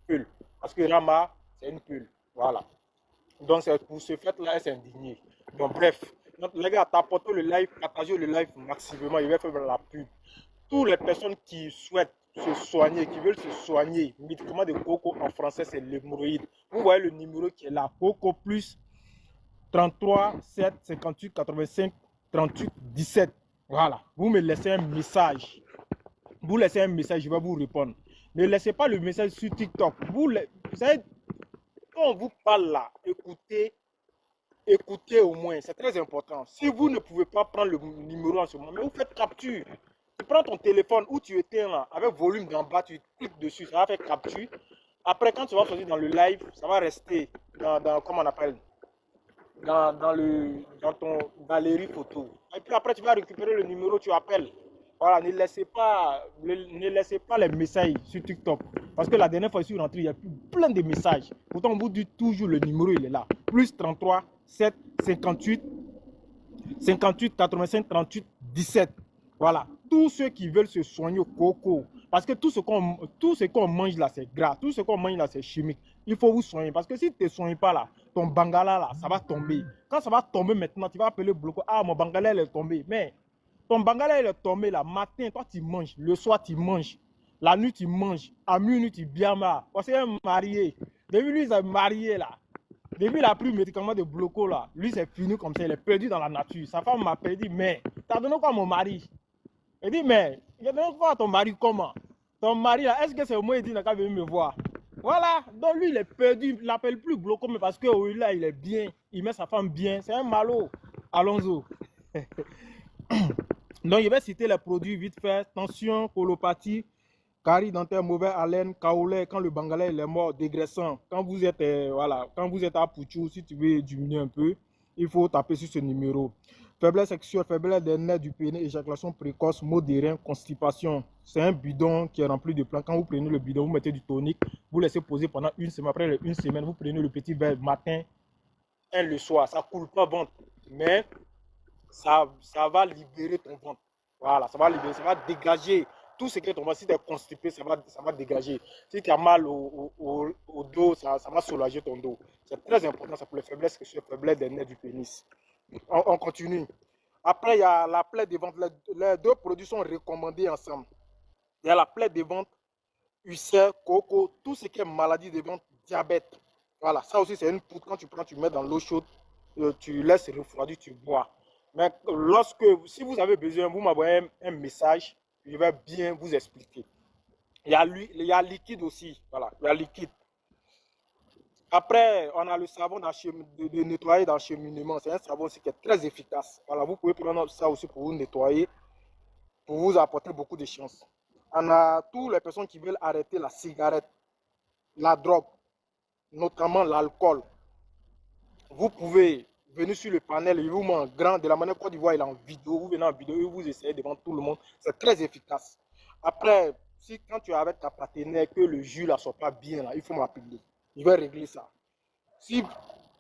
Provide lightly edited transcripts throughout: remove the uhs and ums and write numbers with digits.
peul. Parce que Rama, c'est une peul. Voilà. Donc, c'est pour ce fait-là, elle s'est indignée. Donc, bref, donc, les gars, tapotez le live, partagez le live maximum. Il va faire la pub. Toutes les personnes qui souhaitent se soigner, qui veulent se soigner, médicament de coco en français, c'est l'hémorroïde. Vous voyez le numéro qui est là, coco plus 33 7 58 85 38 17. Voilà. Vous me laissez un message. Vous laissez un message, je vais vous répondre. Ne laissez pas le message sur TikTok. Vous savez, quand on vous parle là, écoutez au moins, c'est très important. Si vous ne pouvez pas prendre le numéro en ce moment, mais vous faites capture. Tu prends ton téléphone où tu éteins là, avec volume d'en bas, tu cliques dessus, ça va faire capture. Après, quand tu vas sortir dans le live, ça va rester comment on appelle, dans ton galerie photo. Et puis après, tu vas récupérer le numéro, tu appelles. Voilà, ne laissez pas les messages sur TikTok. Parce que la dernière fois, je suis rentré, il y a plein de messages. Pourtant, on vous dit toujours le numéro, il est là. Plus 33 7 58 58 85 38 17. Voilà. Tous ceux qui veulent se soigner au coco. Parce que tout ce qu'on mange là, c'est gras. Tout ce qu'on mange là, c'est chimique. Il faut vous soigner. Parce que si tu ne te soignes pas là, ton bangala là, ça va tomber. Quand ça va tomber maintenant, tu vas appeler le bloco. Ah, mon bangala, il est tombé. Mais ton bangala, il est tombé là. Matin, toi, tu manges. Le soir, tu manges. La nuit, tu manges. À minuit, tu bien mal. Parce qu'il est marié. Depuis lui, il est marié là. Depuis il a pris le médicament de bloco là, lui c'est fini comme ça, il est perdu dans la nature. Sa femme m'a dit, mais t'as donné quoi à mon mari? Il dit, mais il a donné quoi à ton mari comment? Ton mari là, est-ce que c'est moi qui dit qu'il n'a venir me voir? Voilà, donc lui il est perdu, il l'appelle plus bloco, mais parce que oui, là il est bien, il met sa femme bien, c'est un malo. Allons-y. Donc je vais citer les produits vite fait, tension, colopathie, carie dentaire, mauvaise haleine, kaolé, quand le bangalais il est mort, dégraissant. Quand vous êtes, voilà, quand vous êtes à Pouchou, si tu veux diminuer un peu, il faut taper sur ce numéro. Faiblesse sexuelle, faiblesse des nerfs du pénis, éjaculation précoce, maux des reins, constipation. C'est un bidon qui est rempli de plans. Quand vous prenez le bidon, vous mettez du tonique, vous laissez poser pendant une semaine. Après une semaine, vous prenez le petit verre matin, un le soir. Ça ne coule pas ventre, mais ça va libérer ton ventre. Voilà, ça va libérer, ça va dégager tout ce qui est ton ventre. Si tu es constipé, ça va dégager. Si tu as mal au dos, ça va soulager ton dos. C'est très important, ça pour les faiblesses sexuelles, les faiblesses des nerfs du pénis. On continue. Après, il y a la plaie de ventre. Les deux produits sont recommandés ensemble. Il y a la plaie de ventre, ulcère, coco, tout ce qui est maladie de ventre, diabète. Voilà, ça aussi c'est une poudre. Quand tu prends, tu mets dans l'eau chaude, tu laisses refroidir, tu bois. Mais si vous avez besoin, vous m'envoyez un message, je vais bien vous expliquer. Il y a liquide aussi, voilà, il y a liquide. Après, on a le savon de nettoyer d'acheminement. C'est un savon aussi qui est très efficace. Voilà, vous pouvez prendre ça aussi pour vous nettoyer, pour vous apporter beaucoup de chance. On a toutes les personnes qui veulent arrêter la cigarette, la drogue, notamment l'alcool. Vous pouvez venir sur le panel, il vous met en grand, de la manière Côte d'Ivoire, il est en vidéo, vous venez en vidéo et vous essayez devant tout le monde. C'est très efficace. Après, si quand tu es avec ta partenaire, que le jus ne sort pas bien, là, il faut m'appeler. Je vais régler ça. Si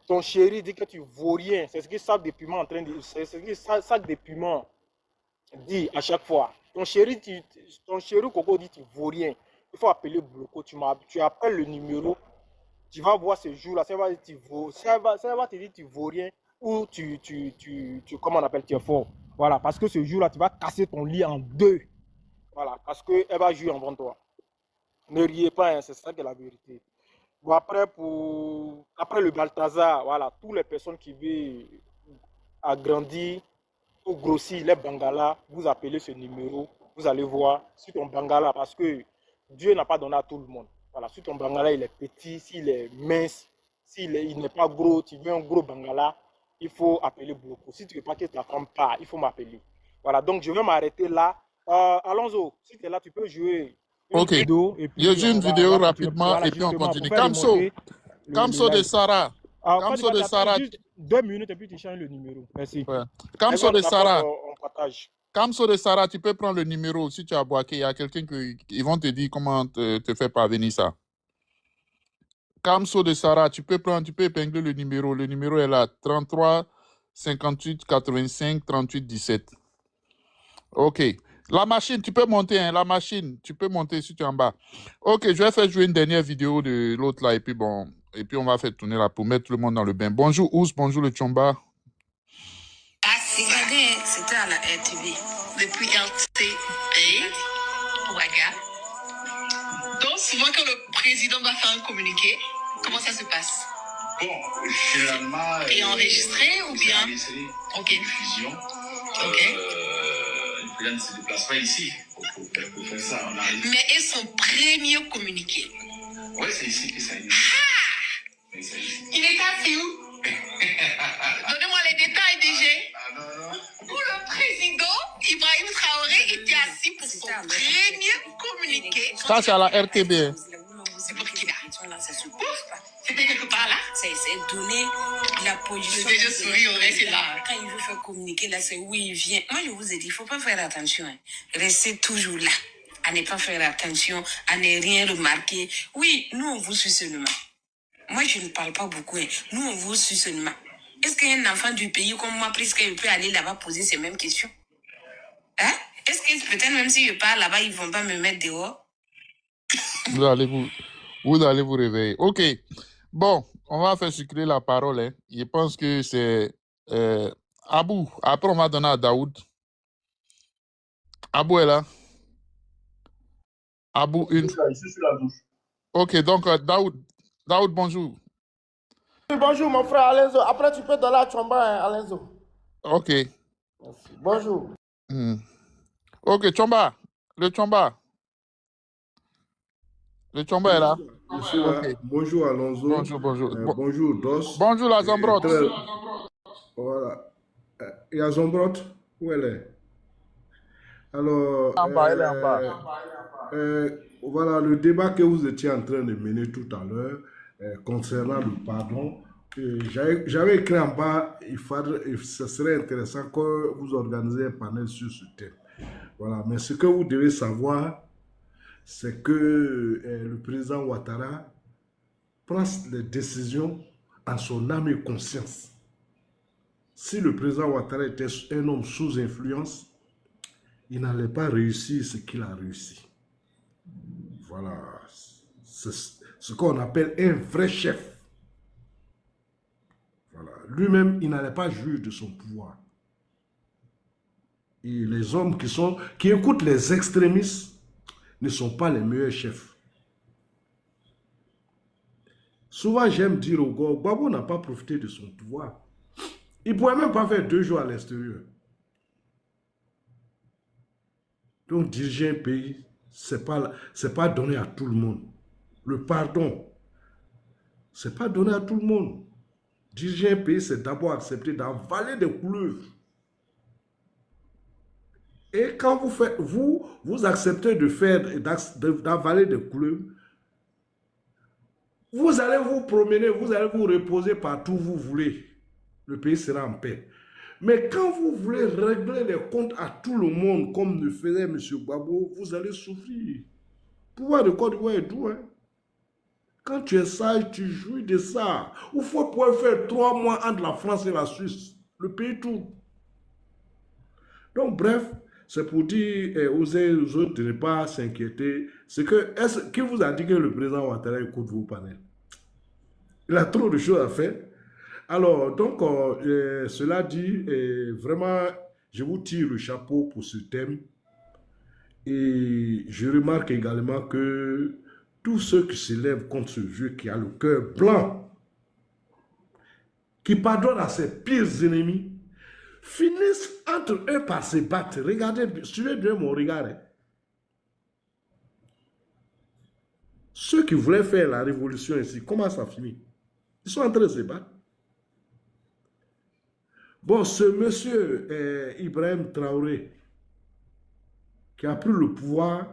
ton chéri dit que tu ne vaux rien, c'est ce que Sac de Piment en train de, c'est ce que Sac de Piment dit à chaque fois. Ton chéri Coco dit que tu ne vaux rien. Il faut appeler Bloco. Tu appelles le numéro. Tu vas voir ce jour-là, ça va te dire que tu ne vaux rien ou comment on appelle, tu es fort. Voilà, parce que ce jour-là, tu vas casser ton lit en deux. Voilà, parce qu'elle va jouer en toi. Ne riez pas, hein, c'est ça qui est la vérité. Bon, après le Balthazar, voilà, toutes les personnes qui veulent agrandir ou grossir les bangalas, vous appelez ce numéro, vous allez voir sur ton bangala, parce que Dieu n'a pas donné à tout le monde. Voilà, si ton bangala il est petit, s'il est mince, il n'est pas gros, tu veux un gros bangala, il faut appeler beaucoup. Si tu ne veux pas que ta femme part, il faut m'appeler. Voilà, donc je vais m'arrêter là. Alonso, si tu es là, tu peux jouer une Ok. vidéo et Je puis joue une vidéo rapidement voilà, et puis on continue. Kamso De Sarah. Kamso de Sarah. Juste 2 minutes et puis tu changes le numéro. Merci. Ouais. Kamso de Sarah. On partage. Kamso de Sarah, tu peux prendre le numéro si tu as boaké. Il y a quelqu'un qui vont te dire comment te faire parvenir ça. Kamso de Sarah, tu peux épingler le numéro. Le numéro est là, 33 58 85 38 17. Ok. La machine, tu peux monter, hein, la machine, tu peux monter si tu es en bas. Ok, je vais faire jouer une dernière vidéo de l'autre là, et puis bon, et puis on va faire tourner là pour mettre tout le monde dans le bain. Bonjour Ous, bonjour le Tchomba. Regardez, c'était à la RTV. Depuis RTA, Ouaga. Donc, souvent, quand le président va faire un communiqué, comment ça se passe? Bon, généralement. Et enregistré ou bien? Enregistré. Ok. Diffusion. Ok. Le président ne se déplace pas ici pour faire ça. On arrive. Mais et son premier communiqué? Oui, c'est ici que ça initie. Il était assis où? Donnez-moi les détails déjà. Ah non, non. Où le président Ibrahim Traoré était assis pour son premier communiqué. Ça, c'est à la RTB. C'est Burkina. C'était quelque part là. C'est donner la position. Déjà souris, on reste là. Quand il veut faire communiquer, là, c'est où il vient. Moi, je vous ai dit, il ne faut pas faire attention. Hein. Restez toujours là. À ne pas faire attention, à ne rien remarquer. Oui, nous, on vous suit seulement. Moi, je ne parle pas beaucoup. Hein. Nous, on vous suit seulement. Est-ce qu'un enfant du pays comme moi, presque, il peut aller là-bas poser ces mêmes questions? Hein? Est-ce que peut-être même si je pars là-bas, ils ne vont pas me mettre dehors? Vous allez vous réveiller. Ok. Bon, on va faire circuler la parole. Hein. Je pense que c'est Abou. Après, on va donner à Daoud. Abou est là. Abou, une. Je suis sur la douche. Ok, donc Daoud, bonjour. Oui, bonjour mon frère Alenzo. Après tu peux donner à Tchomba, hein, Alenzo. Ok. Merci. Bonjour. Ok, Tchomba. Le Tchomba est là. Je suis là. Ok. Bonjour Alonso. Bonjour. Bonjour Dos. Bonjour la Zambrotte. Voilà. Il y a Zambrotte. Où elle est? Alors, En bas, elle est en bas. voilà le débat que vous étiez en train de mener tout à l'heure concernant le pardon. J'avais écrit en bas, ce serait intéressant que vous organisez un panel sur ce thème. Voilà. Mais ce que vous devez savoir, c'est que le président Ouattara prend les décisions en son âme et conscience. Si le président Ouattara était un homme sous influence, il n'allait pas réussir ce qu'il a réussi. Voilà. C'est ce qu'on appelle un vrai chef. Voilà. Lui-même, il n'allait pas jouir de son pouvoir. Et les hommes qui écoutent les extrémistes ne sont pas les meilleurs chefs. Souvent, j'aime dire au gars, Gbagbo n'a pas profité de son pouvoir. Il ne pouvait même pas faire 2 jours à l'extérieur. Donc, diriger un pays, ce n'est pas donné à tout le monde. Le pardon, ce n'est pas donné à tout le monde. Diriger un pays, c'est d'abord accepter d'avaler des couleuvres. Et quand vous acceptez d'avaler des couleuvres, vous allez vous promener, vous allez vous reposer partout où vous voulez. Le pays sera en paix. Mais quand vous voulez régler les comptes à tout le monde, comme le faisait M. Gbagbo, vous allez souffrir. Le pouvoir de Côte d'Ivoire est doux. Hein? Quand tu es sage, tu jouis de ça. Il faut pouvoir faire 3 mois entre la France et la Suisse. Le pays tourne. Donc, bref, c'est pour dire aux autres de ne pas s'inquiéter. Qui vous a dit que le président Ouattara écoute vos panels? Il a trop de choses à faire. Alors, donc, cela dit, vraiment, je vous tire le chapeau pour ce thème. Et je remarque également que tous ceux qui s'élèvent contre ce vieux qui a le cœur blanc, qui pardonne à ses pires ennemis, finissent entre eux par se battre. Regardez, suivez bien mon regard. Hein. Ceux qui voulaient faire la révolution ici, comment ça finit? Ils sont en train de se battre. Bon, ce monsieur Ibrahim Traoré, qui a pris le pouvoir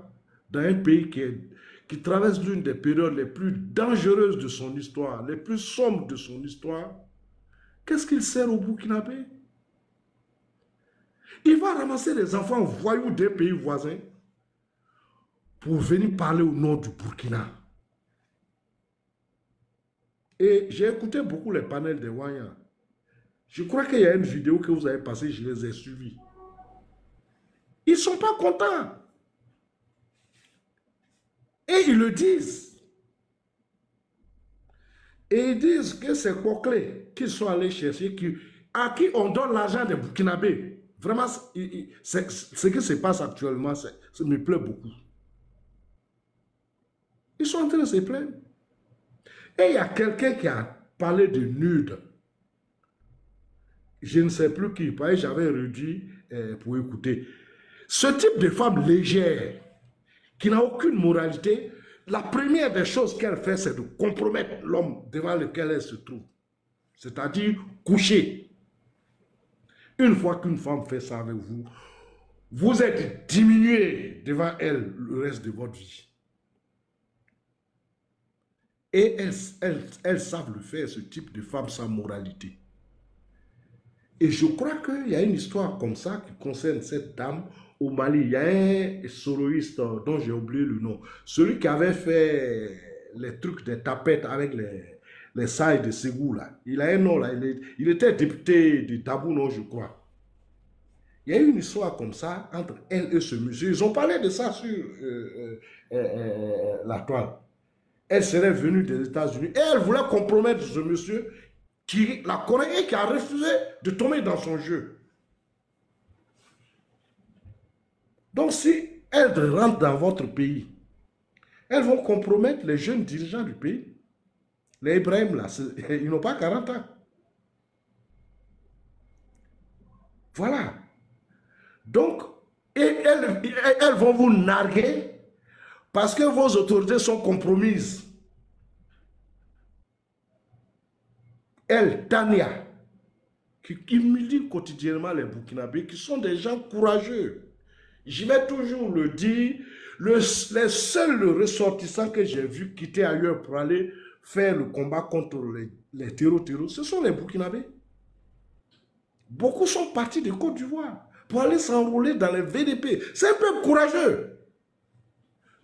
dans un pays qui traverse l'une des périodes les plus dangereuses de son histoire, les plus sombres de son histoire, qu'est-ce qu'il sert au Burkinabé? Il va ramasser les enfants voyous des pays voisins pour venir parler au nom du Burkina. Et j'ai écouté beaucoup les panels de Wanya. Je crois qu'il y a une vidéo que vous avez passée, je les ai suivis. Ils ne sont pas contents. Et ils le disent. Et ils disent que c'est Coclé qu'ils sont allés chercher, à qui on donne l'argent des Burkinabés. Vraiment, ce qui se passe actuellement, ça me plaît beaucoup. Ils sont en train de se plaindre. Et il y a quelqu'un qui a parlé de nude. Je ne sais plus qui, parce que j'avais réduit pour écouter. Ce type de femme légère, qui n'a aucune moralité, la première des choses qu'elle fait, c'est de compromettre l'homme devant lequel elle se trouve. C'est-à-dire coucher. Une fois qu'une femme fait ça avec vous, vous êtes diminué devant elle le reste de votre vie. Et elles savent le faire, ce type de femme sans moralité. Et je crois qu'il y a une histoire comme ça qui concerne cette dame au Mali. Il y a un soloiste dont j'ai oublié le nom. Celui qui avait fait les trucs des tapettes avec les sailles de Ségou, là. Il a un nom, là. Il était député de Dabouno, je crois. Il y a eu une histoire comme ça entre elle et ce monsieur. Ils ont parlé de ça sur la toile. Elle serait venue des États-Unis et elle voulait compromettre ce monsieur qui la connaît et qui a refusé de tomber dans son jeu. Donc si elles rentrent dans votre pays, elles vont compromettre les jeunes dirigeants du pays. Les Ibrahim, là, ils n'ont pas 40 ans. Voilà. Donc, elles vont vous narguer parce que vos autorités sont compromises. Elle, Tania, qui humilie quotidiennement les Burkinabés, qui sont des gens courageux. Je vais toujours le dire, les seuls ressortissants que j'ai vus quitter ailleurs pour aller faire le combat contre les terreaux, ce sont les Burkinabés. Beaucoup sont partis de Côte d'Ivoire pour aller s'enrôler dans les VDP. C'est un peu courageux.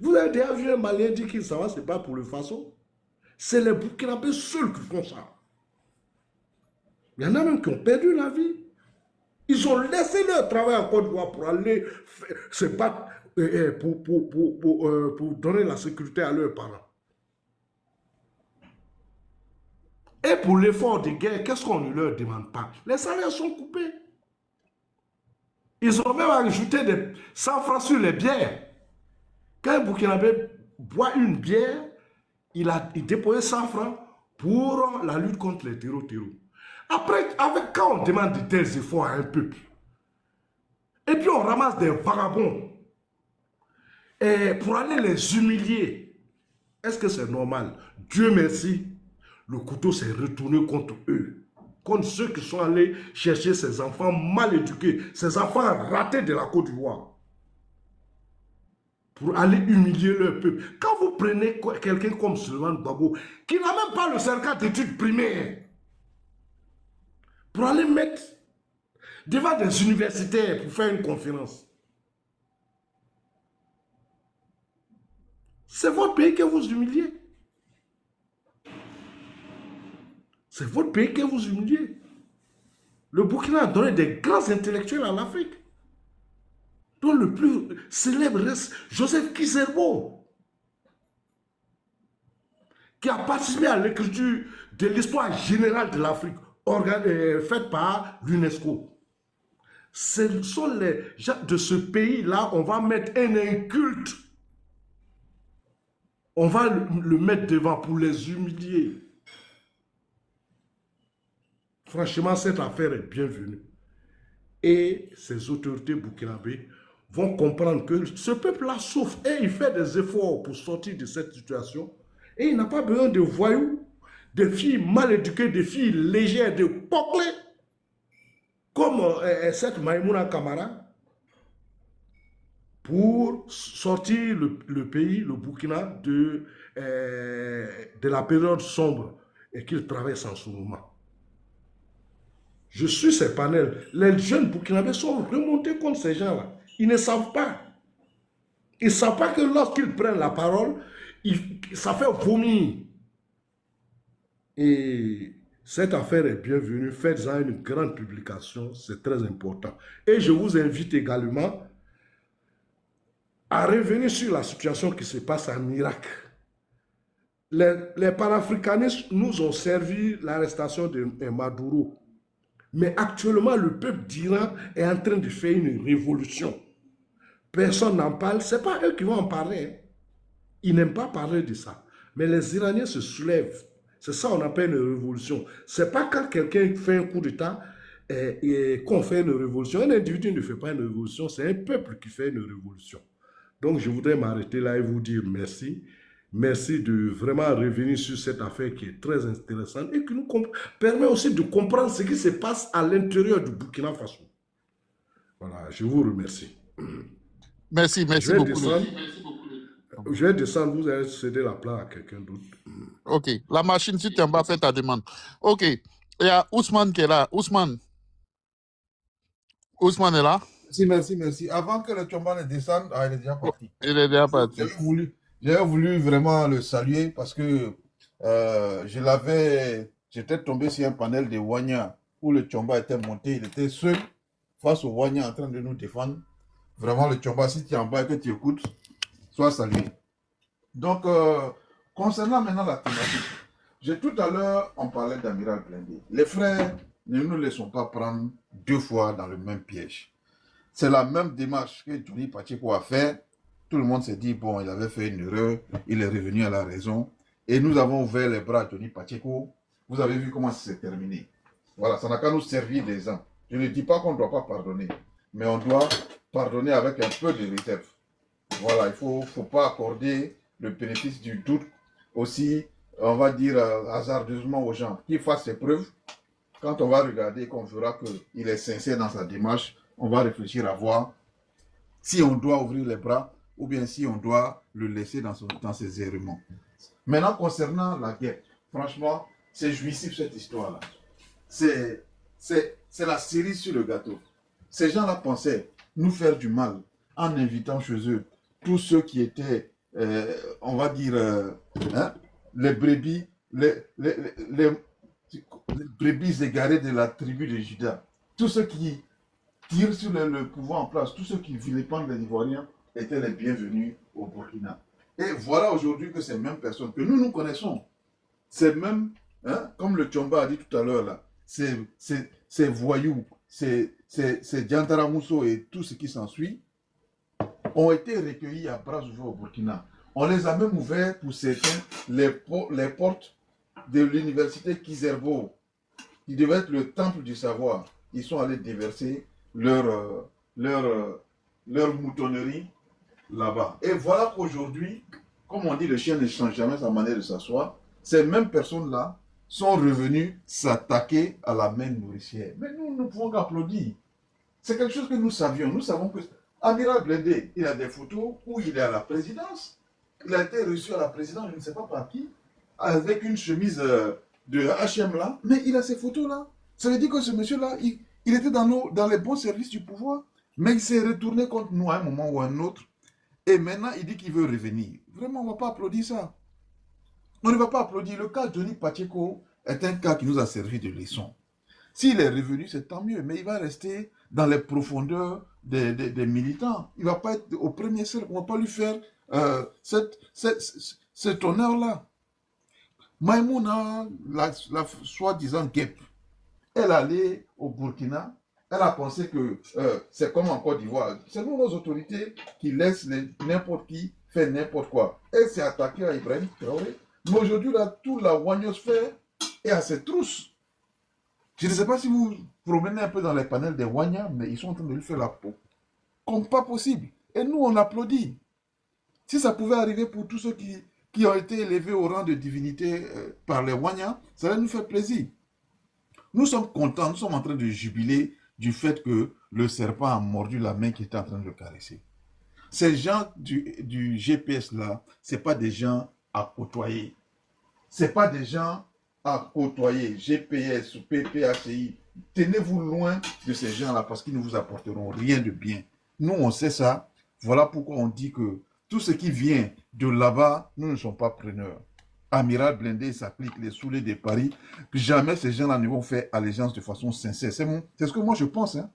Vous avez déjà vu un Malien dire qu'il s'en va, ce n'est pas pour le façon. C'est les Burkinabés seuls qui font ça. Il y en a même qui ont perdu la vie. Ils ont laissé leur travail en Côte d'Ivoire pour aller se battre pour donner la sécurité à leurs parents. Et pour l'effort de guerre, qu'est-ce qu'on ne leur demande pas? Les salaires sont coupés. Ils ont même ajouté des 100 francs sur les bières. Quand un Burkinabé boit une bière, il dépose 100 francs pour la lutte contre les terreaux. Après, quand on demande de tels efforts à un peuple, et puis on ramasse des vagabonds pour aller les humilier, est-ce que c'est normal? Dieu merci, le couteau s'est retourné contre eux, contre ceux qui sont allés chercher ces enfants mal éduqués, ces enfants ratés de la Côte d'Ivoire, pour aller humilier leur peuple. Quand vous prenez quelqu'un comme Souleymane Gbagbo, qui n'a même pas le certificat d'études primaires, pour aller mettre devant des universitaires pour faire une conférence. C'est votre pays que vous humiliez. C'est votre pays que vous humiliez. Le Burkina a donné des grands intellectuels à l'Afrique. Dont le plus célèbre reste Joseph Kizerbo, qui a participé à l'écriture de l'histoire générale de l'Afrique, faite par l'UNESCO. Ce sont les gens de ce pays-là, on va mettre un inculte. On va le mettre devant pour les humilier. Franchement, cette affaire est bienvenue. Et ces autorités burkinabées vont comprendre que ce peuple-là souffre et il fait des efforts pour sortir de cette situation. Et il n'a pas besoin de voyous, de filles mal éduquées, de filles légères, de poclés, comme cette Maïmouna Kamara, pour sortir le pays, le Burkina, de la période sombre et qu'il traverse en ce moment. Je suis ces panels. Les jeunes burkinabés sont remontés contre ces gens-là. Ils ne savent pas. Ils ne savent pas que lorsqu'ils prennent la parole, ça fait vomir. Et cette affaire est bienvenue. Faites-en une grande publication. C'est très important. Et je vous invite également à revenir sur la situation qui se passe en Irak. Les panafricanistes nous ont servi l'arrestation de Maduro. Mais actuellement, le peuple d'Iran est en train de faire une révolution. Personne n'en parle. Ce n'est pas eux qui vont en parler. Hein. Ils n'aiment pas parler de ça. Mais les Iraniens se soulèvent. C'est ça qu'on appelle une révolution. Ce n'est pas quand quelqu'un fait un coup d'État qu'on fait une révolution. Un individu ne fait pas une révolution, c'est un peuple qui fait une révolution. Donc, je voudrais m'arrêter là et vous dire merci. Merci de vraiment revenir sur cette affaire qui est très intéressante et qui nous permet aussi de comprendre ce qui se passe à l'intérieur du Burkina Faso. Voilà, je vous remercie. Merci beaucoup. Je vais descendre, vous allez céder la place à quelqu'un d'autre. Ok, la machine, si tu en bas, fais ta demande. Ok, il y a Ousmane qui est là. Ousmane est là? Merci. Avant que le Tchomba ne descende, il est déjà parti. Il est déjà parti. J'avais voulu vraiment le saluer parce que j'étais tombé sur un panel de Wanya où le Tchomba était monté. Il était seul face au Wanya en train de nous défendre. Vraiment, le Tchomba, si tu es en bas et que tu écoutes, sois salué. Donc, concernant maintenant la thématique, tout à l'heure, on parlait d'Amiral Blindé. Les frères, ne nous laissons pas prendre deux fois dans le même piège. C'est la même démarche que Johnny Pacheco a fait. Tout le monde s'est dit, bon, il avait fait une erreur, il est revenu à la raison. Et nous avons ouvert les bras à Johnny Pacheco. Vous avez vu comment ça s'est terminé. Voilà, ça n'a qu'à nous servir d'exemple. Je ne dis pas qu'on ne doit pas pardonner, mais on doit pardonner avec un peu de réserve. Voilà, il ne faut pas accorder le bénéfice du doute aussi, on va dire, hasardeusement aux gens. Qu'ils fassent ses preuves. Quand on va regarder et qu'on verra qu'il est sincère dans sa démarche, on va réfléchir à voir si on doit ouvrir les bras ou bien si on doit le laisser dans ses errements. Maintenant, concernant la guerre, franchement, c'est jouissif cette histoire-là. C'est la cerise sur le gâteau. Ces gens-là pensaient nous faire du mal en invitant chez eux tous ceux qui étaient, on va dire, les brebis, les brebis égarées de la tribu de Juda. Tous ceux qui tirent sur le pouvoir en place, tous ceux qui vilipendent les Ivoiriens étaient les bienvenus au Burkina. Et voilà aujourd'hui que ces mêmes personnes que nous connaissons, ces mêmes, comme le Tchomba a dit tout à l'heure là, ces voyous, ces Diantara Mousso et tout ce qui s'ensuit, ont été recueillis à bras ouverts au Burkina. On les a même ouverts pour certains les portes de l'université Kizerbo, qui devait être le temple du savoir. Ils sont allés déverser leur moutonnerie là-bas. Et voilà qu'aujourd'hui, comme on dit, le chien ne change jamais sa manière de s'asseoir. Ces mêmes personnes-là sont revenues s'attaquer à la main nourricière. Mais nous ne pouvons qu'applaudir. C'est quelque chose que nous savions. Nous savons que Amiral Blindé, il a des photos où il est à la présidence. Il a été reçu à la présidence, je ne sais pas par qui, avec une chemise de H&M là. Mais il a ces photos-là. Ça veut dire que ce monsieur-là, il était dans les bons services du pouvoir. Mais il s'est retourné contre nous à un moment ou à un autre. Et maintenant, il dit qu'il veut revenir. Vraiment, on ne va pas applaudir ça. On ne va pas applaudir. Le cas de Johnny Pacheco est un cas qui nous a servi de leçon. S'il est revenu, c'est tant mieux. Mais il va rester dans les profondeurs des militants. Il ne va pas être au premier cercle. On ne va pas lui faire cet honneur-là. Maïmouna, la soi-disant guêpe, elle allait au Burkina. Elle a pensé que c'est comme en Côte d'Ivoire. C'est nous, nos autorités, qui laissent n'importe qui faire n'importe quoi. Elle s'est attaquée à Ibrahim Traoré. Mais aujourd'hui, toute la wagnosphère est à ses trousses. Je ne sais pas si vous promenez un peu dans les panels des Wagnas, mais ils sont en train de lui faire la peau. Comme pas possible. Et nous, on applaudit. Si ça pouvait arriver pour tous ceux qui ont été élevés au rang de divinité par les Wagnas, ça allait nous faire plaisir. Nous sommes contents, nous sommes en train de jubiler du fait que le serpent a mordu la main qui était en train de le caresser. Ces gens du GPS là, ce n'est pas des gens à côtoyer. Ce n'est pas des gens à côtoyer. GPS ou PPACI. Tenez-vous loin de ces gens-là parce qu'ils ne vous apporteront rien de bien. Nous, on sait ça. Voilà pourquoi on dit que tout ce qui vient de là-bas, nous ne sommes pas preneurs. Amiral Blindé s'applique les saoulés de Paris. Jamais ces gens-là ne vont faire allégeance de façon sincère. C'est ce que moi je pense. Hein.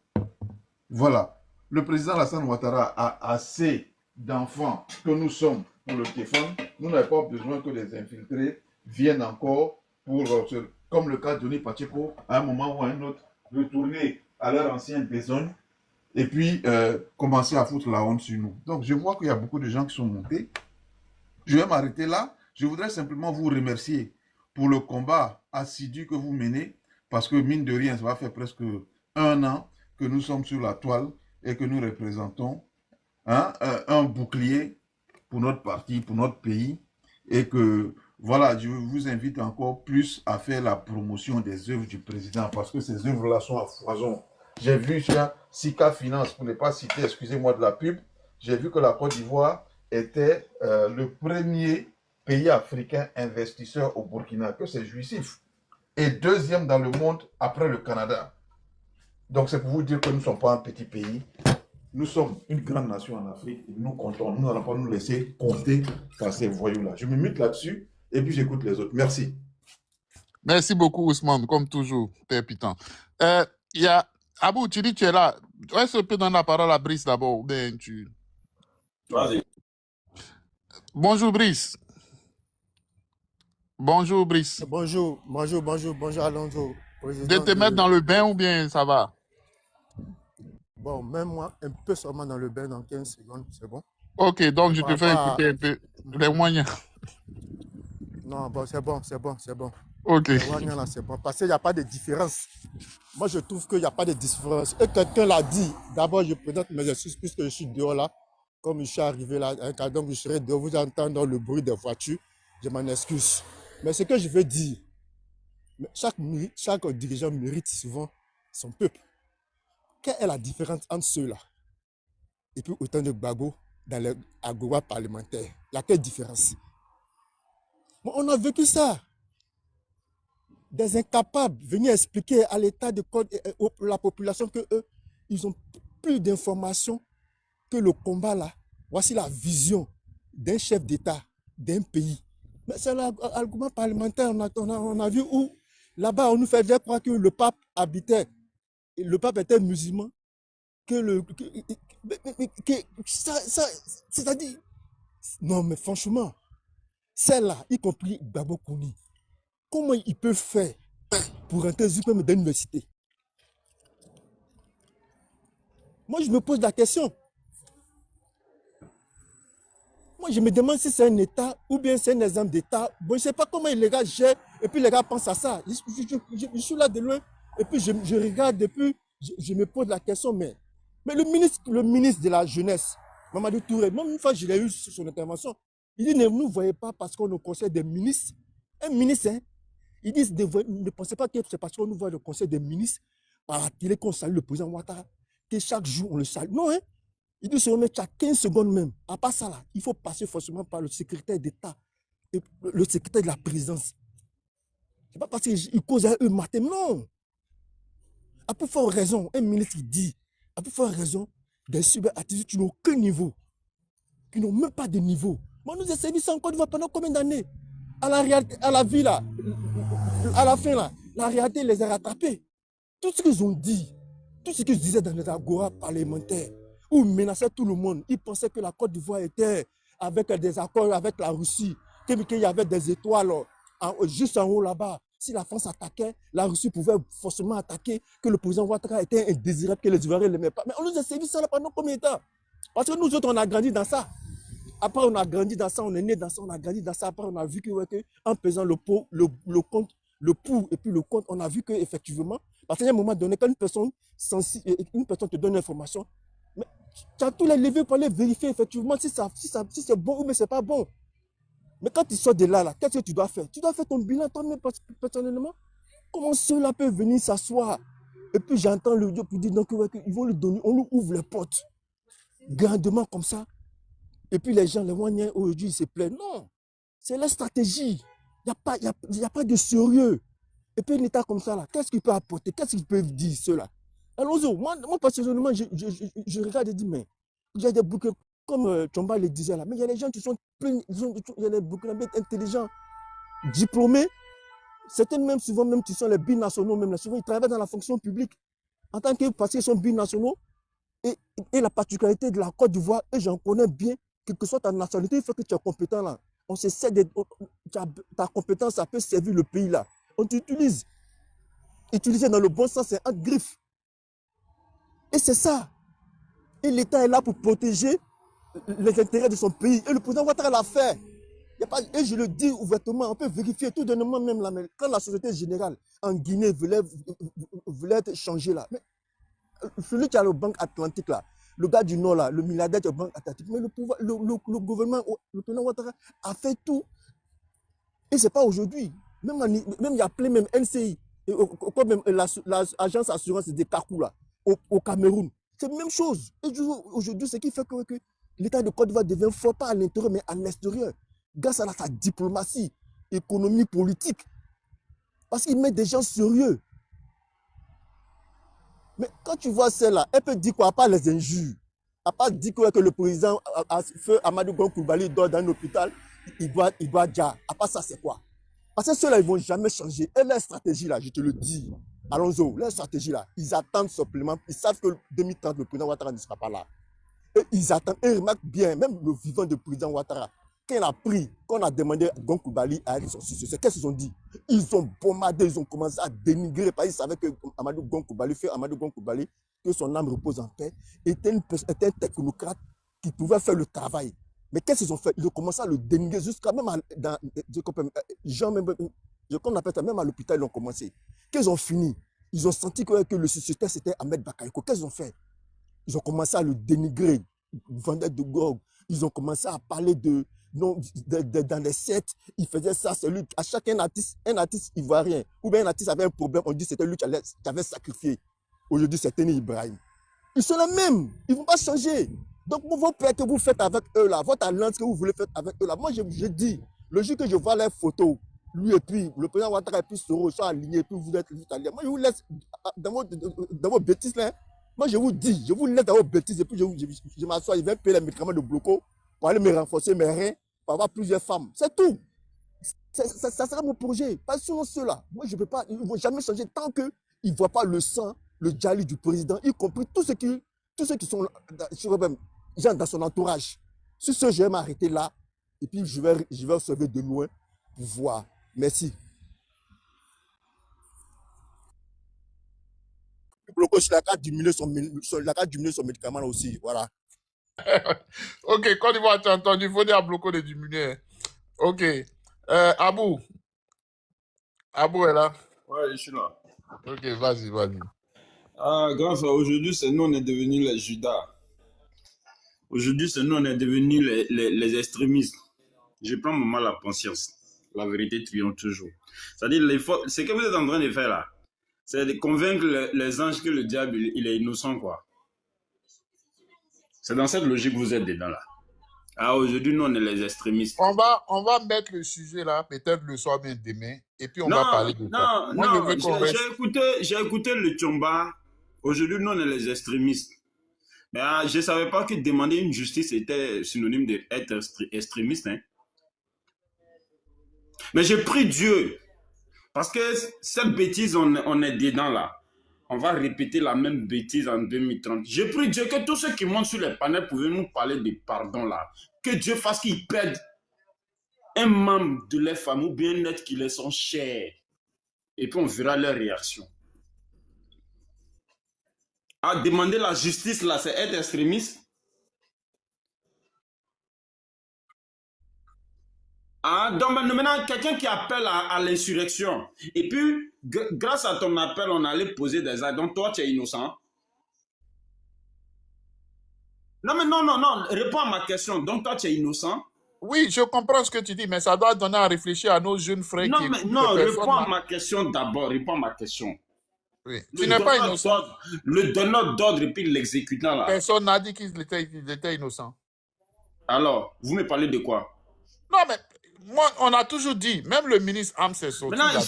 Voilà. Le président Alassane Ouattara a assez d'enfants que nous sommes pour le téléphone, nous n'avons pas besoin que les infiltrés viennent encore pour, comme le cas de Denis Pacheco, à un moment ou à un autre, retourner à leur ancienne besogne et puis commencer à foutre la honte sur nous. Donc je vois qu'il y a beaucoup de gens qui sont montés. Je vais m'arrêter là. Je voudrais simplement vous remercier pour le combat assidu que vous menez, parce que mine de rien, ça va faire presque 1 an que nous sommes sur la toile et que nous représentons un bouclier pour notre parti, pour notre pays, et que voilà, je vous invite encore plus à faire la promotion des œuvres du président, parce que ces œuvres-là sont à foison. J'ai vu sur Sika Finance, pour ne pas citer, excusez-moi de la pub, j'ai vu que la Côte d'Ivoire était le premier pays africain investisseur au Burkina, que c'est jouissif, et 2e dans le monde après le Canada. Donc c'est pour vous dire que nous ne sommes pas un petit pays, nous sommes une grande nation en Afrique, et nous comptons, nous n'allons pas nous laisser compter par ces voyous-là. Je me mute là-dessus, et puis j'écoute les autres. Merci. Merci beaucoup, Ousmane, comme toujours, t'es pitant. Il y a Abou, tu dis que tu es là. Est-ce que tu peux donner la parole à Brice d'abord ou bien tu... Vas-y. Bonjour, Brice. Bonjour, Brice. Bonjour, Alonso. De te mettre dans le bain ou bien ça va? Bon, même moi, un peu seulement dans le bain dans 15 secondes, c'est bon. Ok, donc je te fais écouter un peu les moyens. Non, bon, c'est bon. Ok. Les moyens là, c'est bon. Parce qu'il n'y a pas de différence. Moi, je trouve qu'il n'y a pas de différence. Et quelqu'un l'a dit. D'abord, je présente mes excuses puisque je suis dehors là. Comme je suis arrivé là, donc je serai dehors, vous entendre le bruit des voitures. Je m'en excuse. Mais ce que je veux dire, chaque dirigeant mérite souvent son peuple. Quelle est la différence entre ceux-là et puis autant de Gbagbo dans les agora parlementaires? Il y a quelle différence? Bon, on a vécu ça. Des incapables venir expliquer à l'état de code la population que eux, ils ont plus d'informations que le combat là. Voici la vision d'un chef d'État, d'un pays. Mais c'est l'argument parlementaire, on a vu où, là-bas, on nous faisait croire que le pape habitait, le pape était musulman, c'est-à-dire, non mais franchement, celle-là, y compris Gbagbo Kouni, comment il peut faire pour rentrer dans l'université? Moi, je me pose la question. Moi, je me demande si c'est un État ou bien c'est un exemple d'État. Bon, je ne sais pas comment les gars gèrent et puis les gars pensent à ça. Je suis là de loin et puis je regarde et puis je me pose la question. Mais le ministre de la Jeunesse, Mamadou Touré, même une fois je l'ai eu sur son intervention, il dit ne nous voyez pas parce qu'on nous conseille des ministres. Un ministre, hein, ils disent ne pensez pas que c'est parce qu'on nous voit le conseil des ministres par la télé qu'on salue le président Ouattara, que chaque jour on le salue. Non, hein. Il dit se remettre à 15 secondes même. À part ça, là, il faut passer forcément par le secrétaire d'État, le secrétaire de la présidence. Ce n'est pas parce qu'il cause à eux matin, non. À plus forte raison, un ministre qui dit, à plus forte raison, des cyber-activistes qui n'ont aucun niveau, qui n'ont même pas de niveau. Mais on nous a servi ça en Côte d'Ivoire pendant combien d'années? À la vie, là, à la fin, là, la réalité les a rattrapés. Tout ce qu'ils ont dit, tout ce qu'ils disaient dans les agora parlementaires, où ils menaçaient tout le monde. Ils pensaient que la Côte d'Ivoire était avec des accords avec la Russie, qu'il y avait des étoiles juste en haut là-bas. Si la France attaquait, la Russie pouvait forcément attaquer, que le président Ouattara était indésirable, que les Ivoiriens ne l'aimaient pas. Mais on nous a servi ça là pendant combien de temps? Parce que nous autres, on a grandi dans ça. Après, on a grandi dans ça, on est né dans ça, on a grandi dans ça. Après, on a vu que, en pesant le pour et puis le contre, on a vu qu'effectivement, parce qu'à un moment donné, quand une personne te donne une information, mais tu as tous les leviers pour aller vérifier effectivement si c'est bon ou mais c'est pas bon. Mais quand tu sors de là, qu'est-ce que tu dois faire? Tu dois faire ton bilan toi-même personnellement. Comment ceux-là peuvent venir s'asseoir? Et puis j'entends le Dieu pour dire donc, ils vont lui donner, on lui ouvre les portes grandement comme ça. Et puis les gens, les moyens aujourd'hui, ils se plaignent. Non, c'est la stratégie. Il n'y a pas de sérieux. Et puis un État comme ça, là, qu'est-ce qu'il peut apporter? Qu'est-ce qu'ils peuvent dire, ceux-là? Allons-y. Moi, personnellement, je regarde et dis, mais il y a des bouquins, comme Chomba le disait là, mais il y a des gens qui sont pleins, il y a des bouquins intelligents, diplômés. Certains même, souvent même, qui sont les binationaux, même là, souvent ils travaillent dans la fonction publique. En tant que, parce qu'ils sont binationaux, Et, et la particularité de la Côte d'Ivoire, et j'en connais bien, quelle que soit ta nationalité, il faut que tu es compétent là. On se sait, ta compétence, ça peut servir le pays là. On t'utilise. Utiliser dans le bon sens, c'est un griffe. Et c'est ça. Et l'État est là pour protéger les intérêts de son pays. Et le président Ouattara l'a fait. Et je le dis ouvertement, on peut vérifier tout dernièrement même là, mais quand la société générale en Guinée voulait être changée là, mais celui qui a le Banque Atlantique là, le gars du Nord là, le milliardaire de Banque Atlantique, mais le gouvernement, le président Ouattara a fait tout. Et c'est pas aujourd'hui. Même il y a plein, même NCI, comme même l'agence assurance des Kakou là, au Cameroun. C'est la même chose. Et aujourd'hui, ce qui fait que l'État de Côte d'Ivoire devient fort, pas à l'intérieur, mais à l'extérieur. Grâce à sa diplomatie, économie, politique. Parce qu'il met des gens sérieux. Mais quand tu vois celle-là, elle peut dire quoi? À part les injures. À part dire que le président Feu Amadou Gon Coulibaly dort dans un hôpital, il doit déjà. À part ça, c'est quoi? Parce que ceux-là, ils ne vont jamais changer. Et leur stratégie, là, je te le dis, allons-y, leur stratégie, là, ils attendent simplement. Ils savent que 2030, le président Ouattara ne sera pas là. Et ils attendent. Et remarque bien, même le vivant du président Ouattara, quand il a pris, quand on a demandé à Gon Coulibaly à aller sur ce succès, qu'est-ce qu'ils ont dit? Ils ont bombardé, ils ont commencé à dénigrer, parce qu'ils savaient que Amadou Gon Coulibaly, que son âme repose en paix, était un technocrate qui pouvait faire le travail. Mais qu'est-ce qu'ils ont fait? Ils ont commencé à le dénigrer jusqu'à même dans qu'on appelle ça, même à l'hôpital, ils ont commencé. Qu'ils ont fini? Ils ont senti que le successeur, c'était Ahmed Bakayoko. Qu'est-ce qu'ils ont fait? Ils ont commencé à le dénigrer, vendeur de gorge. Ils ont commencé à parler dans les sets, il faisait ça, c'est lui. À chaque un artiste ivoirien, ou bien un artiste avait un problème, on dit que c'était lui qui avait sacrifié. Aujourd'hui, c'est Teni Ibrahim. Ils sont les mêmes, ils ne vont pas changer. Donc, vos prêts que vous faites avec eux là, votre alliance que vous voulez faire avec eux là, moi je dis, le jour que je vois les photos, lui et puis le président Ouattara et puis Soro sont alignés, et puis vous êtes alignés. Moi je vous laisse dans vos bêtises là. Moi je vous dis, je vous laisse dans vos bêtises et puis je m'assois, je vais payer les médicaments de bloco pour aller me renforcer mes reins, pour avoir plusieurs femmes. C'est tout. Ça sera mon projet. Pas sur ceux-là. Moi je ne peux pas, ils ne vont jamais changer tant qu'ils ne voient pas le sang, le djali du président, y compris tous ceux qui sont dans son entourage. Sur ce, je vais m'arrêter là et puis je vais observer de loin pour voir. Merci. Il a qu'à diminuer son médicament là aussi. Voilà. Ok, quand il va t'entendre, il faut dire à Bloco de diminuer. Ok. Abou est là. Ouais, je suis là. Ok, vas-y. Grâce à aujourd'hui, c'est nous, on est devenus les Judas. Aujourd'hui, c'est nous, on est devenus les extrémistes. Je prends mon mal à conscience. La vérité triomphe toujours. C'est-à-dire, ce que vous êtes en train de faire là, c'est de convaincre les anges que le diable, il est innocent, quoi. C'est dans cette logique que vous êtes dedans là. Aujourd'hui, nous, on est les extrémistes. On va mettre le sujet là, peut-être le soir, bien demain, et puis on va parler de ça. J'ai écouté le Tchomba. Aujourd'hui, nous, on est les extrémistes. Mais je ne savais pas que demander une justice était synonyme d'être extrémiste. Hein. Mais j'ai pris Dieu. Parce que cette bêtise, on est dedans là. On va répéter la même bêtise en 2030. J'ai pris Dieu que tous ceux qui montent sur les panels pouvaient nous parler de pardon là. Que Dieu fasse qu'ils perdent un membre de leur famille ou bien un être qui les sont chers. Et puis on verra leur réaction. Demander la justice là, c'est être extrémiste. Donc maintenant, quelqu'un qui appelle à l'insurrection. Et puis, grâce à ton appel, on allait poser des actes. Donc toi, tu es innocent. Non, mais non. Réponds à ma question. Donc toi, tu es innocent. Oui, je comprends ce que tu dis, mais ça doit donner à réfléchir à nos jeunes frères. Non, réponds à ma question d'abord. Réponds à ma question. Oui. Tu n'es pas innocent. Le donneur d'ordre et puis l'exécutant là. Personne n'a dit qu'il était innocent. Alors, vous me parlez de quoi? Non, mais moi, on a toujours dit, même le ministre Am s'est sorti. Maintenant,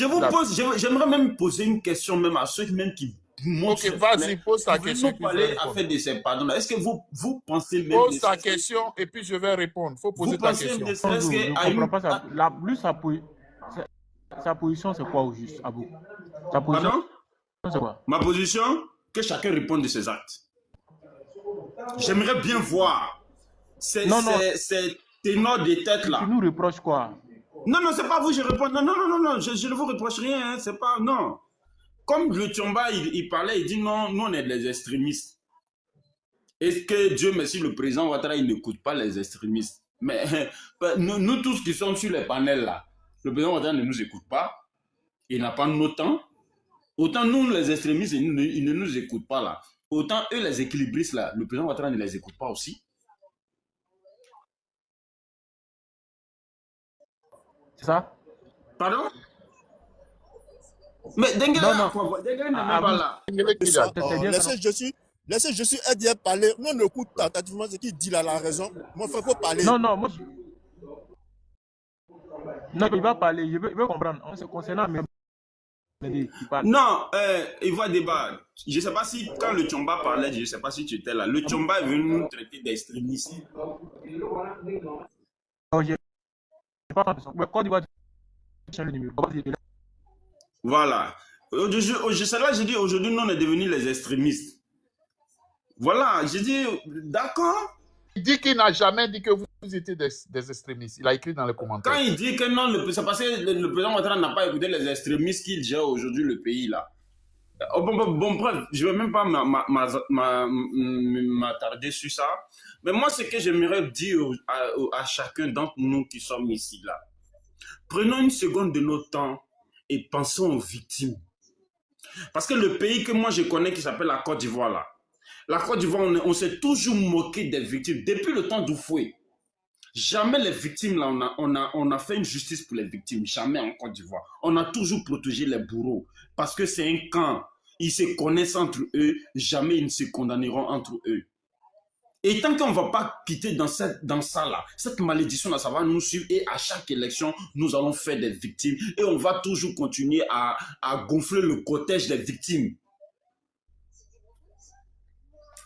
j'aimerais même poser une question même à ceux même qui montrent. Ok, vas-y, pose ta question. Vous parlez à faire de ces pardons. Est-ce que vous pensez même... Pose ta question et puis je vais répondre. Il faut poser ta question. Je ne comprends pas ça. Sa position, c'est quoi au juste, Abou? Pardon? C'est quoi? Ma position, que chacun réponde de ses actes. J'aimerais bien voir ces Non, non, ténors de tête tu là. nous reproches quoi? Non, non, c'est pas vous, je réponds. Non, non, non, non, non, je ne vous reproche rien, hein, c'est pas. Non. Comme le Tchomba, il parlait, il dit non, nous on est des extrémistes. Est-ce que Dieu merci, le président Ouattara, il n'écoute pas les extrémistes? Mais nous tous qui sommes sur les panels là, le président Ouattara ne nous écoute pas, il n'a pas nos temps. Autant nous, les extrémistes, ils ne nous écoutent pas là. Autant eux, les équilibristes là, le président Ouattara ne les écoute pas aussi. C'est ça? Pardon? Mais Dengue Non, là, non. quoi, Dengue n'est même Ah, pas vous- là. Ça, c'est bien ça. laissez Jésus aide parler. Nous, on écoute tentativement ce qu'il dit là, la raison. Moi, il faut parler. Non, non, moi, non, il va parler, je veux comprendre. On se concernant même. Il parle. Non, il va débat. Je ne sais pas si, quand le Tchomba parlait, je ne sais pas si tu étais là. Le Tchomba est venu nous traiter d'extrémistes. Non, j'ai pas l'impression. Mais quand il va le numéro, Voilà. C'est là que j'ai dit, aujourd'hui, nous, on est devenus les extrémistes. Voilà, j'ai dit, d'accord. Il dit qu'il n'a jamais dit que vous étiez des extrémistes. Il a écrit dans les commentaires. Quand il dit que non, c'est parce que le président Ouattara n'a pas écouté les extrémistes qui gèrent aujourd'hui le pays, là. Bon, bref, je ne vais même pas m'attarder sur ça. Mais moi, ce que j'aimerais dire à chacun d'entre nous qui sommes ici, là, prenons une seconde de notre temps et pensons aux victimes. Parce que le pays que moi je connais qui s'appelle la Côte d'Ivoire, là, la Côte d'Ivoire, on s'est toujours moqué des victimes. Depuis le temps d'Oufoué, jamais les victimes, là, on a fait une justice pour les victimes. Jamais en Côte d'Ivoire. On a toujours protégé les bourreaux. Parce que c'est un camp. Ils se connaissent entre eux. Jamais ils ne se condamneront entre eux. Et tant qu'on ne va pas quitter dans ça, là, cette malédiction-là, ça va nous suivre. Et à chaque élection, nous allons faire des victimes. Et on va toujours continuer à gonfler le cortège des victimes.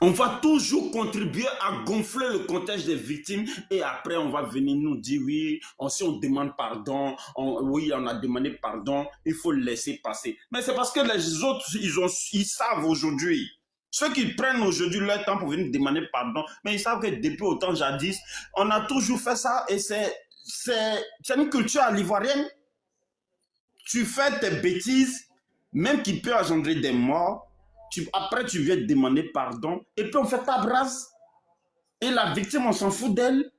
On va toujours contribuer à gonfler le cortège des victimes et après on va venir nous dire oui, si on demande pardon, oui on a demandé pardon, il faut le laisser passer. Mais c'est parce que les autres, ils savent aujourd'hui. Ceux qui prennent aujourd'hui leur temps pour venir demander pardon, mais ils savent que depuis autant jadis, on a toujours fait ça et c'est une culture à l'ivoirienne. Tu fais tes bêtises, même qui peut engendrer des morts. Après, tu viens demander pardon et puis on fait ta brasse. Et la victime, on s'en fout d'elle.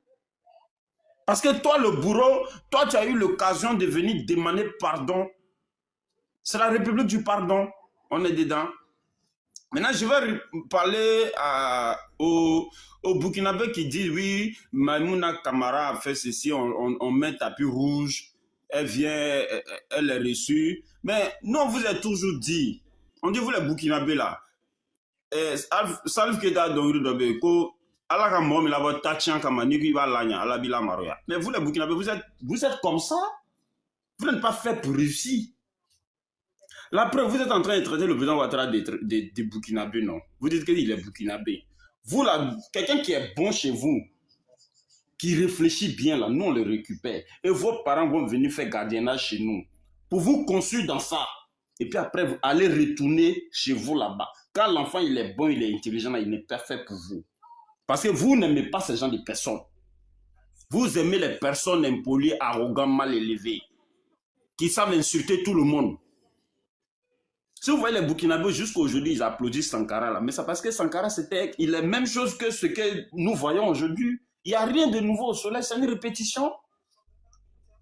Parce que toi, le bourreau, toi, tu as eu l'occasion de venir demander pardon. C'est la République du pardon. On est dedans. Maintenant, je vais parler au Burkinabé qui dit oui, Maïmouna Kamara a fait ceci, on met tapis rouge, elle vient, elle est reçue. Mais nous, on vous a toujours dit, on dit vous les Burkinabés là, Salif Keita Dongri Dobe, ko ala ka mom la ba tachan kama ni ki ba lanya ala bila maroya. Mais vous les Burkinabés, vous êtes comme ça. Vous n'êtes pas fait pour réussir. La preuve, vous êtes en train de traiter le président Ouattara de Burkinabé, non? Vous dites qu'il est Burkinabé. Vous là, quelqu'un qui est bon chez vous, qui réfléchit bien là, nous on le récupère. Et vos parents vont venir faire gardiennage chez nous. Pour vous construire dans ça. Et puis après, vous allez retourner chez vous là-bas. Quand l'enfant il est bon, il est intelligent, il n'est pas fait pour vous. Parce que vous n'aimez pas ce genre de personnes. Vous aimez les personnes impolies, arrogantes, mal élevées, qui savent insulter tout le monde. Si vous voyez les Burkinabés, jusqu'à aujourd'hui, ils applaudissent Sankara là. Mais c'est parce que Sankara, il est la même chose que ce que nous voyons aujourd'hui. Il n'y a rien de nouveau au soleil, c'est une répétition.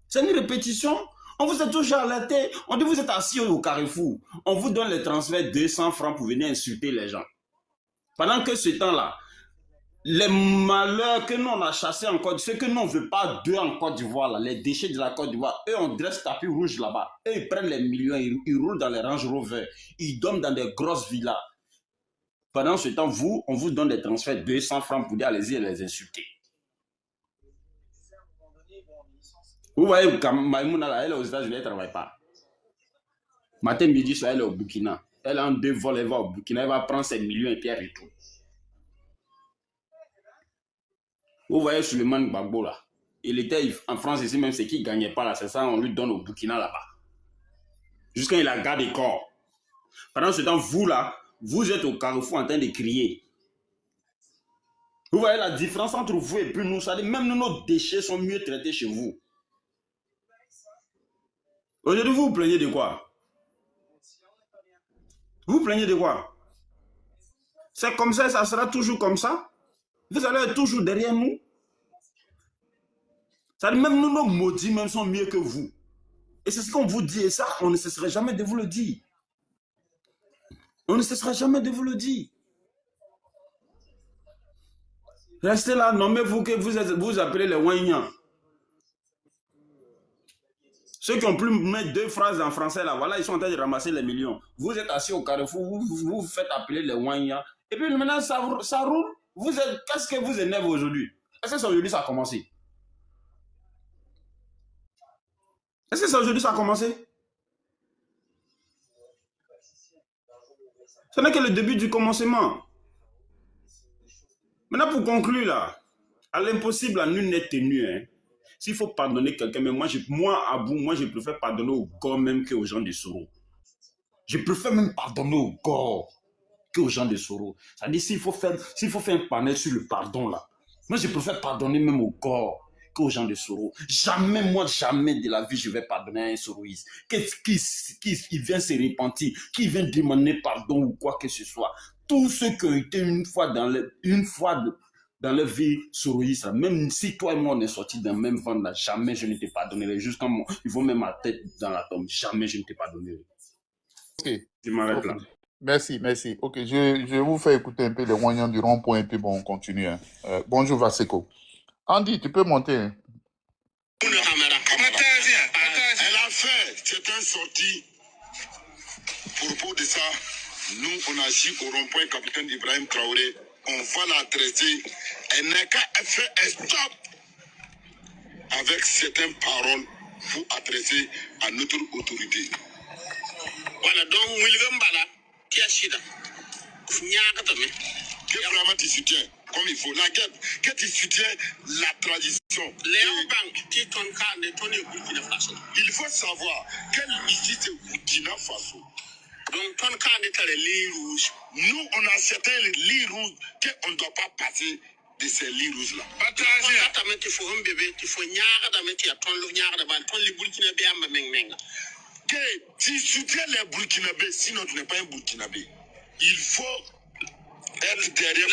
C'est une répétition. On vous a toujours alerté. On dit vous êtes assis au carrefour. On vous donne les transferts 200 francs pour venir insulter les gens. Pendant que ce temps-là, les malheurs que nous on a chassés en Côte d'Ivoire, ce que nous on ne veut pas d'eux en Côte d'Ivoire, les déchets de la Côte d'Ivoire, eux on dresse tapis rouge là-bas. Eux ils prennent les millions, ils roulent dans les Range Rover, ils dorment dans des grosses villas. Pendant ce temps, vous, on vous donne des transferts 200 francs pour dire allez-y et les insulter. Vous voyez, quand Maïmouna, elle est aux États-Unis, elle ne travaille pas. Matin, midi, soir, elle est au Burkina. Elle a un 2 vols, elle va au Burkina, elle va prendre ses millions et puis elle retourne. Vous voyez Suleiman Gbagbo là. Il était en France ici, même c'est qui ne gagnait pas là, c'est ça, on lui donne au Burkina là-bas. Jusqu'à il a gardé corps. Pendant ce temps, vous là, vous êtes au carrefour en train de crier. Vous voyez la différence entre vous et puis nous. Ça dit, même nous, nos déchets sont mieux traités chez vous. Aujourd'hui, vous vous plaignez de quoi? Vous vous plaignez de quoi? C'est comme ça, ça sera toujours comme ça. Vous allez être toujours derrière nous. Ça dit, même nous, nos maudits même sont mieux que vous. Et c'est ce qu'on vous dit. Et ça, on ne cesserait jamais de vous le dire. On ne cessera jamais de vous le dire. Restez là, nommez-vous que vous appelez les Wanyans. Ceux qui ont pu mettre 2 phrases en français là, voilà, ils sont en train de ramasser les millions. Vous êtes assis au carrefour, vous faites appeler les Wanyans. Et puis maintenant, ça roule. Qu'est-ce que vous énerve aujourd'hui? Est-ce que c'est aujourd'hui ça a commencé? Est-ce que c'est aujourd'hui ça a commencé? Ce n'est que le début du commencement. Maintenant, pour conclure là, à l'impossible, à nul n'est tenu. Hein. S'il faut pardonner quelqu'un, mais moi, je préfère pardonner au corps même qu'aux gens de Soro. Je préfère même pardonner au corps qu'aux gens de Soro. C'est-à-dire, s'il faut faire un panel sur le pardon là, moi, je préfère pardonner même au corps qu'aux gens de Soro. Jamais de la vie, je vais pardonner à un Soroïste. Qui vient se repentir, qui vient demander pardon ou quoi que ce soit. Tous ceux qui ont été une fois dans leur vie soroïste, même si toi et moi on est sortis d'un même ventre là, jamais je ne t'ai pardonnerai. Jusqu'à moi, ils vont même ma tête dans la tombe, jamais je ne t'ai pardonnerai. Ok. Je m'arrête là. Merci. Ok, je vous fais écouter un peu les Wanyans du rond-point et puis bon, on continue. Hein. Bonjour Vaseko. Andy, tu peux monter. Hein. Elle a fait, c'est un sorti. Propos de ça, nous on agit au rond-point capitaine Ibrahim Traoré. On va la traiter. Elle n'a qu'à faire un stop avec certaines paroles pour adresser à notre autorité. Voilà, donc William Bala, qui a chida. Que vraiment tu soutiens comme il faut. La guerre, que tu soutiens la tradition. Il faut savoir quelle ici c'est Burkina Faso. Donc, nous, on a certains lits rouges qu'on ne doit pas passer de ces lits rouges-là. Que tu soutiens les Burkinabés, sinon tu n'es pas un Burkinabé. Il faut être derrière.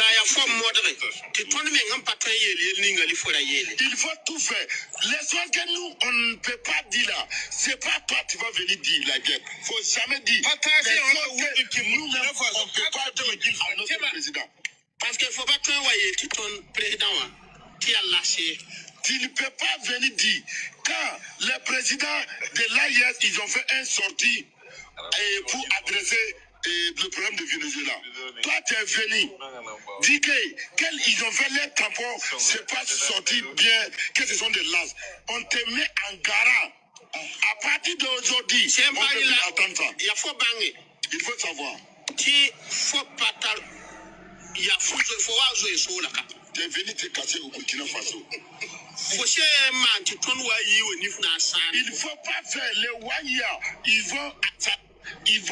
Il faut tout faire. Les choses que nous, on ne peut pas dire là, c'est pas toi qui vas venir dire la guerre. Il ne faut jamais dire. Les choses que nous, on ne peut pas dire à notre président. Parce qu'il ne faut pas que ton président qui a lâché. Tu ne peux pas venir dire, quand les présidents de l'AIS, ils ont fait un sortie pour adresser le problème de Venezuela. Toi, tu es venu. Dis qu'ils ont fait les tampons, c'est pas sorti bien, que ce sont des lasses. On te met en garant. À partir d'aujourd'hui, on peut plus attendre ça. Il faut savoir. Il faut pas il faut tu es venu te casser au Burkina Faso. Il ne faut pas faire les Wanya. Ils vont t'attaquer. Il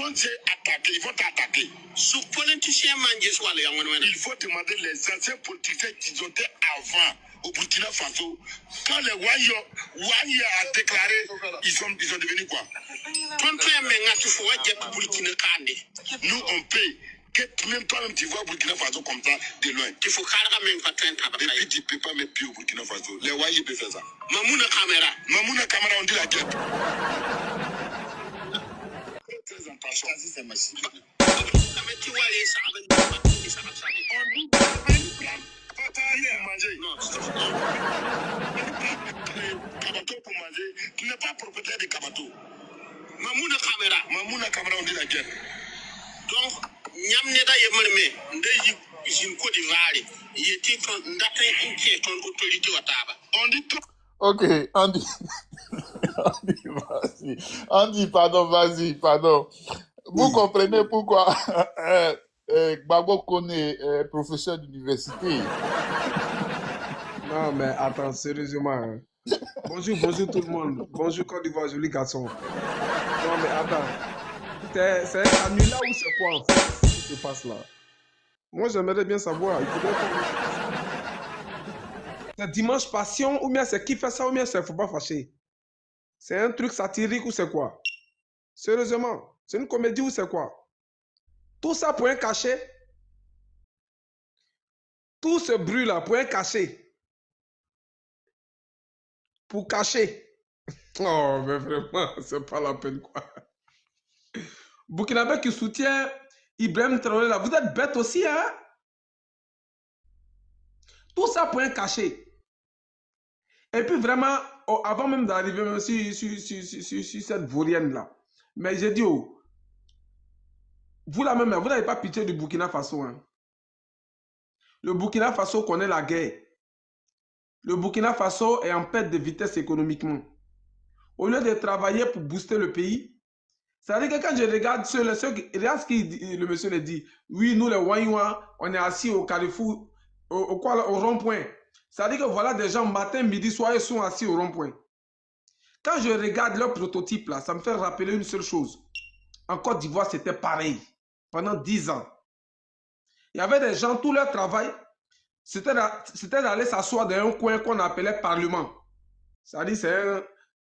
faut demander les anciens politiciens qui ont été avant au Burkina Faso. Quand les Wanya a déclaré, ils sont devenus quoi? Nous, on paye. Que même toi-même tu vois Burkina Faso comme ça de loin. Il faut carrément pas et puis tu ne peux pas mettre pied au Burkina Faso. Les Wanya peuvent faire ça. Mamouna Kamara, on dit la guerre. Très attention. C'est massif. Kabato pour manger. Tu n'es pas propriétaire de Kabato. Mamouna Kamara, on dit la guerre. Donc, ok, Andy. Andy, vas-y, pardon. Vous comprenez pourquoi Gbagbo Kone est professeur d'université. Non, mais attends, sérieusement. Hein. Bonjour tout le monde. Bonjour Côte d'Ivoire, joli garçon. Non, mais attends. C'est un là ou c'est quoi en fait, ce qui se passe là? Moi, j'aimerais bien savoir. Il faudrait C'est Dimanche Passion, ou bien c'est qui fait ça, ou bien c'est Faut pas fâcher. C'est un truc satirique ou c'est quoi? Sérieusement, c'est une comédie ou c'est quoi? Tout ça pour un cachet. Tout ce bruit-là pour un cachet. Pour cacher. Oh, mais vraiment, c'est pas la peine, quoi. Burkinabé qui soutient Ibrahim Traoré, là, vous êtes bête aussi, hein? Tout ça pour un cachet. Et puis vraiment, oh, avant même d'arriver même sur cette vaurienne-là, mais j'ai dit, oh, vous là même, vous n'avez pas pitié du Burkina Faso, hein? Le Burkina Faso connaît la guerre. Le Burkina Faso est en perte de vitesse économiquement. Au lieu de travailler pour booster le pays, ça veut dire que quand je regarde regarde ce que le monsieur le dit. Oui, nous les Wanywa, on est assis au carrefour, au rond-point. Ça veut dire que voilà des gens, matin, midi, soir, ils sont assis au rond-point. Quand je regarde leur prototype là, ça me fait rappeler une seule chose. En Côte d'Ivoire, c'était pareil. Pendant 10 ans. Il y avait des gens, tout leur travail, c'était d'aller s'asseoir dans un coin qu'on appelait Parlement. C'est-à-dire, c'est un...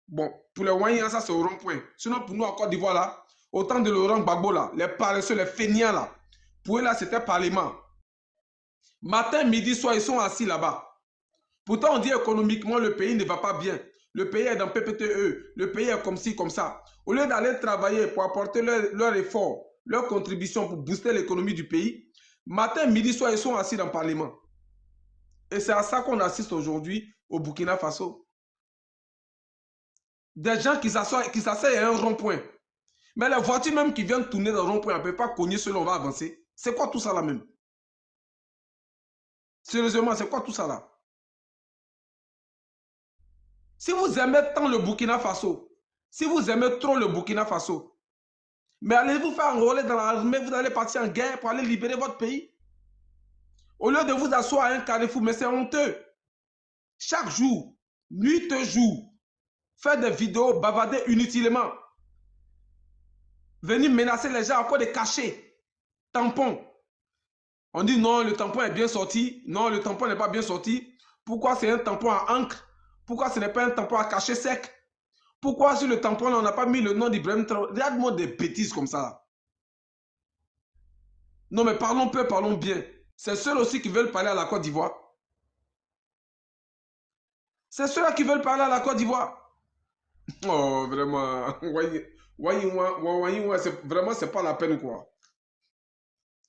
Bon, pour les Wanyans, ça c'est au rond-point. Sinon, pour nous en Côte d'Ivoire, là, au temps de Laurent Gbagbo, là, les paresseux, les feignants, là, pour eux, là, c'était Parlement. Matin, midi, soir, ils sont assis là-bas. Pourtant, on dit économiquement, le pays ne va pas bien. Le pays est dans PPTE. Le pays est comme ci, comme ça. Au lieu d'aller travailler pour apporter leur effort, leur contribution pour booster l'économie du pays, matin, midi, soir, ils sont assis dans le Parlement. Et c'est à ça qu'on assiste aujourd'hui au Burkina Faso. Des gens qui s'asseyent à un rond-point. Mais les voitures même qui viennent tourner dans le rond-point, on ne peut pas cogner ceux-là, on va avancer. C'est quoi tout ça là même? Sérieusement, c'est quoi tout ça là? Si vous aimez tant le Burkina Faso, si vous aimez trop le Burkina Faso, mais allez-vous faire enrôler dans l'armée, vous allez partir en guerre pour aller libérer votre pays? Au lieu de vous asseoir à un carrefour, mais c'est honteux. Chaque jour, nuit et jour, faire des vidéos, bavarder inutilement. Venir menacer les gens à quoi de cacher. Tampon. On dit non, le tampon est bien sorti. Non, le tampon n'est pas bien sorti. Pourquoi c'est un tampon à encre? Pourquoi ce n'est pas un tampon à cachet sec? Pourquoi sur le tampon, on n'a pas mis le nom d'Ibrahim Traoré? Regarde-moi des bêtises comme ça. Non, mais parlons peu, parlons bien. C'est ceux aussi qui veulent parler à la Côte d'Ivoire. C'est ceux-là qui veulent parler à la Côte d'Ivoire. Oh, vraiment. Vraiment, c'est pas la peine, quoi.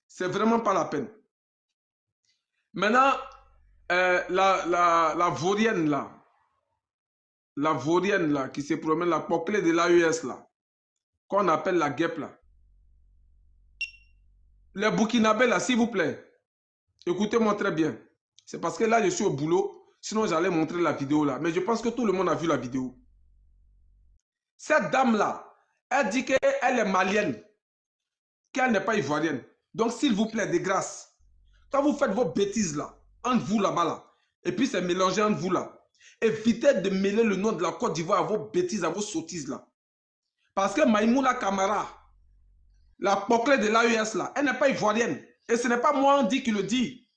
C'est vraiment pas la peine. Maintenant, la vaurienne, là. La vaurienne, là, qui se promène, la poclée de l'AES, là. Qu'on appelle la guêpe, là. Les Burkinabés, là, s'il vous plaît. Écoutez-moi très bien. C'est parce que là, je suis au boulot. Sinon, j'allais montrer la vidéo, là. Mais je pense que tout le monde a vu la vidéo. Cette dame-là, elle dit qu'elle est malienne, qu'elle n'est pas ivoirienne. Donc, s'il vous plaît, de grâce, quand vous faites vos bêtises là, entre vous là-bas là, et puis c'est mélangé entre vous là, évitez de mêler le nom de la Côte d'Ivoire à vos bêtises, à vos sottises là. Parce que Maïmouna Kamara, la poclée de l'AES là, elle n'est pas ivoirienne. Et ce n'est pas moi, on dit, qui le dit.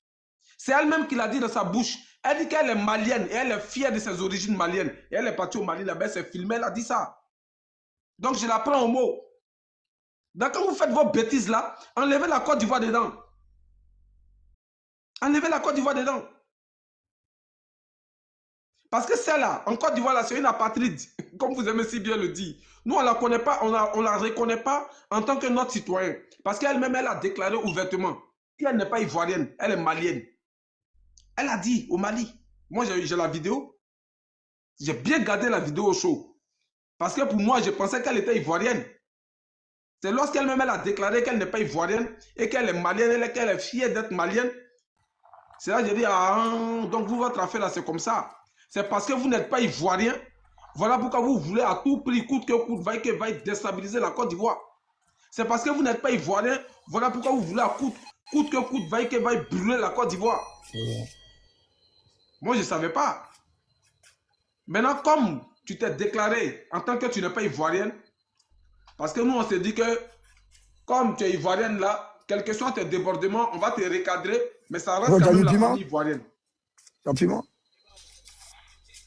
C'est elle-même qui l'a dit dans sa bouche. Elle dit qu'elle est malienne et elle est fière de ses origines maliennes. Et elle est partie au Mali là-bas, elle s'est filmée, elle a dit ça. Donc, je la prends au mot. Donc, quand vous faites vos bêtises là, enlevez la Côte d'Ivoire dedans. Enlevez la Côte d'Ivoire dedans. Parce que celle-là, en Côte d'Ivoire, c'est une apatride, comme vous aimez si bien le dire. Nous, on ne la connaît pas, on la reconnaît pas en tant que notre citoyen. Parce qu'elle-même, elle a déclaré ouvertement qu'elle n'est pas ivoirienne, elle est malienne. Elle a dit au Mali. Moi, j'ai la vidéo. J'ai bien gardé la vidéo au show. Parce que pour moi, je pensais qu'elle était ivoirienne. C'est lorsqu'elle-même elle a déclaré qu'elle n'est pas ivoirienne et qu'elle est malienne et qu'elle est fière d'être malienne. C'est là que j'ai dit, ah, donc vous, votre affaire là, c'est comme ça. C'est parce que vous n'êtes pas ivoirien. Voilà pourquoi vous voulez à tout prix, coûte que coûte, vaille déstabiliser la Côte d'Ivoire. C'est parce que vous n'êtes pas ivoirien. Voilà pourquoi vous voulez à coûte que coûte, vaille brûler la Côte d'Ivoire. Moi, je ne savais pas. Maintenant, comme tu t'es déclaré en tant que tu n'es pas ivoirienne, parce que nous, on s'est dit que comme tu es ivoirienne là, quel que soit tes débordements, on va te recadrer, mais ça reste quand même la famille ivoirienne.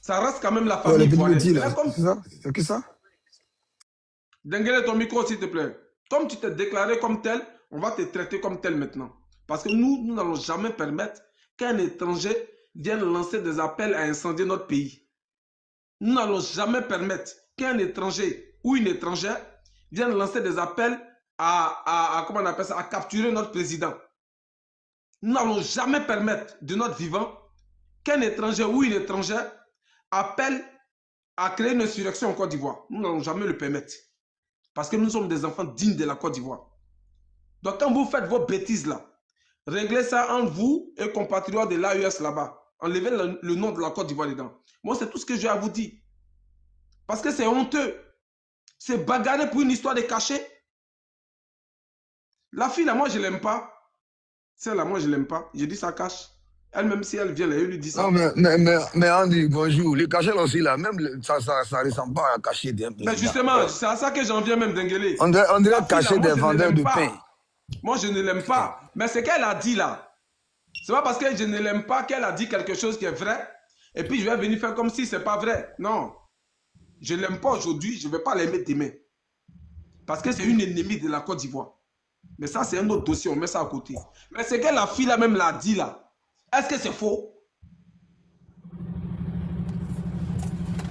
Ça reste quand même la Ouais, famille les petits ivoirienne. petits, là. Mais comme C'est ça? C'est que ça? Denguele, ton micro, s'il te plaît. Comme tu t'es déclaré comme tel, on va te traiter comme tel maintenant. Parce que nous n'allons jamais permettre qu'un étranger vienne lancer des appels à incendier notre pays. Nous n'allons jamais permettre qu'un étranger ou une étrangère vienne lancer des appels comment on appelle ça, à capturer notre président. Nous n'allons jamais permettre de notre vivant qu'un étranger ou une étrangère appelle à créer une insurrection en Côte d'Ivoire. Nous n'allons jamais le permettre. Parce que nous sommes des enfants dignes de la Côte d'Ivoire. Donc quand vous faites vos bêtises là, réglez ça entre vous et compatriotes de l'AES là-bas. Enlevez le nom de la Côte d'Ivoire dedans. Moi, c'est tout ce que j'ai à vous dire. Parce que c'est honteux. C'est bagarrer pour une histoire de cachet. La fille là, moi, je ne l'aime pas. Celle-là, moi, je ne l'aime pas. Je dis ça cache. Elle-même, si elle vient là, elle lui dit ça. Non, mais Andy, bonjour. Les cachets là aussi, là, même ça ne ressemble pas à cacher d'un président. Mais justement, c'est à ça que j'en viens même d'Enguele. On dirait cacher des vendeurs de pain. Moi, je ne l'aime pas. Mais ce qu'elle a dit là, c'est pas parce que je ne l'aime pas qu'elle a dit quelque chose qui est vrai. Et puis, je vais venir faire comme si ce n'est pas vrai. Non. Je ne l'aime pas aujourd'hui, je ne vais pas l'aimer demain. Parce que c'est une ennemie de la Côte d'Ivoire. Mais ça, c'est un autre dossier, on met ça à côté. Mais ce que la fille là même l'a dit là, est-ce que c'est faux?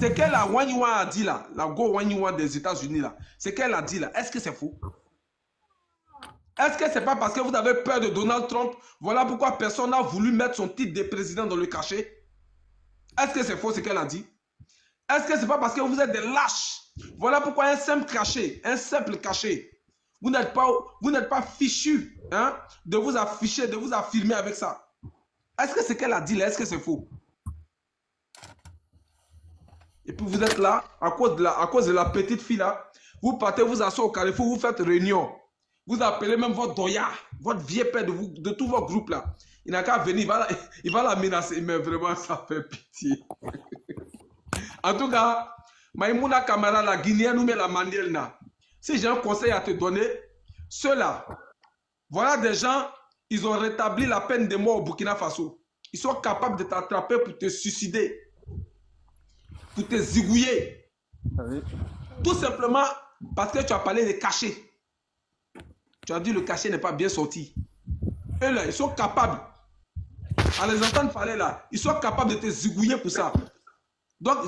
Ce que la Wanywa a dit là, la Go Wanywa des États-Unis là, ce qu'elle a dit là, est-ce que c'est faux? Est-ce que c'est pas parce que vous avez peur de Donald Trump? Voilà pourquoi personne n'a voulu mettre son titre de président dans le cachet? Est-ce que c'est faux ce qu'elle a dit? Est-ce que c'est pas parce que vous êtes des lâches? Voilà pourquoi un simple cachet, vous n'êtes pas fichu hein, de vous afficher, de vous affirmer avec ça. Est-ce que ce qu'elle a dit là, est-ce que c'est faux? Et puis vous êtes là, à cause de la petite fille là, vous partez, vous asseyez au Carrefour, vous faites réunion. Vous appelez même votre doya, votre vieux père de tout votre groupe là. Il n'a qu'à venir, il va la menacer, mais vraiment ça fait pitié. En tout cas, Maïmouna Kamara, la Guinéenne ou la Mandelna, si j'ai un conseil à te donner, ceux-là, voilà des gens, ils ont rétabli la peine de mort au Burkina Faso. Ils sont capables de t'attraper pour te suicider, pour te zigouiller. Tout simplement parce que tu as parlé de cachet. Tu as dit le cachet n'est pas bien sorti. Eux là, ils sont capables, à les entendre parler là, ils sont capables de te zigouiller pour ça. Donc,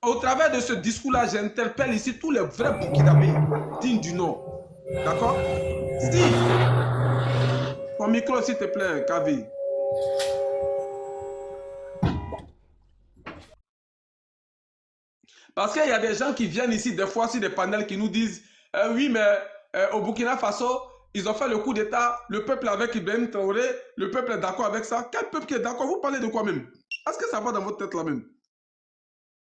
au travers de ce discours-là, j'interpelle ici tous les vrais Burkinabés dignes du nom. D'accord? Steve, ton micro, s'il te plaît, Kavi. Parce qu'il y a des gens qui viennent ici, des fois, sur des panels qui nous disent oui, mais au Burkina Faso, ils ont fait le coup d'État, le peuple avec Ibrahim Traoré, le peuple est d'accord avec ça. Quel peuple qui est d'accord? Vous parlez de quoi même? Est-ce que ça va dans votre tête là même?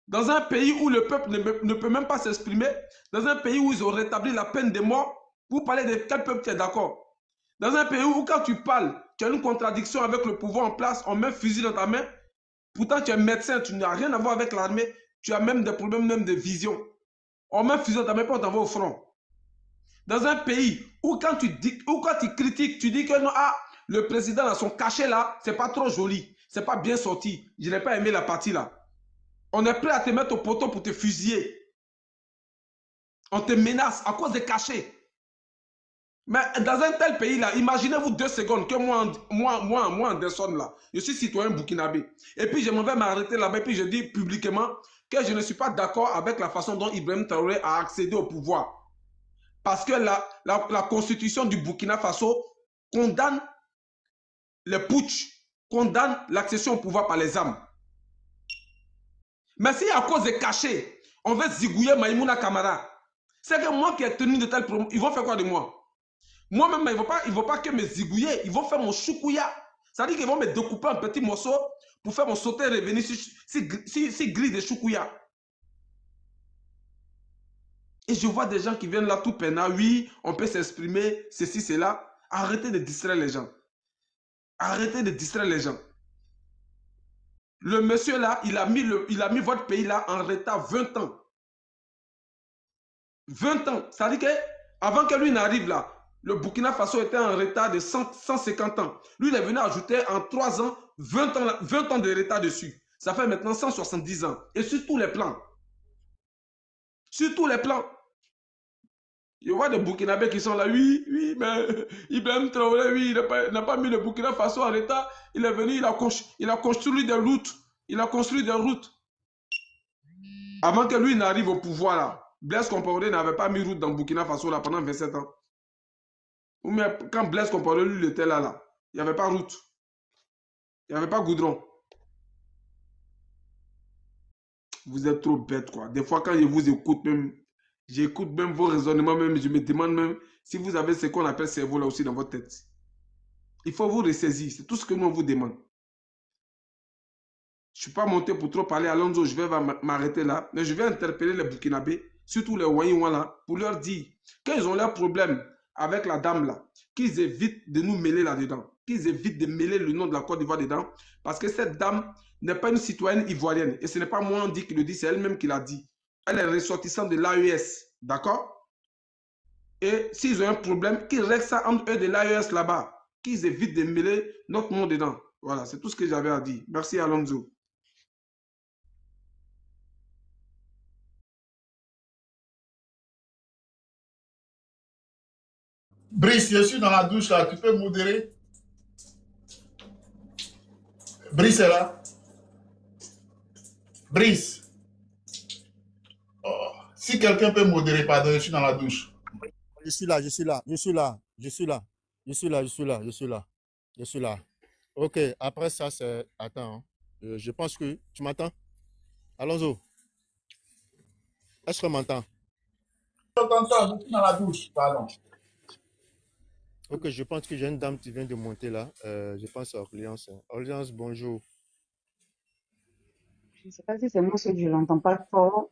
Dans un pays où le peuple ne peut même pas s'exprimer, dans un pays où ils ont rétabli la peine de mort, vous parlez de quel peuple qui est d'accord? Dans un pays où quand tu parles, tu as une contradiction avec le pouvoir en place, on met un fusil dans ta main, pourtant tu es médecin, tu n'as rien à voir avec l'armée, tu as même des problèmes même de vision. On met un fusil dans ta main pour t'envoyer au front. Dans un pays où quand tu critiques, tu dis que non, ah, le président a son cachet là, c'est pas trop joli, c'est pas bien sorti, je n'ai pas aimé la partie là. On est prêt à te mettre au poteau pour te fusiller. On te menace à cause des cachets. Mais dans un tel pays là, imaginez-vous 2 secondes que moi Anderson là, je suis citoyen burkinabé. Et puis je m'en vais m'arrêter là-bas et puis je dis publiquement que je ne suis pas d'accord avec la façon dont Ibrahim Traoré a accédé au pouvoir. Parce que la constitution du Burkina Faso condamne les putsch, condamne l'accession au pouvoir par les armes. Mais si à cause des cachets, on veut zigouiller Maïmouna Kamara, c'est que moi qui ai tenu de tels problèmes, ils vont faire quoi de moi? Moi-même, ils ne vont pas que me zigouiller, ils vont faire mon choukouya. C'est-à-dire qu'ils vont me découper en petits morceaux pour faire mon sauter et revenir si grille de choukouya. Et je vois des gens qui viennent là tout peinard, oui, on peut s'exprimer, ceci, cela. Arrêtez de distraire les gens. Arrêtez de distraire les gens. Le monsieur là, il a mis votre pays là en retard 20 ans. 20 ans. C'est-à-dire qu'avant que lui n'arrive là, le Burkina Faso était en retard de 150 ans. Lui, il est venu ajouter en 3 ans, 20 ans de retard dessus. Ça fait maintenant 170 ans. Et sur tous les plans. Sur tous les plans. Je vois des Burkinabés qui sont là. Oui, oui, mais Ibrahim Traoré, oui, il n'a pas mis le Burkina Faso en état. Il est venu, il a construit des routes. Il a construit des routes. Avant que lui n'arrive au pouvoir là. Blaise Compaoré n'avait pas mis route dans Burkina Faso là pendant 27 ans. Ou mais quand Blaise Compaoré lui était là, il n'y avait pas route. Il n'y avait pas goudron. Vous êtes trop bête quoi. Des fois quand je vous écoute même, j'écoute même vos raisonnements même, je me demande même si vous avez ce qu'on appelle cerveau là aussi dans votre tête. Il faut vous ressaisir. C'est tout ce que nous on vous demande. Je ne suis pas monté pour trop parler. Alonso, je vais m'arrêter là. Mais je vais interpeller les Burkinabés, surtout les Wanyouans là, pour leur dire qu'ils ont leurs problèmes avec la dame là, qu'ils évitent de nous mêler là-dedans. Qu'ils évitent de mêler le nom de la Côte d'Ivoire dedans. Parce que cette dame n'est pas une citoyenne ivoirienne. Et ce n'est pas moi qui le dit, c'est elle-même qui l'a dit. Elle est ressortissante de l'AES. D'accord? Et s'ils ont un problème, qu'ils règlent ça entre eux de l'AES là-bas. Qu'ils évitent de mêler notre nom dedans. Voilà, c'est tout ce que j'avais à dire. Merci Alonso. Brice, je suis dans la douche là, tu peux modérer? Brice est là. Brice. Oh, si quelqu'un peut modérer, pardon, je suis dans la douche. Je suis là, je suis là, je suis là, je suis là, je suis là, je suis là, je suis là, je suis là. Ok, après ça, c'est... Attends, hein. Je pense que... Tu m'entends? Alonso, est-ce que tu m'entends? Je t'entends, je suis dans la douche, pardon. Ok, je pense que j'ai une dame qui vient de monter là. Je pense à Orléans. Orléans, bonjour. Je ne sais pas si c'est moi seul, je ne l'entends pas fort.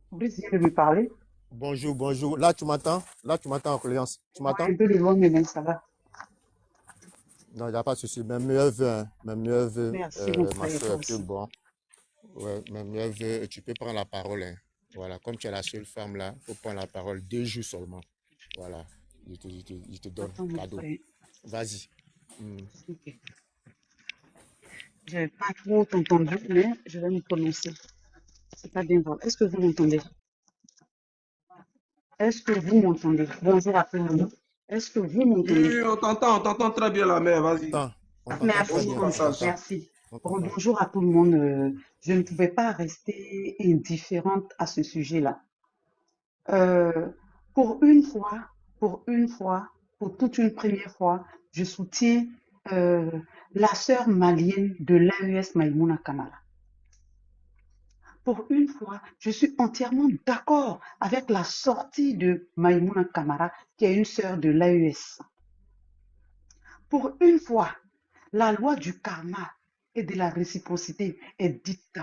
Brice vient de lui parler. Bonjour, bonjour. Là, tu m'entends? Là, tu m'entends, Orléans? Tu m'entends? Un peu de loin, mais ça va. Non, il n'y a pas de souci. Mes meilleurs vœux, hein. Mes meilleurs vœux. Merci, mon Ma frère, soeur toi est plus aussi. bon. Ouais, mes meilleurs vœux. Tu peux prendre la parole, hein. Voilà, comme tu es la seule femme là, il faut prendre la parole 2 jours seulement. Voilà, je te donne Attends, mon cadeau. frère. Vas-y. Ok. Je n'avais pas trop entendu, mais je vais me prononcer. C'est pas bien grave. Est-ce que vous m'entendez? Est-ce que vous m'entendez? Bonjour à tout le monde. Est-ce que vous m'entendez? Oui, on t'entend très bien la mère, vas-y. On t'entend très Merci, bien. merci. Bonjour à tout le monde. Je ne pouvais pas rester indifférente à ce sujet-là. Pour toute une première fois, je soutiens la sœur malienne de l'AES Maïmouna Kamara. Pour une fois, je suis entièrement d'accord avec la sortie de Maïmouna Kamara, qui est une sœur de l'AES. Pour une fois, la loi du karma et de la réciprocité est dite.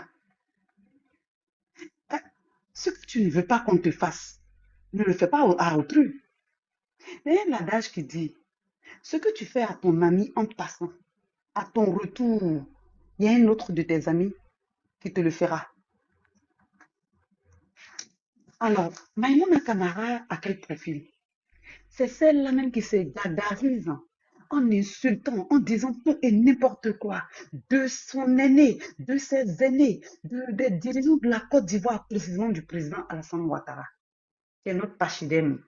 Ce que tu ne veux pas qu'on te fasse, ne le fais pas à autrui. Il y a l'adage qui dit, ce que tu fais à ton ami en passant, à ton retour, il y a un autre de tes amis qui te le fera. Alors, Maïmouna Kamara a quel profil? C'est celle-là même qui se gargarise en insultant, en disant tout et n'importe quoi de son aîné, de ses aînés, des dirigeants de la Côte d'Ivoire, précisément du président Alassane Ouattara, qui est notre pachidème,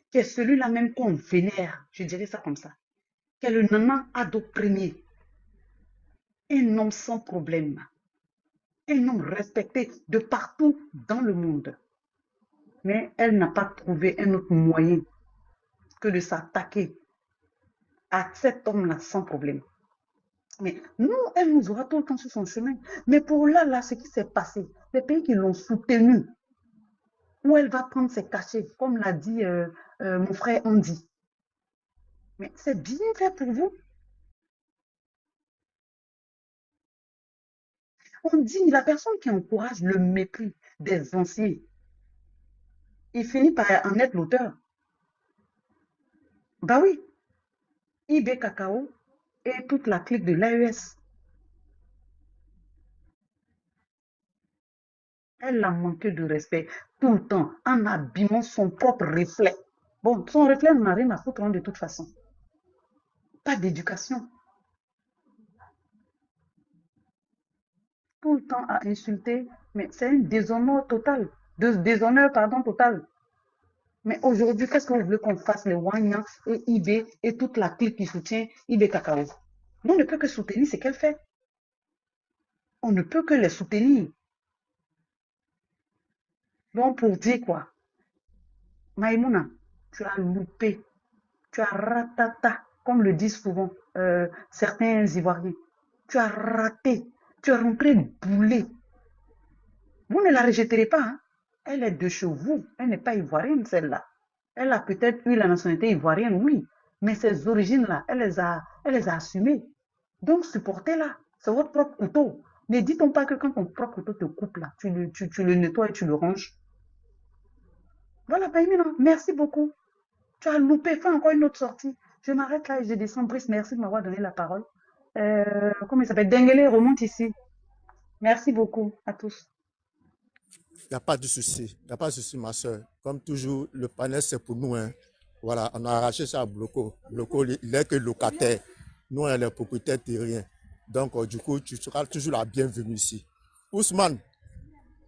qui est celui-là même qu'on vénère, je dirais ça comme ça, qui est le Nana Ado Premier, un homme sans problème, un homme respecté de partout dans le monde. Mais elle n'a pas trouvé un autre moyen que de s'attaquer à cet homme-là sans problème. Mais nous, elle nous aura tout le temps sur son chemin. Mais pour là, ce qui s'est passé, les pays qui l'ont soutenue, où elle va prendre ses cachets, comme l'a dit mon frère Andy. Mais c'est bien fait pour vous. On dit, la personne qui encourage le mépris des anciens, il finit par en être l'auteur. Bah oui, IB Cacao et toute la clique de l'AES. Elle a manqué de respect tout le temps en abîmant son propre reflet. Bon, son reflet n'a rien à foutre de toute façon. Pas d'éducation. tout le temps à insulter, mais c'est un déshonneur total. Déshonneur, pardon, total. Mais aujourd'hui, qu'est-ce que vous voulez qu'on fasse, les Wanya et IB et toute la clique qui soutient IB Cacao? Nous, on ne peut que soutenir ce qu'elle fait. On ne peut que les soutenir. Donc, pour dire quoi? Maïmouna, tu as loupé, tu as ratata, comme le disent souvent certains Ivoiriens. Tu as raté, tu es rentré boulet. Vous ne la rejetterez pas, hein? Elle est de chez vous, elle n'est pas ivoirienne celle-là. Elle a peut-être eu la nationalité ivoirienne, oui, mais ses origines-là, elle les a assumées. Donc supportez-la, c'est votre propre couteau. Ne dit-on pas que quand ton propre couteau te coupe là, tu le nettoies et tu le ranges? Voilà, Baïmina, merci beaucoup. Tu as loupé, fais encore une autre sortie. Je m'arrête là et je descends. Brice, merci de m'avoir donné la parole. Comment il s'appelle? Denguele remonte ici. Merci beaucoup à tous. Il n'y a pas de souci. Il n'y a pas de souci, ma soeur. Comme toujours, le panel, c'est pour nous. Hein. Voilà, on a arraché ça à Bloco. Bloco, il n'est que locataire. Nous, on est les propriétaires terriens. Donc, du coup, tu seras toujours la bienvenue ici. Ousmane,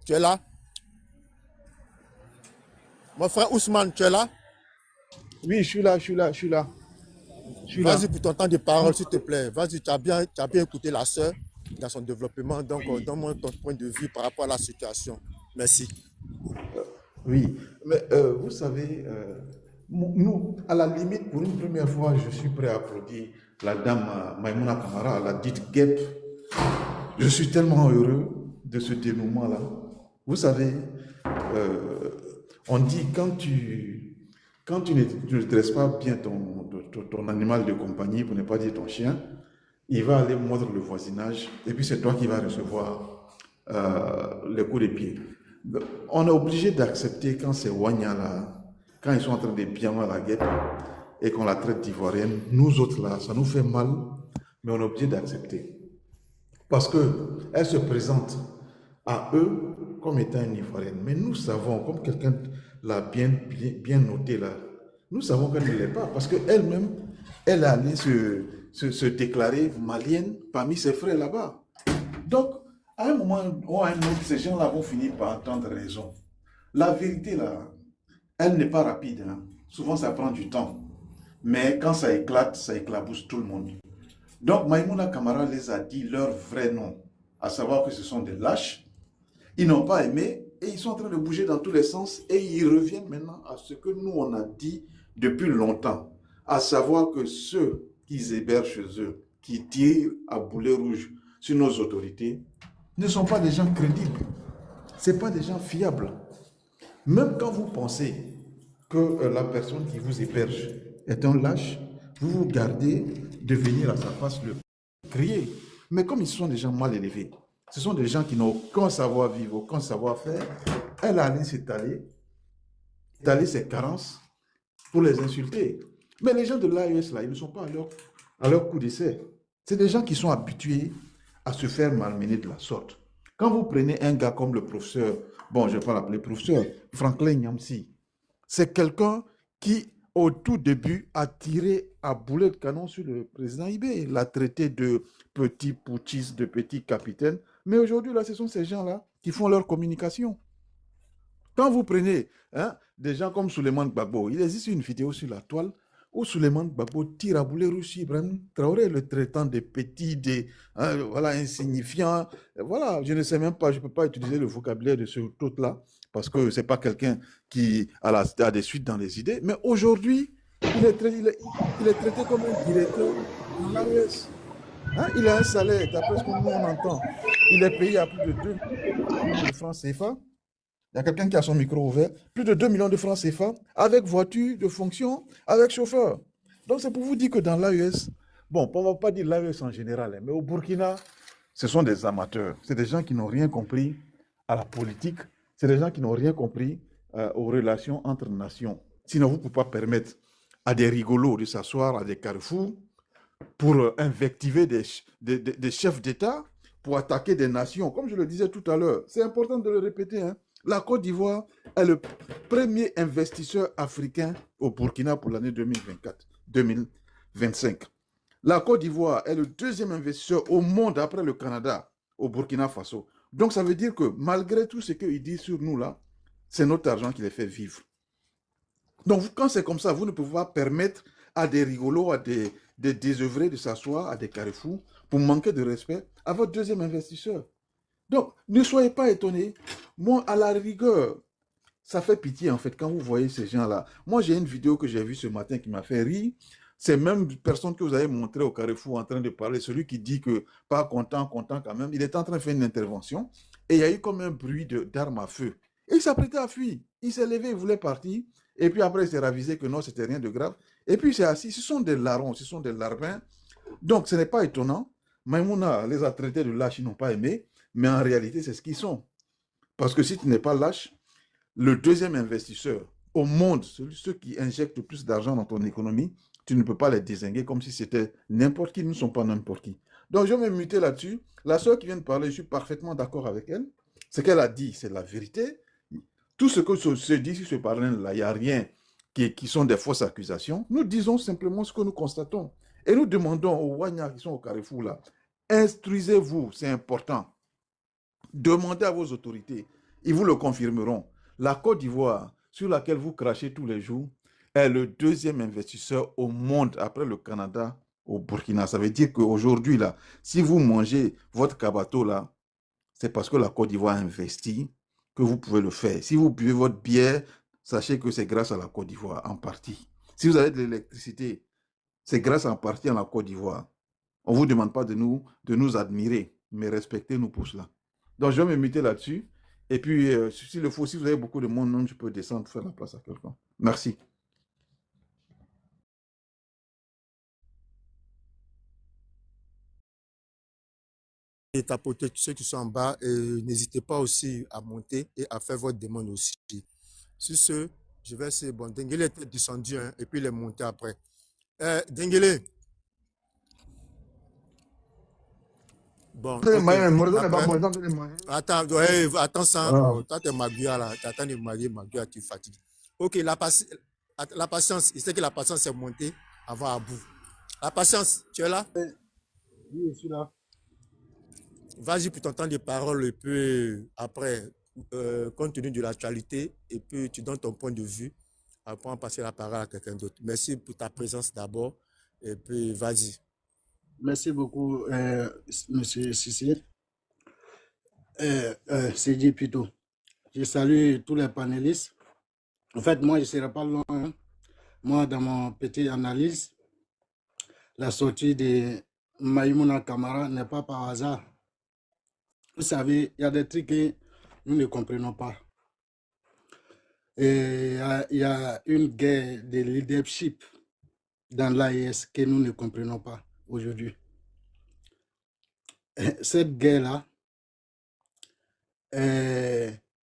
tu es là? Mon frère Ousmane, tu es là? Oui, je suis là. Vas-y pour ton temps de parole, s'il te plaît. Vas-y, tu as bien écouté la sœur dans son développement. Donc, donne-moi ton point de vue par rapport à la situation. Merci. Oui, mais vous savez, nous, à la limite, pour une première fois, je suis prêt à applaudir la dame Maïmouna Kamara, la dite guêpe. Je suis tellement heureux de ce dénouement-là. Vous savez, on dit quand tu ne dresses pas bien ton animal de compagnie, pour ne pas dire ton chien, il va aller mordre le voisinage et puis c'est toi qui vas recevoir les coups de pied. On est obligé d'accepter quand c'est Wanya là, quand ils sont en train de bien voir la guêpe et qu'on la traite d'ivoirienne, nous autres là, ça nous fait mal, mais on est obligé d'accepter. Parce qu'elle se présente à eux comme étant une ivoirienne. Mais nous savons, comme quelqu'un l'a bien noté là, nous savons qu'elle ne l'est pas. Parce qu'elle-même, elle est allée se déclarer malienne parmi ses frères là-bas. Donc, à un moment ou à un autre, ces gens-là vont finir par entendre raison. La vérité là, elle n'est pas rapide. Hein. Souvent, ça prend du temps. Mais quand ça éclabousse tout le monde. Donc, Maïmouna Kamara les a dit leur vrai nom, à savoir que ce sont des lâches. Ils n'ont pas aimé et ils sont en train de bouger dans tous les sens et ils reviennent maintenant à ce que nous, on a dit depuis longtemps, à savoir que ceux qui hébergent chez eux, qui tirent à boulet rouge sur nos autorités, ne sont pas des gens crédibles. Ce n'est pas des gens fiables. Même quand vous pensez que la personne qui vous héberge est un lâche, vous vous gardez de venir à sa face le crier. Mais comme ils sont des gens mal élevés, ce sont des gens qui n'ont aucun savoir-vivre, aucun savoir-faire, elle a allé s'étaler ses carences pour les insulter. Mais les gens de l'AES, là, ils ne sont pas à leur coup d'essai. C'est des gens qui sont habitués à se faire malmener de la sorte. Quand vous prenez un gars comme le professeur, bon, je ne vais pas l'appeler professeur, Franklin Nyamsi, c'est quelqu'un qui, au tout début, a tiré à boulet de canon sur le président Ibé, l'a traité de petit putschiste, de petit capitaine. Mais aujourd'hui, là, ce sont ces gens-là qui font leur communication. Quand vous prenez des gens comme Souleymane Gbagbo, il existe une vidéo sur la toile où Souleymane Gbagbo tire à boulet rouge sur Ibrahim Traoré, le traitant de petit, voilà, insignifiant. Voilà, je ne sais même pas, je ne peux pas utiliser le vocabulaire de ce truc-là, parce que ce n'est pas quelqu'un qui a des suites dans les idées. Mais aujourd'hui, il est traité comme un directeur de l'AES. Il a un salaire, d'après ce que nous on entend, il est payé à plus de 2 millions de francs CFA. Il y a quelqu'un qui a son micro ouvert. Plus de 2 millions de francs CFA, avec voiture de fonction, avec chauffeur. Donc c'est pour vous dire que dans l'AES, bon, on ne va pas dire l'AES en général, mais au Burkina, ce sont des amateurs. C'est des gens qui n'ont rien compris à la politique. C'est des gens qui n'ont rien compris aux relations entre nations. Sinon, vous ne pouvez pas permettre à des rigolos de s'asseoir à des carrefours pour invectiver des chefs d'État, pour attaquer des nations. Comme je le disais tout à l'heure, c'est important de le répéter. La Côte d'Ivoire est le premier investisseur africain au Burkina pour l'année 2024-2025. La Côte d'Ivoire est le deuxième investisseur au monde après le Canada au Burkina Faso. Donc, ça veut dire que malgré tout ce qu'il dit sur nous là, c'est notre argent qui les fait vivre. Donc, quand c'est comme ça, vous ne pouvez pas permettre à des rigolos, à des désœuvrés de s'asseoir à des carrefours pour manquer de respect à votre deuxième investisseur. Donc, ne soyez pas étonnés. Moi, à la rigueur, ça fait pitié en fait quand vous voyez ces gens-là. Moi, j'ai une vidéo que j'ai vue ce matin qui m'a fait rire. C'est même personne que vous avez montré au carrefour en train de parler, celui qui dit que pas content, content quand même. Il est en train de faire une intervention et il y a eu comme un bruit d'armes à feu. Et il s'apprêtait à fuir. Il s'est levé, il voulait partir. Et puis après, il s'est ravisé que non, c'était rien de grave. Et puis il s'est assis. Ce sont des larrons, ce sont des larbins. Donc ce n'est pas étonnant. Maïmouna les a traités de lâches, ils n'ont pas aimé. Mais en réalité, c'est ce qu'ils sont. Parce que si tu n'es pas lâche, le deuxième investisseur au monde, ceux qui injectent le plus d'argent dans ton économie, tu ne peux pas les désinguer comme si c'était n'importe qui. Ils ne sont pas n'importe qui. Donc je vais me muter là-dessus. La soeur qui vient de parler, je suis parfaitement d'accord avec elle. Ce qu'elle a dit, c'est la vérité. Tout ce que se dit sur ce parrain-là, il n'y a rien qui sont des fausses accusations. Nous disons simplement ce que nous constatons. Et nous demandons aux Wanya qui sont au Carrefour là, instruisez-vous, c'est important. Demandez à vos autorités, ils vous le confirmeront. La Côte d'Ivoire, sur laquelle vous crachez tous les jours, est le deuxième investisseur au monde après le Canada au Burkina. Ça veut dire qu'aujourd'hui, là, si vous mangez votre cabato, là, c'est parce que la Côte d'Ivoire a investi que vous pouvez le faire. Si vous buvez votre bière, sachez que c'est grâce à la Côte d'Ivoire, en partie. Si vous avez de l'électricité, c'est grâce en partie à la Côte d'Ivoire. On ne vous demande pas de nous admirer, mais respectez-nous pour cela. Donc, je vais me muter là-dessus. Et puis, s'il le faut, si vous avez beaucoup de monde, je peux descendre pour faire la place à quelqu'un. Merci. Et tapoter tous ceux qui sont en bas. N'hésitez pas aussi à monter et à faire votre demande aussi. Sur ce, je vais essayer. Bon, Dengele était descendu hein, et puis il est monté après. Dengele. Bon, okay. Attends ça. Toi, t'es Maguia là. T'attends de marier Maguia, tu fatigues. Ok, la patience. Il sait que la patience est montée avant à bout. La patience, tu es là? Oui, je suis là. Vas-y pour t'entendre des paroles et puis après, compte tenu de l'actualité, et puis tu donnes ton point de vue. Après, on va passer la parole à quelqu'un d'autre. Merci pour ta présence d'abord. Et puis, vas-y. Merci beaucoup, monsieur Sissi. Sidi plutôt. Je salue tous les panélistes. En fait, moi, je ne serai pas loin. Hein. Moi, dans mon petite analyse, la sortie de Maïmouna Kamara n'est pas par hasard. Vous savez, il y a des trucs que nous ne comprenons pas. Et il y a une guerre de leadership dans l'AES que nous ne comprenons pas aujourd'hui. Cette guerre-là,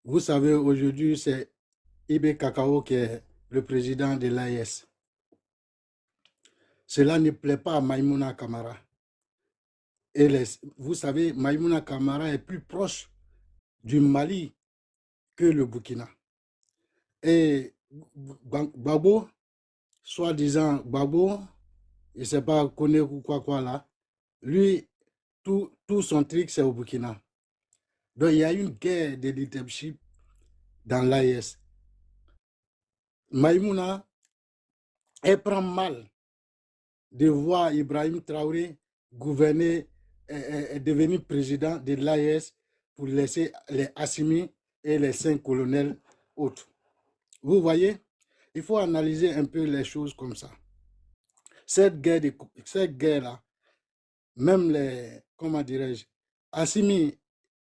vous savez, aujourd'hui, c'est Ibe Kakao qui est le président de l'AES. Cela ne plaît pas à Maïmouna Kamara. Et vous savez, Maïmouna Kamara est plus proche du Mali que le Burkina. Et Gbagbo, soi-disant Gbagbo, je ne sais pas, connaît ou quoi là, lui, tout son truc, c'est au Burkina. Donc, il y a une guerre de leadership dans l'AES. Maïmouna, elle prend mal de voir Ibrahim Traoré gouverner et devenir président de l'AES pour laisser les Assimi et les 5 colonels autres. Vous voyez, il faut analyser un peu les choses comme ça. Cette guerre-là, même les, comment dirais-je, Assimi,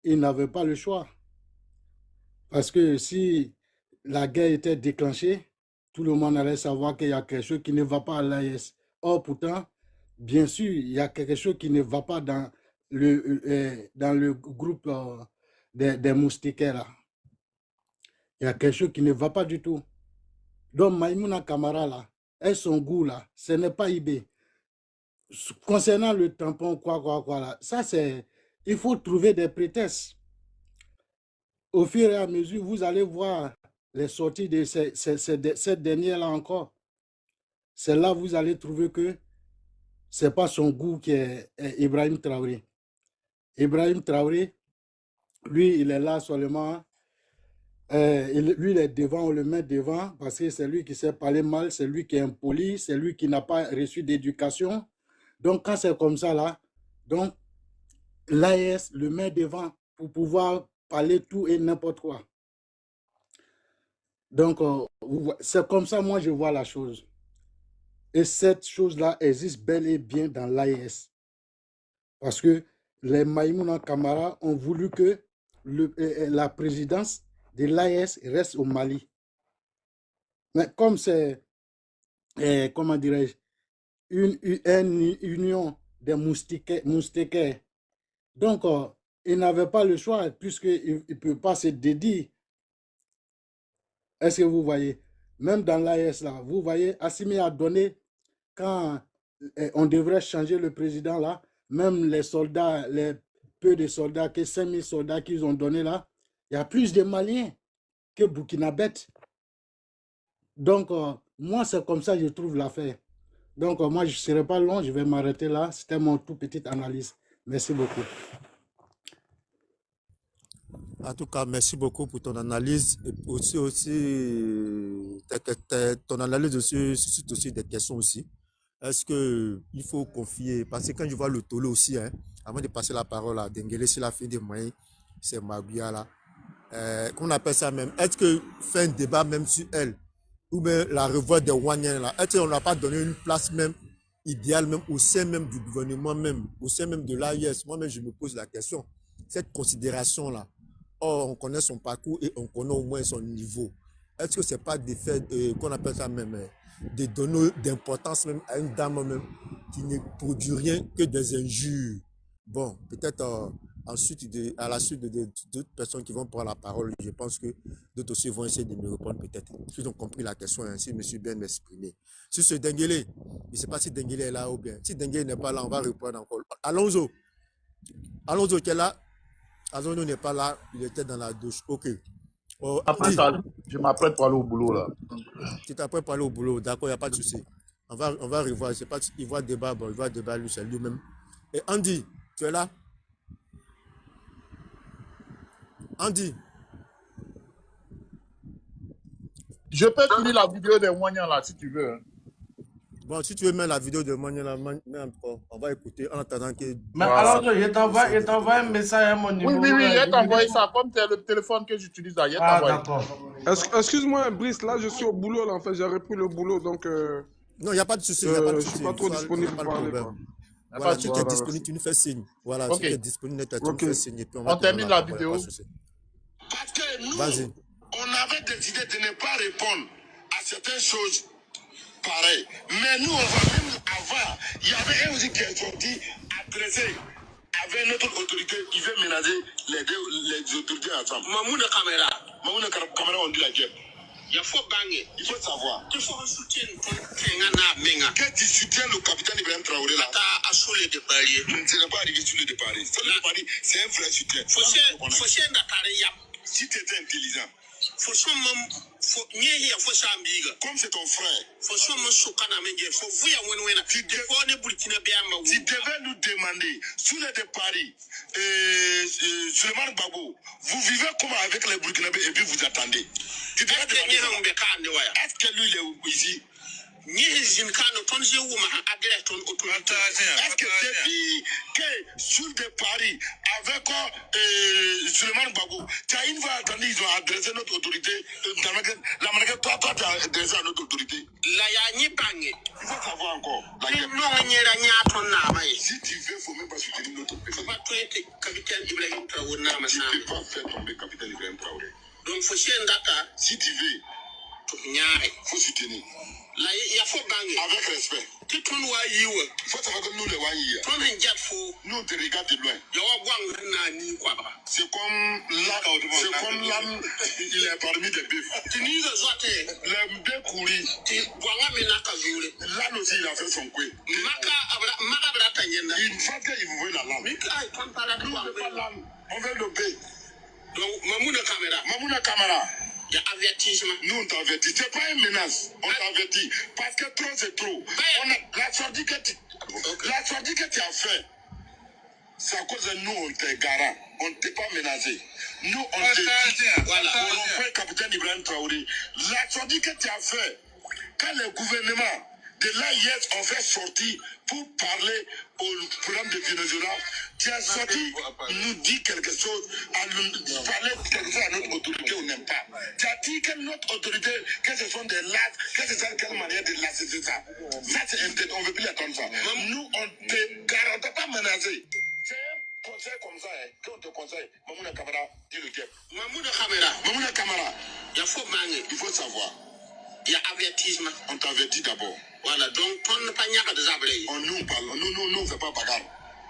ils n'avaient pas le choix. Parce que si la guerre était déclenchée, tout le monde allait savoir qu'il y a quelque chose qui ne va pas à l'AES. Or, pourtant, bien sûr, il y a quelque chose qui ne va pas dans le groupe des moustiquaires. Là. Il y a quelque chose qui ne va pas du tout. Donc, Maïmouna Kamara, là, et son goût, là, ce n'est pas IB. Concernant le tampon, quoi, là, ça, c'est... Il faut trouver des prétextes. Au fur et à mesure, vous allez voir les sorties de cette dernière-là encore. C'est là vous allez trouver que ce n'est pas son goût qui est Ibrahim Traoré. Ibrahim Traoré, lui, il est là seulement. Lui, il est devant, on le met devant parce que c'est lui qui sait parler mal, c'est lui qui est impoli, c'est lui qui n'a pas reçu d'éducation. Donc, quand c'est comme ça, là, donc, l'AES le met devant pour pouvoir parler tout et n'importe quoi. Donc, c'est comme ça, moi, je vois la chose. Et cette chose-là existe bel et bien dans l'AES. Parce que les Maïmouna Kamara ont voulu que la présidence de l'AES reste au Mali. Mais comme c'est, comment dirais-je, une union des moustiquaires, donc ils n'avaient pas le choix puisqu'ils ne peuvent pas se dédier. Est-ce que vous voyez? Même dans l'AES, là, vous voyez, Assimi a donné, quand on devrait changer le président, là, même les soldats, les peu de soldats, que 5000 soldats qu'ils ont donné là, il y a plus de Maliens que Burkinabés. Donc, moi, c'est comme ça que je trouve l'affaire. Donc, moi, je ne serai pas long, je vais m'arrêter là. C'était mon tout petite analyse. Merci beaucoup. En tout cas, merci beaucoup pour ton analyse. Et ton analyse aussi suscite aussi des questions aussi. Est-ce qu'il faut confier? Parce que quand je vois le Tolo aussi, hein, avant de passer la parole à Denguele, c'est la fille des moyens, c'est Maguia là. Qu'on appelle ça même? Est-ce que fait un débat même sur elle? Ou bien la revoie des Wanyans là? Est-ce qu'on n'a pas donné une place même idéale même au sein même du gouvernement même, au sein même de l'AIS? Moi-même, je me pose la question. Cette considération là, on connaît son parcours et on connaît au moins son niveau. Est-ce que ce n'est pas des faits qu'on appelle ça même des données d'importance même à une dame même qui ne produit rien que des injures? Bon, peut-être ensuite, à la suite d'autres personnes qui vont prendre la parole, je pense que d'autres aussi vont essayer de me répondre peut-être. S'ils ont compris la question, ainsi je me suis bien exprimé. Sur ce Denguele, je ne sais pas si Denguele est là ou bien. Si Denguele n'est pas là, on va répondre encore. Alonso, qui est là. Alonso n'est pas là, il était dans la douche. Ok. Je m'apprête pour aller au boulot là. Tu t'apprêtes pour aller au boulot, d'accord, il n'y a pas de souci. On va revoir, je ne sais pas s'il voit débat, bon, il voit débat lui, c'est lui-même. Et Andy, tu es là? Andy. Je peux finir la vidéo des Wanyans là si tu veux. Hein. Bon, si tu veux mettre la vidéo de Wanyans là, on va écouter en attendant que... Mais alors, je t'envoie un message à mon numéro. Oui, je t'envoie ça comme c'est le téléphone que j'utilise là. D'accord. Excuse-moi, Brice, là je suis au boulot là, en fait, j'ai repris le boulot donc... Non, il n'y a pas de souci. Je ne suis pas trop disponible pour parler. Voilà, si tu es disponible, tu nous fais signe. Voilà, si tu es disponible, tu nous fais signe. Et puis on termine la vidéo. Parce que nous, on avait décidé de ne pas répondre à certaines choses pareilles. Mais nous, on va même avant, il y avait un aussi qui est sorti adressé avec notre autorité, il veut ménager les autorités ensemble. Mamouna Kamara, on dit la guerre. Il faut savoir. Il faut soutienner que tu soutiens le capitaine Ibrahim Traoré là. Tu ne seras pas arrivé sur le départ. C'est un vrai soutien. Si tu étais intelligent. Comme c'est ton frère, tu devais nous demander, sous le départ, Suleiman Babo, vous vivez comment avec les Burkinabés et puis vous attendez. Tu devais demander, est-ce que lui il est ici? Est-ce que depuis que sur le Paris avec Suleiman Babou, tu as une fois attendu, ils ont adressé notre autorité, la manière que toi tu as adressé à notre autorité. Il faut savoir encore. Si tu veux, il ne faut même pas soutenir notre président. Tu ne peux pas faire tomber capitaine Ibrahim Traoré. Donc, si tu veux, il faut soutenir. Avec respect. Il faut savoir que nous les Wanyia, nous on te regarde de loin. C'est comme l'âme, il est parmi des bœufs. Les bœufs courus. L'âne aussi il a fait son coué. Une fois qu'il veut la lame. Nous on veut pas l'âme, on veut le bœuf. Donc Mamouna Kamara. Il y a avertissement. Nous, on t'avertit. Ce n'est pas une menace. On t'avertit. Parce que trop, c'est trop. La sortie que tu as fait, C'est à cause de nous, on t'est garant. On ne t'est pas menacé. Nous, on t'est dit, voilà, on fait capitaine Ibrahim Traoré. La sortie que tu as fait, quand le gouvernement de l'AIS ont fait sortir pour parler au problème de Venezuela, tu as sorti nous dit quelque chose, à nous parler quelque chose à notre autorité ou n'aime pas. Tu as dit que notre autorité, que ce sont des lattes, que ce soit quelle manière de lasser, c'est ça. Ça, c'est interdit, on ne veut plus attendre ça. Nous, on ne te garantit pas menacé. C'est un conseil comme ça, hein, qu'on te conseille. Mamouna Kamara, dis le diable. Mamouna Kamara, il faut savoir. Il y a avertissement. On t'avertit d'abord. Voilà, donc on ne peut pas de zablé. On nous parle, nous, on ne fait pas bagarre.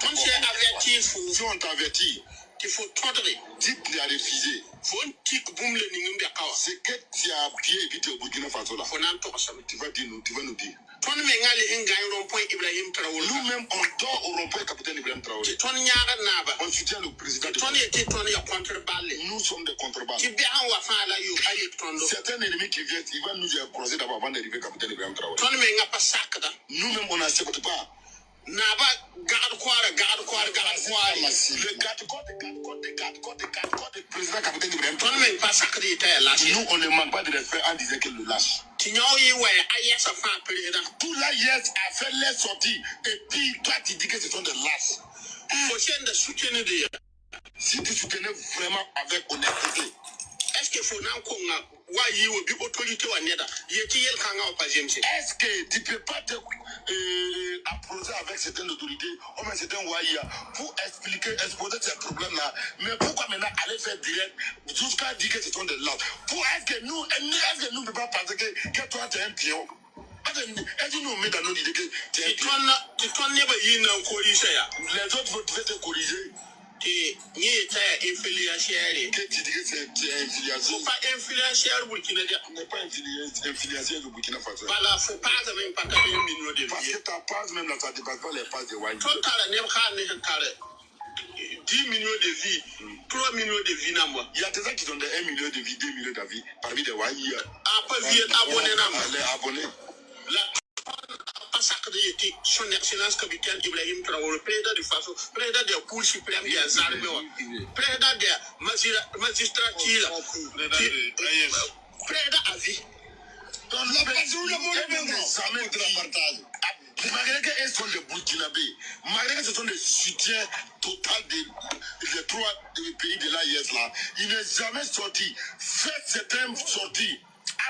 Quand c'est averti, si on t'avertit, il faut tordre. Dites-lui à refuser. Faut un petit boum le ningum de kawa. C'est que tu as pied évité au Burkina Faso là. Faut n'en ça. Tu vas nous dire. Ton mengal est un gagne rond-point Ibrahim Traoré. Nous-mêmes, on dort au rond-point capitaine Ibrahim Traoré. Ton nyara naba. On soutient le président. Ton était ton y a contreballe. Nous sommes des contreballes. Tu bien on va faire la you aïe tondo. Certains ennemis qui viennent, ils vont nous croiser d'abord avant d'arriver capitaine Ibrahim Traoré. Ton mengal pas sac da. Nous-mêmes, on n'accepte pas. Naba garde quoi. Le garde-corps du président capitaine Ibrahim Traoré. Ton mengal pas sac de lâche. Nous, on ne manque pas de respect en disant qu'il le lâche. Tout l'AIS a fait les sorties et puis toi tu dis que ce sont des lâches. Si tu soutenais vraiment avec honnêteté, est-ce qu'il faut autorité est-ce que tu ne peux pas te approcher avec certaines autorités ou même certains Waïa pour exposer ces problèmes-là? Mais pourquoi maintenant aller faire direct jusqu'à dire que ce sont des lâches? Est-ce que nous ne pouvons pas penser que toi tu es un pion? Est-ce que nous met dans nos idées que tu es un pion? Les autres vont te corriger. Tu dis que c'est infiliation. Pas infiliation Burkina Faso. N'est pas infiliation de Burkina Faso. Voilà, faut pas même pas 1 million de vies. Parce que ta passe même là, ça ne dépasse pas les passes de Wai. 10 millions de vies, 3 millions de vies. Il y a des gens qui ont 1 million de vies, 2 millions de vies parmi les Wai. Après, les abonnés. Son excellence capitaine Ibrahim Traoré, président du Faso, président de la Cour suprême des armées, président de la magistrature, président à vie. Malgré qu'elles sont des Burkinabés, malgré que ce sont des soutiens total des 3 pays de l'AIS là, il n'est jamais sorti. Faites certaines sorties.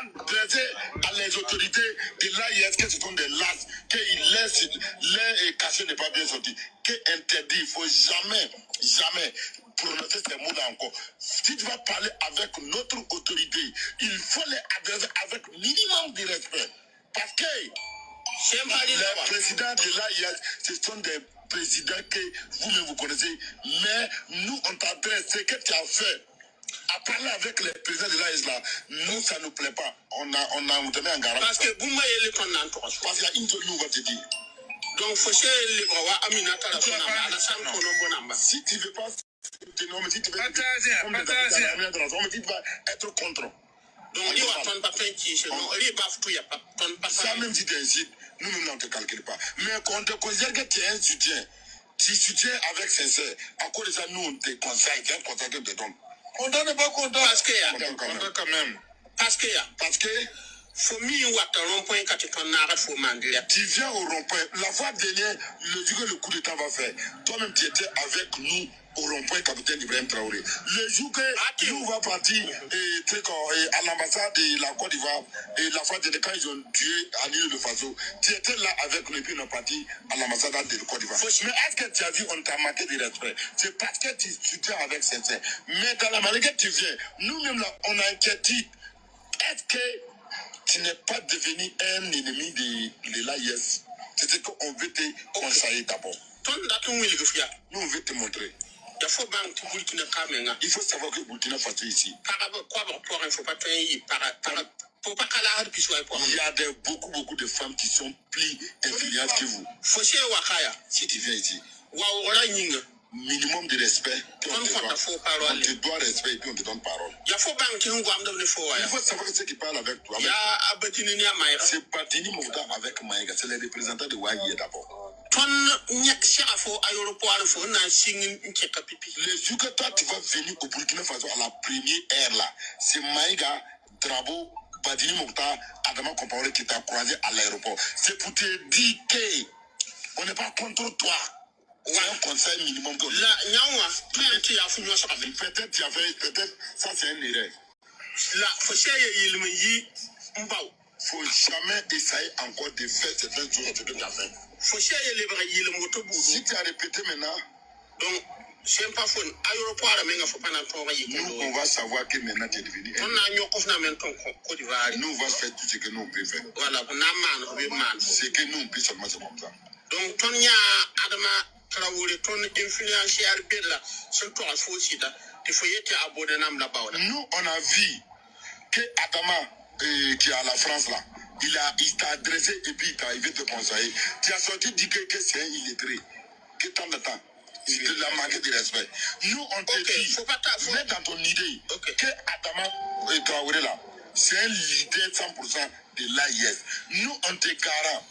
Adresser à les autorités de l'AIS que ce sont des lasses, qu'ils laissent les cachets n'est pas bien sorti, que interdit, il ne faut jamais prononcer ces mots-là encore. Si tu vas parler avec notre autorité, il faut les adresser avec minimum de respect. Parce que les présidents de l'AIS, ce sont des présidents que vous-même vous connaissez, mais nous on t'adresse ce que tu as fait. À parler avec les présidents de l'AIS là, nous ça ne nous plaît pas. On te met en garde. Parce que vous m'avez les condamnés. Parce qu'il y a une seule nous va te dire. Donc faut que les bras Aminata la si tu veux pas si tu veux être contre. Donc il va t'en pas faire qui c'est non, il va tout y a pas ça même si tu incites, nous même on te calcule pas. Mais quand on te considère que tu es un soutien, tu soutiens avec sincère. À cause de ça nous on te conseille, tu es un conseil que tu donnes. On n'est pas content. Parce qu'il y a quand même. Parce que faut mieux wattre rond-point quand tu t'en arrêtes faut manger. Tu viens au rond-point. La fois dernière, le jour que le coup d'État va faire, toi-même tu étais avec nous au rond-point capitaine Ibrahim Traoré. Le jour que nous va partir à l'ambassade de la Côte d'Ivoire et la fois dernière quand ils ont tué à l'île de Faso, tu étais là avec nous et puis on est parti à l'ambassade de la Côte d'Ivoire. Mais est-ce que tu as vu on t'a manqué de respect? C'est parce que tu soutiens avec sincère. Mais dans la manière que tu viens, nous-mêmes là, on a inquiétude. Est-ce que tu n'es pas devenu un ennemi de l'AIS? C'est ce qu'on veut te conseiller d'abord. Nous on veut te montrer. Il faut savoir que Burkina Faso ici. Il y a beaucoup de femmes qui sont plus influentes que vous. Si tu viens ici. Minimum de respect. On te doit respect et puis on te donne parole. Il faut savoir que ceux qui parlent avec toi. C'est Batini Mouta avec Maïga. C'est les représentants de Wagye d'abord. Les jours que toi tu vas venir au Burkina Faso à la première ère là, c'est Maïga, Drabo, Badini Mokhtar, Adama Compaoré qui t'a croisé à l'aéroport. C'est pour te dire qu'on n'est pas contre toi. C'est un conseil minimum. Peut-être tu as fait, ça c'est un erreur. Faut jamais essayer encore de faire certaines choses que tu as fait. Si tu as répété maintenant, donc c'est pas fun. Nous on va savoir que maintenant tu es devenu. Nous on va faire tout ce que nous on peut faire. Voilà, c'est que nous on peut seulement c'est comme ça. Donc Tonya Adama Traoré, ton influenceur là, c'est toi aussi là. Il faut y être abonné là-bas. Nous on a vu que Adama qui est à la France là, il t'a adressé et puis il veut te conseiller. Tu as sorti dit que c'est un illettré. Que tant de temps. Il a manqué de respect. Nous on te dit, mets dans ton idée que Adama Traoré là, c'est un leader 100% de l'AIS. Nous on te garant,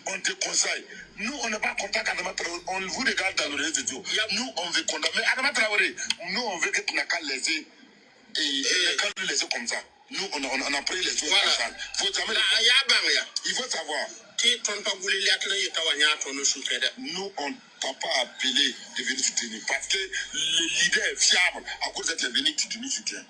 on te conseille. Nous on n'est pas content qu'Adama Traoré, on vous regarde dans le réseau sociaux. Nous on veut condamner. Mais Adama Traoré, nous on veut que tu n'as qu'à laisser et qu'à le laisser comme ça. Nous, on a pris les choses. Voilà. Il faut savoir. Nous, on t'a pas appelé de venir soutenir. Parce que le leader est fiable. À cause d'être venu, tu nous soutiens.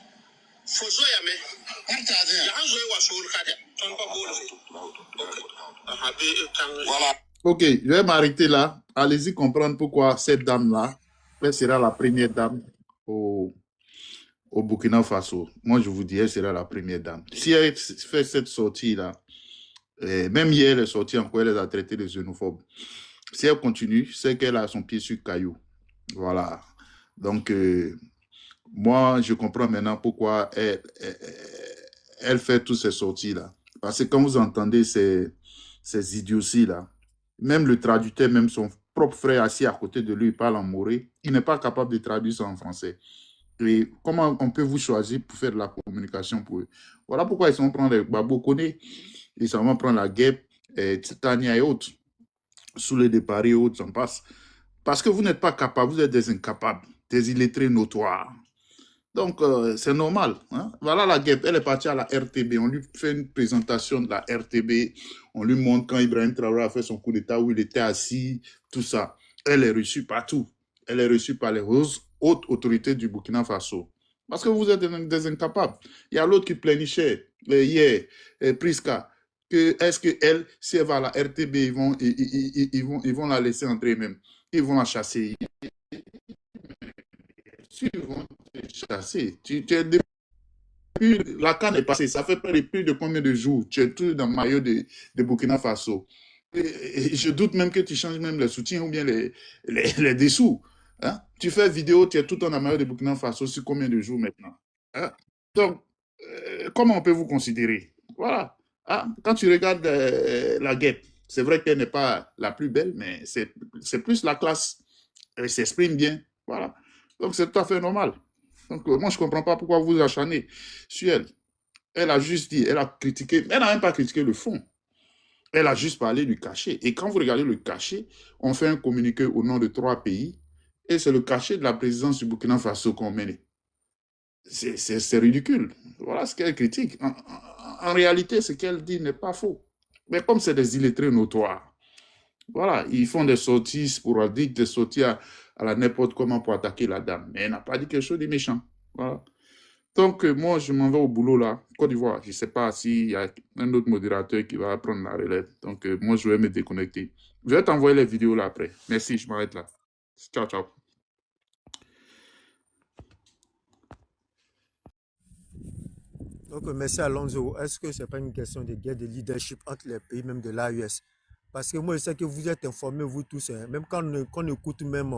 Voilà. Ok, je vais m'arrêter là. Allez-y comprendre pourquoi cette dame-là, elle sera la première dame au Burkina Faso. Moi, je vous dis, elle sera la première dame. Si elle fait cette sortie-là, même hier, elle est sortie encore, elle les a traités de xénophobes. Si elle continue, c'est qu'elle a son pied sur le caillou. Voilà. Donc, moi, je comprends maintenant pourquoi elle fait toutes ces sorties-là. Parce que quand vous entendez ces idioties-là, même le traducteur, même son propre frère assis à côté de lui, il parle en moré, il n'est pas capable de traduire ça en français. Et comment on peut vous choisir pour faire de la communication pour eux? Voilà pourquoi ils sont prendre les Babo Koné, ils s'en vont prendre la guêpe, Titania et autres, sous les départs et autres, j'en passe. Parce que vous n'êtes pas capable, vous êtes des incapables, des illettrés notoires. Donc, c'est normal. Hein? Voilà la guêpe, elle est partie à la RTB, on lui fait une présentation de la RTB, on lui montre quand Ibrahim Traoré a fait son coup d'État, où il était assis, tout ça. Elle est reçue partout. Elle est reçue par les hautes autorités du Burkina Faso. Parce que vous êtes des incapables. Il y a l'autre qui pleinichait hier, Priska, que est-ce qu'elle, si elle va à la RTB, ils vont la laisser entrer même. Ils vont la chasser. Ils vont te chasser. Depuis la canne est passée, ça fait plus de combien de jours? Tu es tout dans le maillot de Burkina Faso. Et je doute même que tu changes même les soutiens ou bien les dessous. Hein? Tu fais vidéo, tu es tout en maillot de Burkina Faso sur combien de jours maintenant? Hein? Donc, comment on peut vous considérer? Voilà. Hein? Quand tu regardes la guêpe, c'est vrai qu'elle n'est pas la plus belle, mais c'est plus la classe. Elle s'exprime bien. Voilà. Donc, c'est tout à fait normal. Donc, moi, je ne comprends pas pourquoi vous acharnez sur elle. Elle a juste dit, elle a critiqué, elle n'a même pas critiqué le fond. Elle a juste parlé du cachet. Et quand vous regardez le cachet, on fait un communiqué au nom de 3 pays et c'est le cachet de la présidence du Burkina Faso qu'on mène. C'est ridicule. Voilà ce qu'elle critique. En réalité, ce qu'elle dit n'est pas faux. Mais comme c'est des illettrés notoires, voilà, ils font des sorties sporadiques, des sorties à la n'importe comment pour attaquer la dame. Mais elle n'a pas dit quelque chose de méchant. Voilà. Donc, moi, je m'en vais au boulot là, Côte d'Ivoire. Je ne sais pas s'il y a un autre modérateur qui va prendre la relève. Donc, moi, je vais me déconnecter. Je vais t'envoyer les vidéos là après. Merci, je m'arrête là. Ciao, ciao. Donc, merci Alonso. Est-ce que ce n'est pas une question de guerre de leadership entre les pays, même de l'AES? Parce que moi, je sais que vous êtes informés, vous tous, hein, même quand on écoute même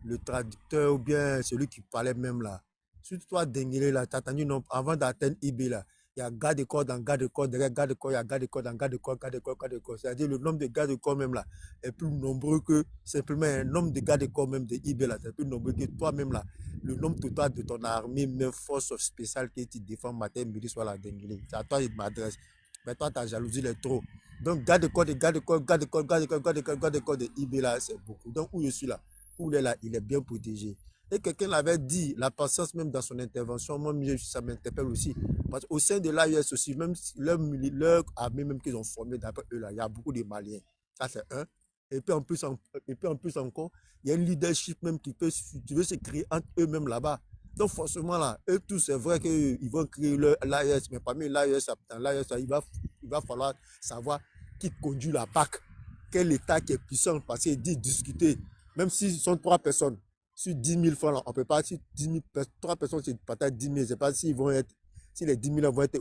le traducteur ou bien celui qui parlait même là. Surtout toi, Denguele, là, tu as entendu, avant d'atteindre IB, là, il y a garde de corps dans garde de corps, derrière garde de corps, il y a garde de corps dans garde de corps, garde de corps, garde de corps. C'est-à-dire le nombre de garde de corps même là est plus nombreux que simplement un nombre de garde de corps même de IB là. C'est plus nombreux que toi-même là. Le nombre total de ton armée, même force spéciale que tu défends matin, midi, soir, la Denguele. C'est à toi, il m'adresse. Mais toi, ta jalousie est trop. Donc, garde corps de IB là, c'est beaucoup. Donc, où je suis là, où il est là, il est bien protégé. Et quelqu'un l'avait dit, la patience même dans son intervention, moi, ça m'interpelle aussi. Parce qu'au sein de l'AIS aussi, même leur armée même qu'ils ont formé d'après eux là, il y a beaucoup de Maliens. Ça, c'est un. Et puis en plus encore, il y a un leadership même qui veut se créer entre eux-mêmes là-bas. Donc forcément là, eux tous, c'est vrai qu'ils vont créer l'AIS, mais parmi l'AIS, il va falloir savoir qui conduit la PAC, quel État qui est puissant, parce qu'il dit discuter, même s'ils sont 3 personnes, sur 10 000 francs, là, on peut pas, sur 3 personnes, c'est peut-être 10 000, je ne sais pas s'ils vont être, si les 10 000 vont être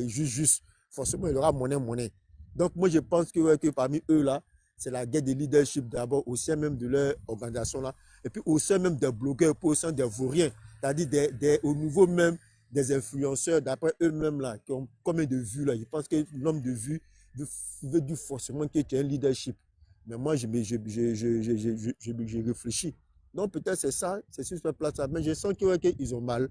juste, forcément il y aura monnaie. Donc moi je pense que parmi eux là, c'est la guerre de leadership d'abord au sein même de leur organisation là, et puis au sein même des blogueurs, puis au sein des vauriens, c'est-à-dire au niveau même des influenceurs, d'après eux-mêmes là, qui ont combien de vues là. Je pense que l'homme de vues veut dire forcément que tu as un leadership. Mais moi, je réfléchis. Donc peut-être c'est ça, c'est sur cette place-là. Mais je sens qu'ils ont mal,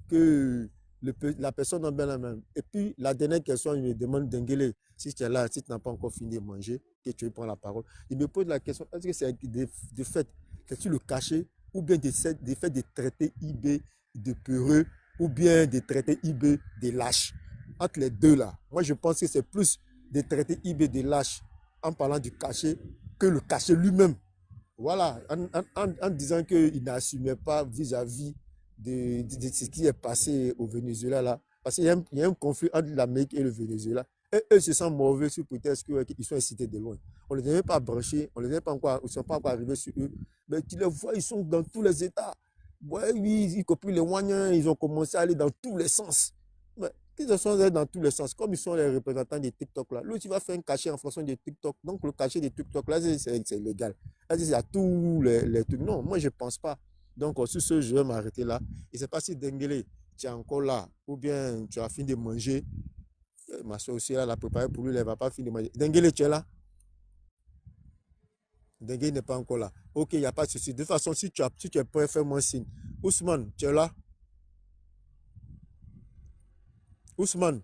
que la personne en bien la même. Et puis la dernière question, il me demande Dengele, si tu es là, si tu n'as pas encore fini de manger, que tu prends la parole. Il me pose la question, est-ce que c'est de fait, c'est-tu le cacher, ou bien de fait de traiter IB de peureux, ou bien de traiter IB de lâche. Entre les deux là, moi je pense que c'est plus de traiter IB de lâche en parlant du cachet que le cachet lui-même. Voilà, en disant qu'il n'assumait pas vis-à-vis de ce qui est passé au Venezuela là. Parce qu'il y a un conflit entre l'Amérique et le Venezuela. Et eux se sentent mauvais sur peut-être qu'ils sont incités de loin. On ne les avait pas branchés, on ne les avait pas encore, ils ne sont pas encore arrivés sur eux. Mais tu les vois, ils sont dans tous les États. Ouais, oui, ils copient les Wanyans, ils ont commencé à aller dans tous les sens. Mais ils sont allés dans tous les sens, comme ils sont les représentants des TikTok là. L'autre, il va faire un cachet en fonction des TikTok. Donc le cachet des TikTok là, c'est légal. Là, c'est à tous les trucs. Non, moi je ne pense pas. Donc sur ce, je vais m'arrêter là. Je ne sais pas si Dengele, tu es encore là, ou bien tu as fini de manger. Ma soeur aussi, là, l'a préparé pour lui, elle ne va pas finir de manger. Dengele, tu es là? Dengele n'est pas encore là. Ok, il n'y a pas de souci. De toute façon, si tu es prêt, fais-moi signe. Ousmane, tu es là? Ousmane,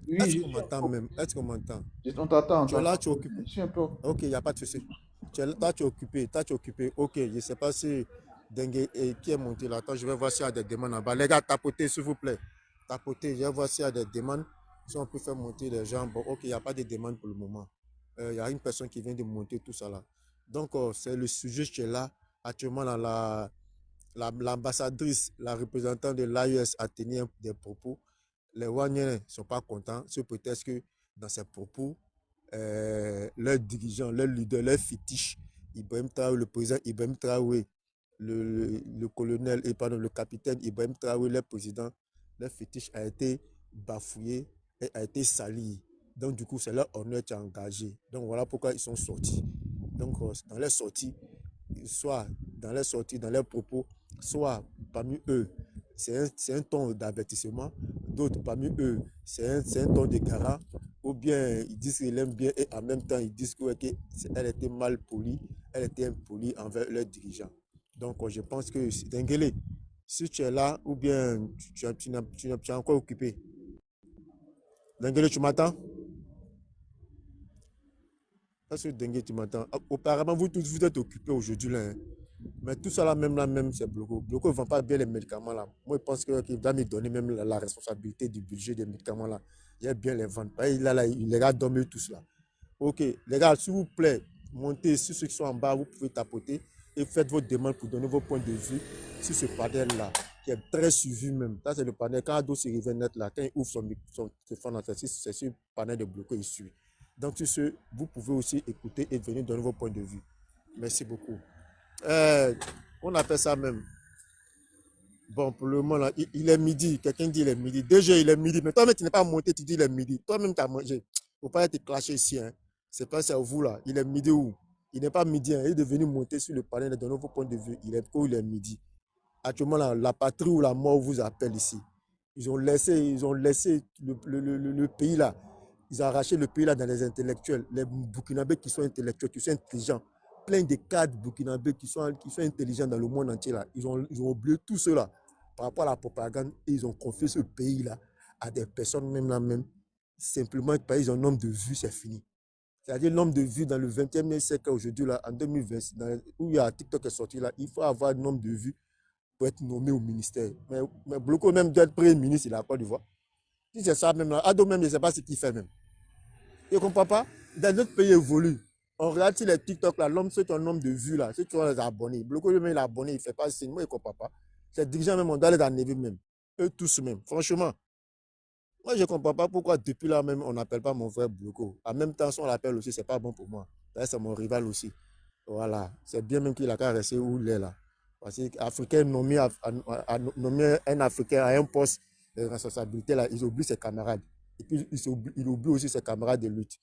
Oui, est-ce qu'on m'entend même? Est-ce qu'on m'entend? On t'attend. Tu es là, tu es occupé? Je suis un peu. Ok, il n'y a pas de souci. Tu es occupé. Tu es occupé. Ok, je ne sais pas si Dengue qui est monté là. Attends, je vais voir s'il y a des demandes en bas. Les gars, tapotez, s'il vous plaît. Tapotez, je vais voir s'il y a des demandes. Si on peut faire monter les gens. Bon, ok, il n'y a pas de demande pour le moment. Il y a une personne qui vient de monter tout ça là. Donc, c'est le sujet qui est là. Actuellement, l'ambassadrice, la représentante de l'AES a tenu des propos. Les Wanyens ne sont pas contents. C'est peut-être que dans ces propos, leurs dirigeants, leurs leaders, leurs fétiches, Ibrahim Traoré, le président Ibrahim Traoré, le colonel, et pardon, le capitaine Ibrahim Traoré, le président, leur fétiche a été bafouillé et a été sali. Donc du coup, c'est leur honneur qui est engagé. Donc voilà pourquoi ils sont sortis. Donc dans les sorties, soit dans les sorties, dans leurs propos, soit parmi eux, c'est un ton d'avertissement, d'autres parmi eux, c'est un ton de gara, ou bien ils disent qu'ils l'aiment bien et en même temps ils disent qu'elle était mal polie, elle était impolie envers leurs dirigeants. Donc je pense que Dengele, si tu es là, ou bien tu es encore occupé. Dengele, tu m'entends? Est-ce que Dengele, tu m'entends? Apparemment, vous tous, vous êtes occupés aujourd'hui là. Hein? Mais tout ça là, même, c'est Bloco. Bloco ne vend pas bien les médicaments là. Moi, je pense qu'il doit me donner même la responsabilité du budget des médicaments là. Il a bien les vendre. Les gars dorment tous là. Ok, les gars, s'il vous plaît, montez sur ceux qui sont en bas, vous pouvez tapoter et faites vos demandes pour donner vos points de vue sur ce panel là, qui est très suivi même. Ça, c'est le panel. Quand Ado se réveille net là, quand il ouvre son téléphone, c'est sur le panel de Bloco, il suit. Donc, sur ce, vous pouvez aussi écouter et venir donner vos points de vue. Merci beaucoup. On appelle ça même. Bon, pour le moment, là, il est midi. Quelqu'un dit il est midi. Déjà, il est midi. Mais toi-même, tu n'es pas monté, tu dis il est midi. Toi-même, tu as mangé. Il ne faut pas être clashé ici. Hein. C'est pas ça, vous là. Il est midi où? Il n'est pas midi. Hein. Il est devenu monter sur le panel de nouveau point de vue. Il est où? Il est midi. Actuellement, là, la patrie ou la mort vous appelle ici. Ils ont laissé le pays là. Ils ont arraché le pays là dans les intellectuels. Les Burkinabés qui sont intellectuels, qui sont intelligents. Plein de cadres burkinabés qui sont intelligents dans le monde entier là. Ils ont oublié tout cela par rapport à la propagande et ils ont confié ce pays là à des personnes même là même simplement parce qu'ils ont un nombre de vues, c'est fini. C'est-à-dire le nombre de vues dans le 21e siècle aujourd'hui, là, en 2020, où il y a TikTok est sorti, là, il faut avoir un nombre de vues pour être nommé au ministère. Mais Bloko même doit être premier ministre de la Côte d'Ivoire. Si c'est ça même là, Ado même, je ne sais pas ce qu'il fait même. Tu ne comprends pas? Dans d'autres pays évoluent. On regarde les TikTok là, l'homme c'est un nombre de vues là, c'est les abonnés. Bloko lui-même il est abonné, il ne fait pas signe, moi il ne comprend pas. C'est dirigeants même, on doit les enlever même. Eux tous même, franchement. Moi, je ne comprends pas pourquoi depuis là même, on n'appelle pas mon frère Bloko. En même temps, si on l'appelle aussi, ce n'est pas bon pour moi. C'est mon rival aussi. Voilà. C'est bien même qu'il a qu'à rester où il est là. Parce qu'Africain nommé un Africain à un poste de responsabilité, là, ils oublient ses camarades. Et puis, ils oublient aussi ses camarades de lutte.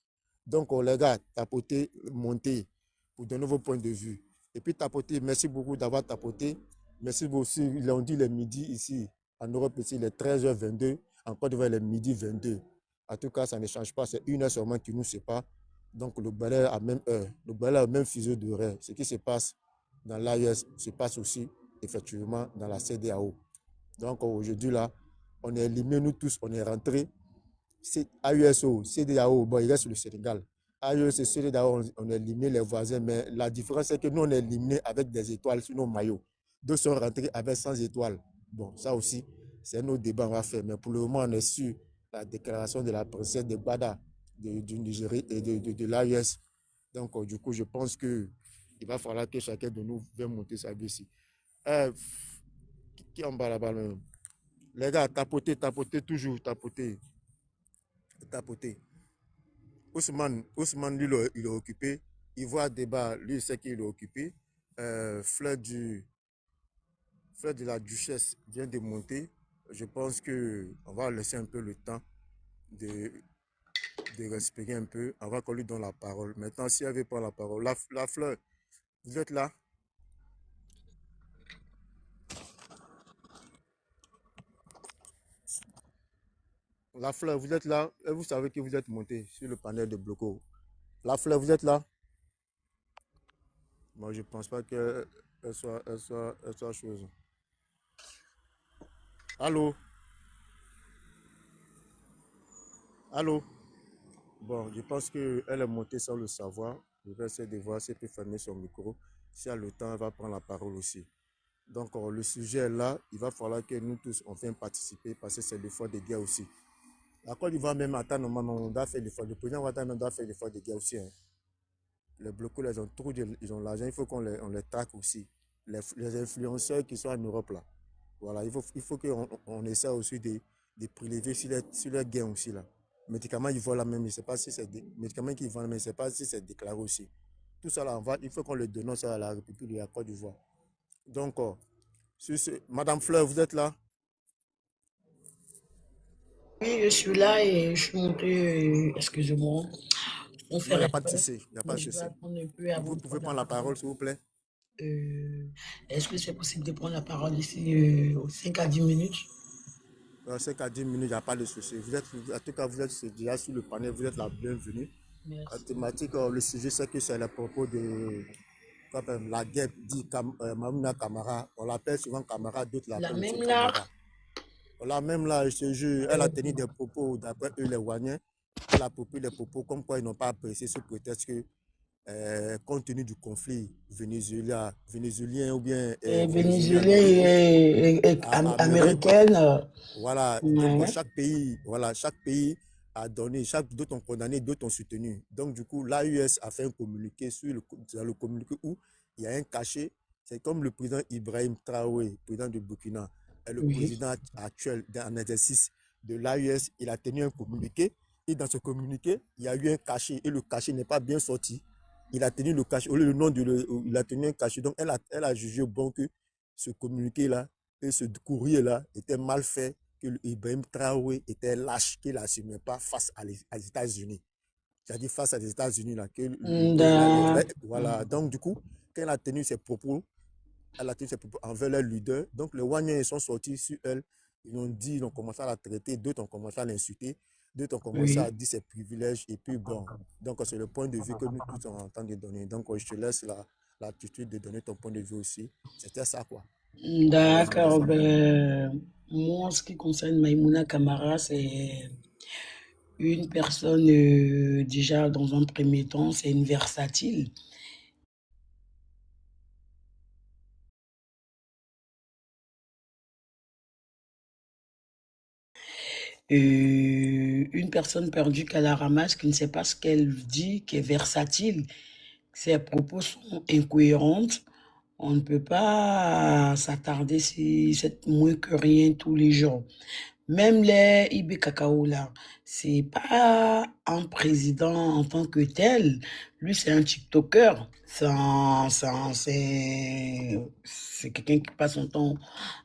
Donc, les gars, tapotez, montez pour de nouveaux points de vue. Et puis, tapotez, merci beaucoup d'avoir tapoté. Merci aussi, ils l'ont dit le midi ici. En Europe, ici, il est 13h22. En Côte d'Ivoire, il est midi 22. En tout cas, ça ne change pas. C'est une heure seulement qui nous sépare. Donc, le balai a même heure. Le balai a même fuseau d'horaire. Ce qui se passe dans l'AES se passe aussi, effectivement, dans la CEDEAO. Donc, aujourd'hui, là, on est éliminé, nous tous, on est rentrés. AESO, CEDEAO, bon, il reste le Sénégal. AES et CEDEAO, on a éliminé les voisins, mais la différence, c'est que nous, on est éliminé avec des étoiles sur nos maillots. D'autres sont rentrés avec 100 étoiles. Bon, ça aussi, c'est nos débats qu'on va faire. Mais pour le moment, on est sur la déclaration de la princesse de Bada, du Nigeria et de l'AES. Donc, du coup, je pense qu'il va falloir que chacun de nous vienne monter sa vie ici. Qui en bas là-bas? Les gars, tapotez, toujours, tapotez. Ousmane, lui, il est occupé. Il voit débat, lui, il sait qu'il est occupé. Fleur de la Duchesse vient de monter. Je pense qu'on va laisser un peu le temps de respirer un peu avant qu'on lui donne la parole. Maintenant, si elle veut prendre la parole, la Fleur, vous êtes là? La Fleur, vous êtes là et vous savez que vous êtes monté sur le panel de Bloko. La Fleur, vous êtes là? Moi, je ne pense pas qu'elle soit chose. Allô? Allô? Bon, je pense qu'elle est montée sans le savoir. Je vais essayer de voir si elle peut fermer son micro. Si elle a le temps, elle va prendre la parole aussi. Donc, le sujet est là. Il va falloir que nous tous, on vienne participer parce que c'est l'effort de guerre aussi. La Côte d'Ivoire même attend, on doit faire l'effort. Le président Ouattara doit faire l'effort de guerre aussi. Hein. Les blocos, ils ont trop, ils ont l'argent. Il faut qu'on les traque aussi. Les influenceurs qui sont en Europe là. Voilà, il faut qu'on essaie aussi de prélever sur les gains aussi là. Médicaments, ils volent là même, je ne sais pas si c'est des médicaments qu'ils vendent, mais je ne sais pas si c'est déclaré aussi. Tout ça là, il faut qu'on le dénonce à la République de la Côte d'Ivoire. Donc, Madame Fleur, vous êtes là? Oui, je suis là et je suis monté, excusez-moi. Il n'y a pas de souci, il n'y a pas de souci. Vous pouvez prendre la parole, s'il vous plaît? Est-ce que c'est possible de prendre la parole ici 5 à 10 minutes? 5 à 10 minutes, il n'y a pas de souci. En tout cas, vous êtes déjà sur le panel, vous êtes la bienvenue. Merci. La thématique, le sujet, c'est que c'est à propos de la guerre, dit Mamouna Camara. On l'appelle souvent Camara, d'autres l'appellent aussi Camara. La même là, je te jure, elle a tenu des propos, d'après eux, les Ouaniens, elle a propos des propos comme quoi ils n'ont pas apprécié ce prétexte que, compte tenu du conflit vénézuélien ou bien vénézuélien et américaine. Voilà, donc chaque pays a donné, d'autres ont condamné, d'autres ont soutenu. Donc du coup, l'AES a fait un communiqué dans le communiqué où il y a un cachet. C'est comme le président Ibrahim Traoré, président de Burkina, et le président actuel en exercice de l'AES, il a tenu un communiqué. Et dans ce communiqué, il y a eu un cachet et le cachet n'est pas bien sorti. Il a tenu le cachet, au lieu du nom il a tenu un cachet. Donc elle a jugé bon que ce communiqué-là et ce courrier-là était mal fait, que Ibrahim Traoré était lâche, qu'il n'assumait pas face aux États-Unis. C'est-à-dire face aux États-Unis. Voilà. Donc du coup, quand elle a tenu ses propos, envers leurs leaders. Donc les Ouaniens sont sortis sur elle. Ils ont commencé à la traiter, d'autres ont commencé à l'insulter, d'autres ont commencé à dire ses privilèges. Et puis bon, donc c'est le point de vue que nous tous sommes en train de donner. Donc je te laisse l'attitude de donner ton point de vue aussi. C'était ça quoi. D'accord. Moi, en ce qui concerne Maïmouna Camara, c'est Une personne, déjà, dans un premier temps, c'est une versatile. Une personne perdue qu'à la ramasse, qui ne sait pas ce qu'elle dit, qui est versatile. Ses propos sont incohérents. On ne peut pas s'attarder sur cette moins que rien tous les jours. Même les Ibe Kakao là, c'est pas un président en tant que tel. Lui, c'est un TikToker. C'est quelqu'un qui passe son temps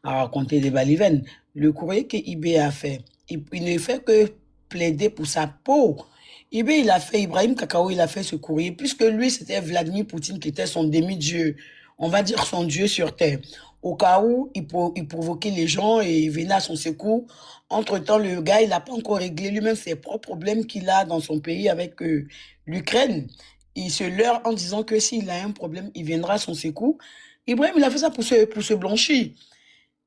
à raconter des balivernes. Le courrier que Ibe a fait, il ne fait que plaider pour sa peau. Ibe, il a fait, Ibrahim Kakao, il a fait ce courrier, puisque lui, c'était Vladimir Poutine qui était son demi-dieu, on va dire son dieu sur terre. Au cas où il provoquait les gens et il venait à son secours. Entre-temps, le gars, il n'a pas encore réglé lui-même ses propres problèmes qu'il a dans son pays avec l'Ukraine. Il se leurre en disant que s'il a un problème, il viendra à son secours. Ibrahim, il a fait ça pour se blanchir.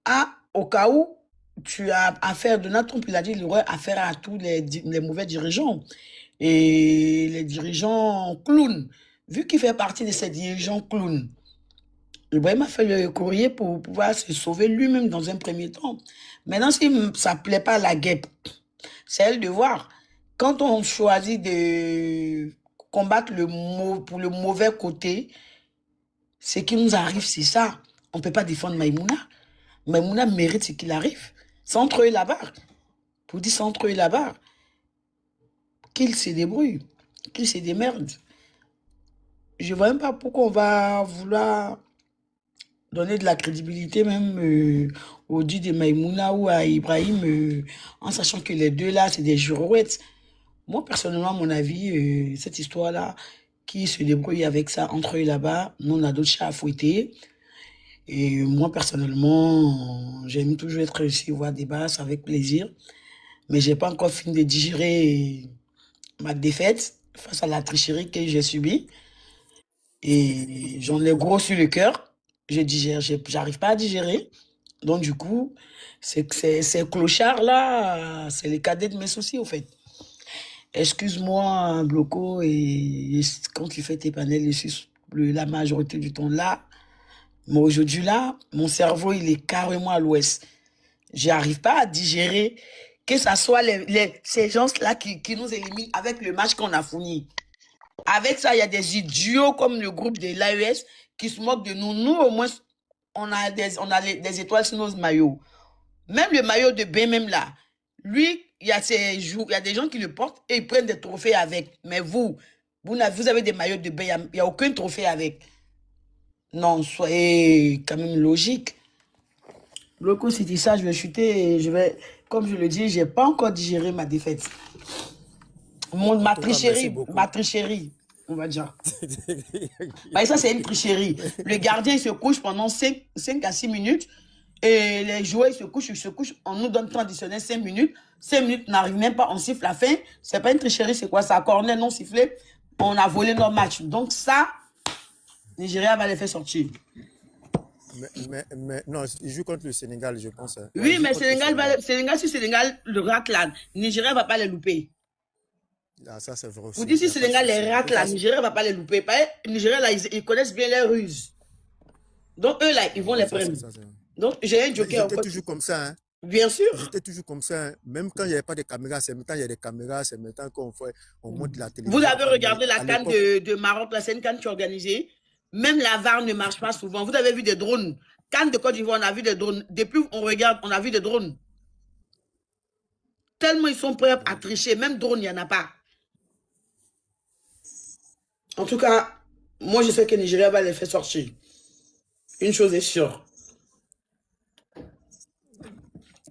Ah, au cas où tu as affaire, Donald Trump, il a dit qu'il aurait affaire à tous les mauvais dirigeants. Et les dirigeants clowns, vu qu'il fait partie de ces dirigeants clowns, Ibrahim a fait le courrier pour pouvoir se sauver lui-même dans un premier temps. Maintenant, si ça ne plaît pas à la guêpe, c'est elle de voir. Quand on choisit de combattre pour le mauvais côté, ce qui nous arrive, c'est ça. On ne peut pas défendre Maïmouna. Maïmouna mérite ce qu'il arrive. C'est entre eux là-bas. Pour dire c'est entre eux là-bas. Qu'il se débrouille. Qu'il se démerde. Je ne vois même pas pourquoi on va vouloir donner de la crédibilité même au dit de Maïmouna ou à Ibrahim, en sachant que les deux là, c'est des jurouettes. Moi, personnellement, à mon avis, cette histoire-là, qui se débrouille avec ça entre eux là-bas, nous, on a d'autres chats à fouetter. Et moi, personnellement, j'aime toujours être ici, voir des basses avec plaisir. Mais je n'ai pas encore fini de digérer ma défaite face à la tricherie que j'ai subie. Et j'en ai gros sur le cœur. Je digère, j'arrive pas à digérer. Donc, du coup, ces clochards-là, c'est les cadets de mes soucis, au fait. Excuse-moi, Bloco, et quand tu fais tes panels, je suis la majorité du temps là. Mais aujourd'hui, là, mon cerveau, il est carrément à l'ouest. J'arrive pas à digérer que ce soit ces gens-là qui nous éliminent avec le match qu'on a fourni. Avec ça, il y a des idiots comme le groupe de l'AES qui se moquent de nous. Nous, au moins, on a des étoiles sur nos maillots. Même le maillot de bain, même là, lui, il y a des gens qui le portent et ils prennent des trophées avec. Mais vous avez des maillots de bain, il n'y a aucun trophée avec. Non, soyez quand même logique. Loco, si tu dis ça, je vais chuter et comme je le dis, je n'ai pas encore digéré ma défaite. Ma tricherie, on va dire. Bah, ça, c'est une tricherie. Le gardien, il se couche pendant 5 à 6 minutes et les joueurs, ils se couchent. On nous donne temps additionnel 5 minutes. 5 minutes n'arrivent même pas, on siffle la fin. C'est pas une tricherie, c'est quoi ça? Corner non sifflé, on a volé notre match. Donc ça, Nigeria va les faire sortir. Mais non, il joue contre le Sénégal, je pense. Hein. Oui, mais Sénégal le rate là, Nigeria va pas les louper. Ah, ça, c'est vrai aussi. Vous dites si Sénégal les rate là, Nigeria va pas les louper. Nigeria là, ils connaissent bien les ruses. Donc eux là, ils vont les prendre. Donc j'ai un joker. J'étais toujours comme ça. Hein. Bien sûr. J'étais toujours comme ça. Hein. Même quand il n'y avait pas de caméras, c'est maintenant il y a des caméras, c'est maintenant qu'on monte la télévision. Vous avez regardé la CAN de Maroc, la scène CAN qui est organisée. Même la VAR ne marche pas souvent. Vous avez vu des drones. CAN de Côte d'Ivoire, on a vu des drones. Depuis on regarde, on a vu des drones. Tellement ils sont prêts à tricher. Même drone, il n'y en a pas. En tout cas, moi je sais que Nigeria va les faire sortir. Une chose est sûre.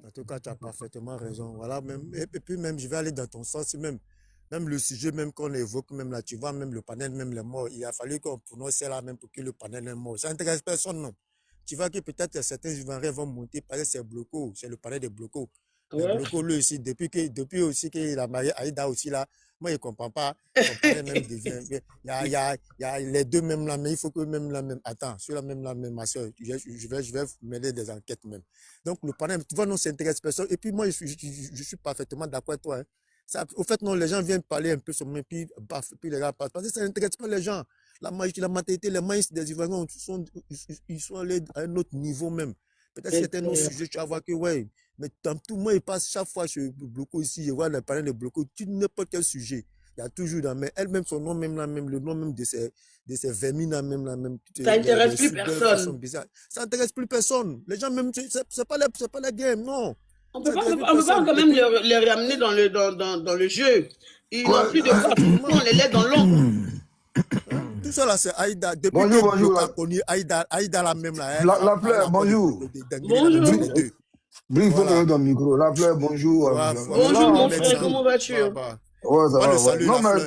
En tout cas, tu as parfaitement raison. Voilà, même, et puis même, je vais aller dans ton sens, même le sujet même qu'on évoque, même là, tu vois, même le panel, même les morts, il a fallu qu'on prononce là même pour que le panel est mort. Ça n'intéresse personne, non. Tu vois que peut-être certains Ivoiriens vont monter parce que c'est Bloco, c'est le panel de Bloco. Ouais. Bloco, lui aussi, depuis aussi qu'il a marié Aïda aussi là, moi, je ne comprends pas. Même devient, il y a les deux même là, mais il faut que même là même. Attends, sur la même là même, ma soeur, je vais mêler des enquêtes même. Donc, le panel, tu vois, non, ça intéresse personne. Et puis, moi, je suis parfaitement d'accord avec toi. Hein. Ça, au fait, non, les gens viennent parler un peu sur moi, puis baf, puis les gars passent. Parce que ça n'intéresse pas les gens. La mentalité, les maïs des Ivoiriens, ils sont allés à un autre niveau même. Peut-être que c'est un autre sujet, tu vas voir que, ouais, mais dans tout, moi, il passe chaque fois sur Bloco ici, je vois les parents de Bloco, n'importe quel sujet. Il y a toujours dans, mais elle-même, son nom même là, même le nom même de ses vermines là, même là, même. Ça n'intéresse plus personne. Ça n'intéresse plus personne. Les gens, même, c'est pas la game, non. On peut pas quand même les ramener dans le jeu. Ils n'ont plus de force. On les laisse dans l'ombre. Tout ça là, c'est Aïda. Depuis bonjour, que Bloco a connu Aïda la même là. La fleur, bonjour. Bonjour. Brief dans le micro. La fleur, bonjour. Bonjour mon frère, comment vas-tu? Ouais, ça va.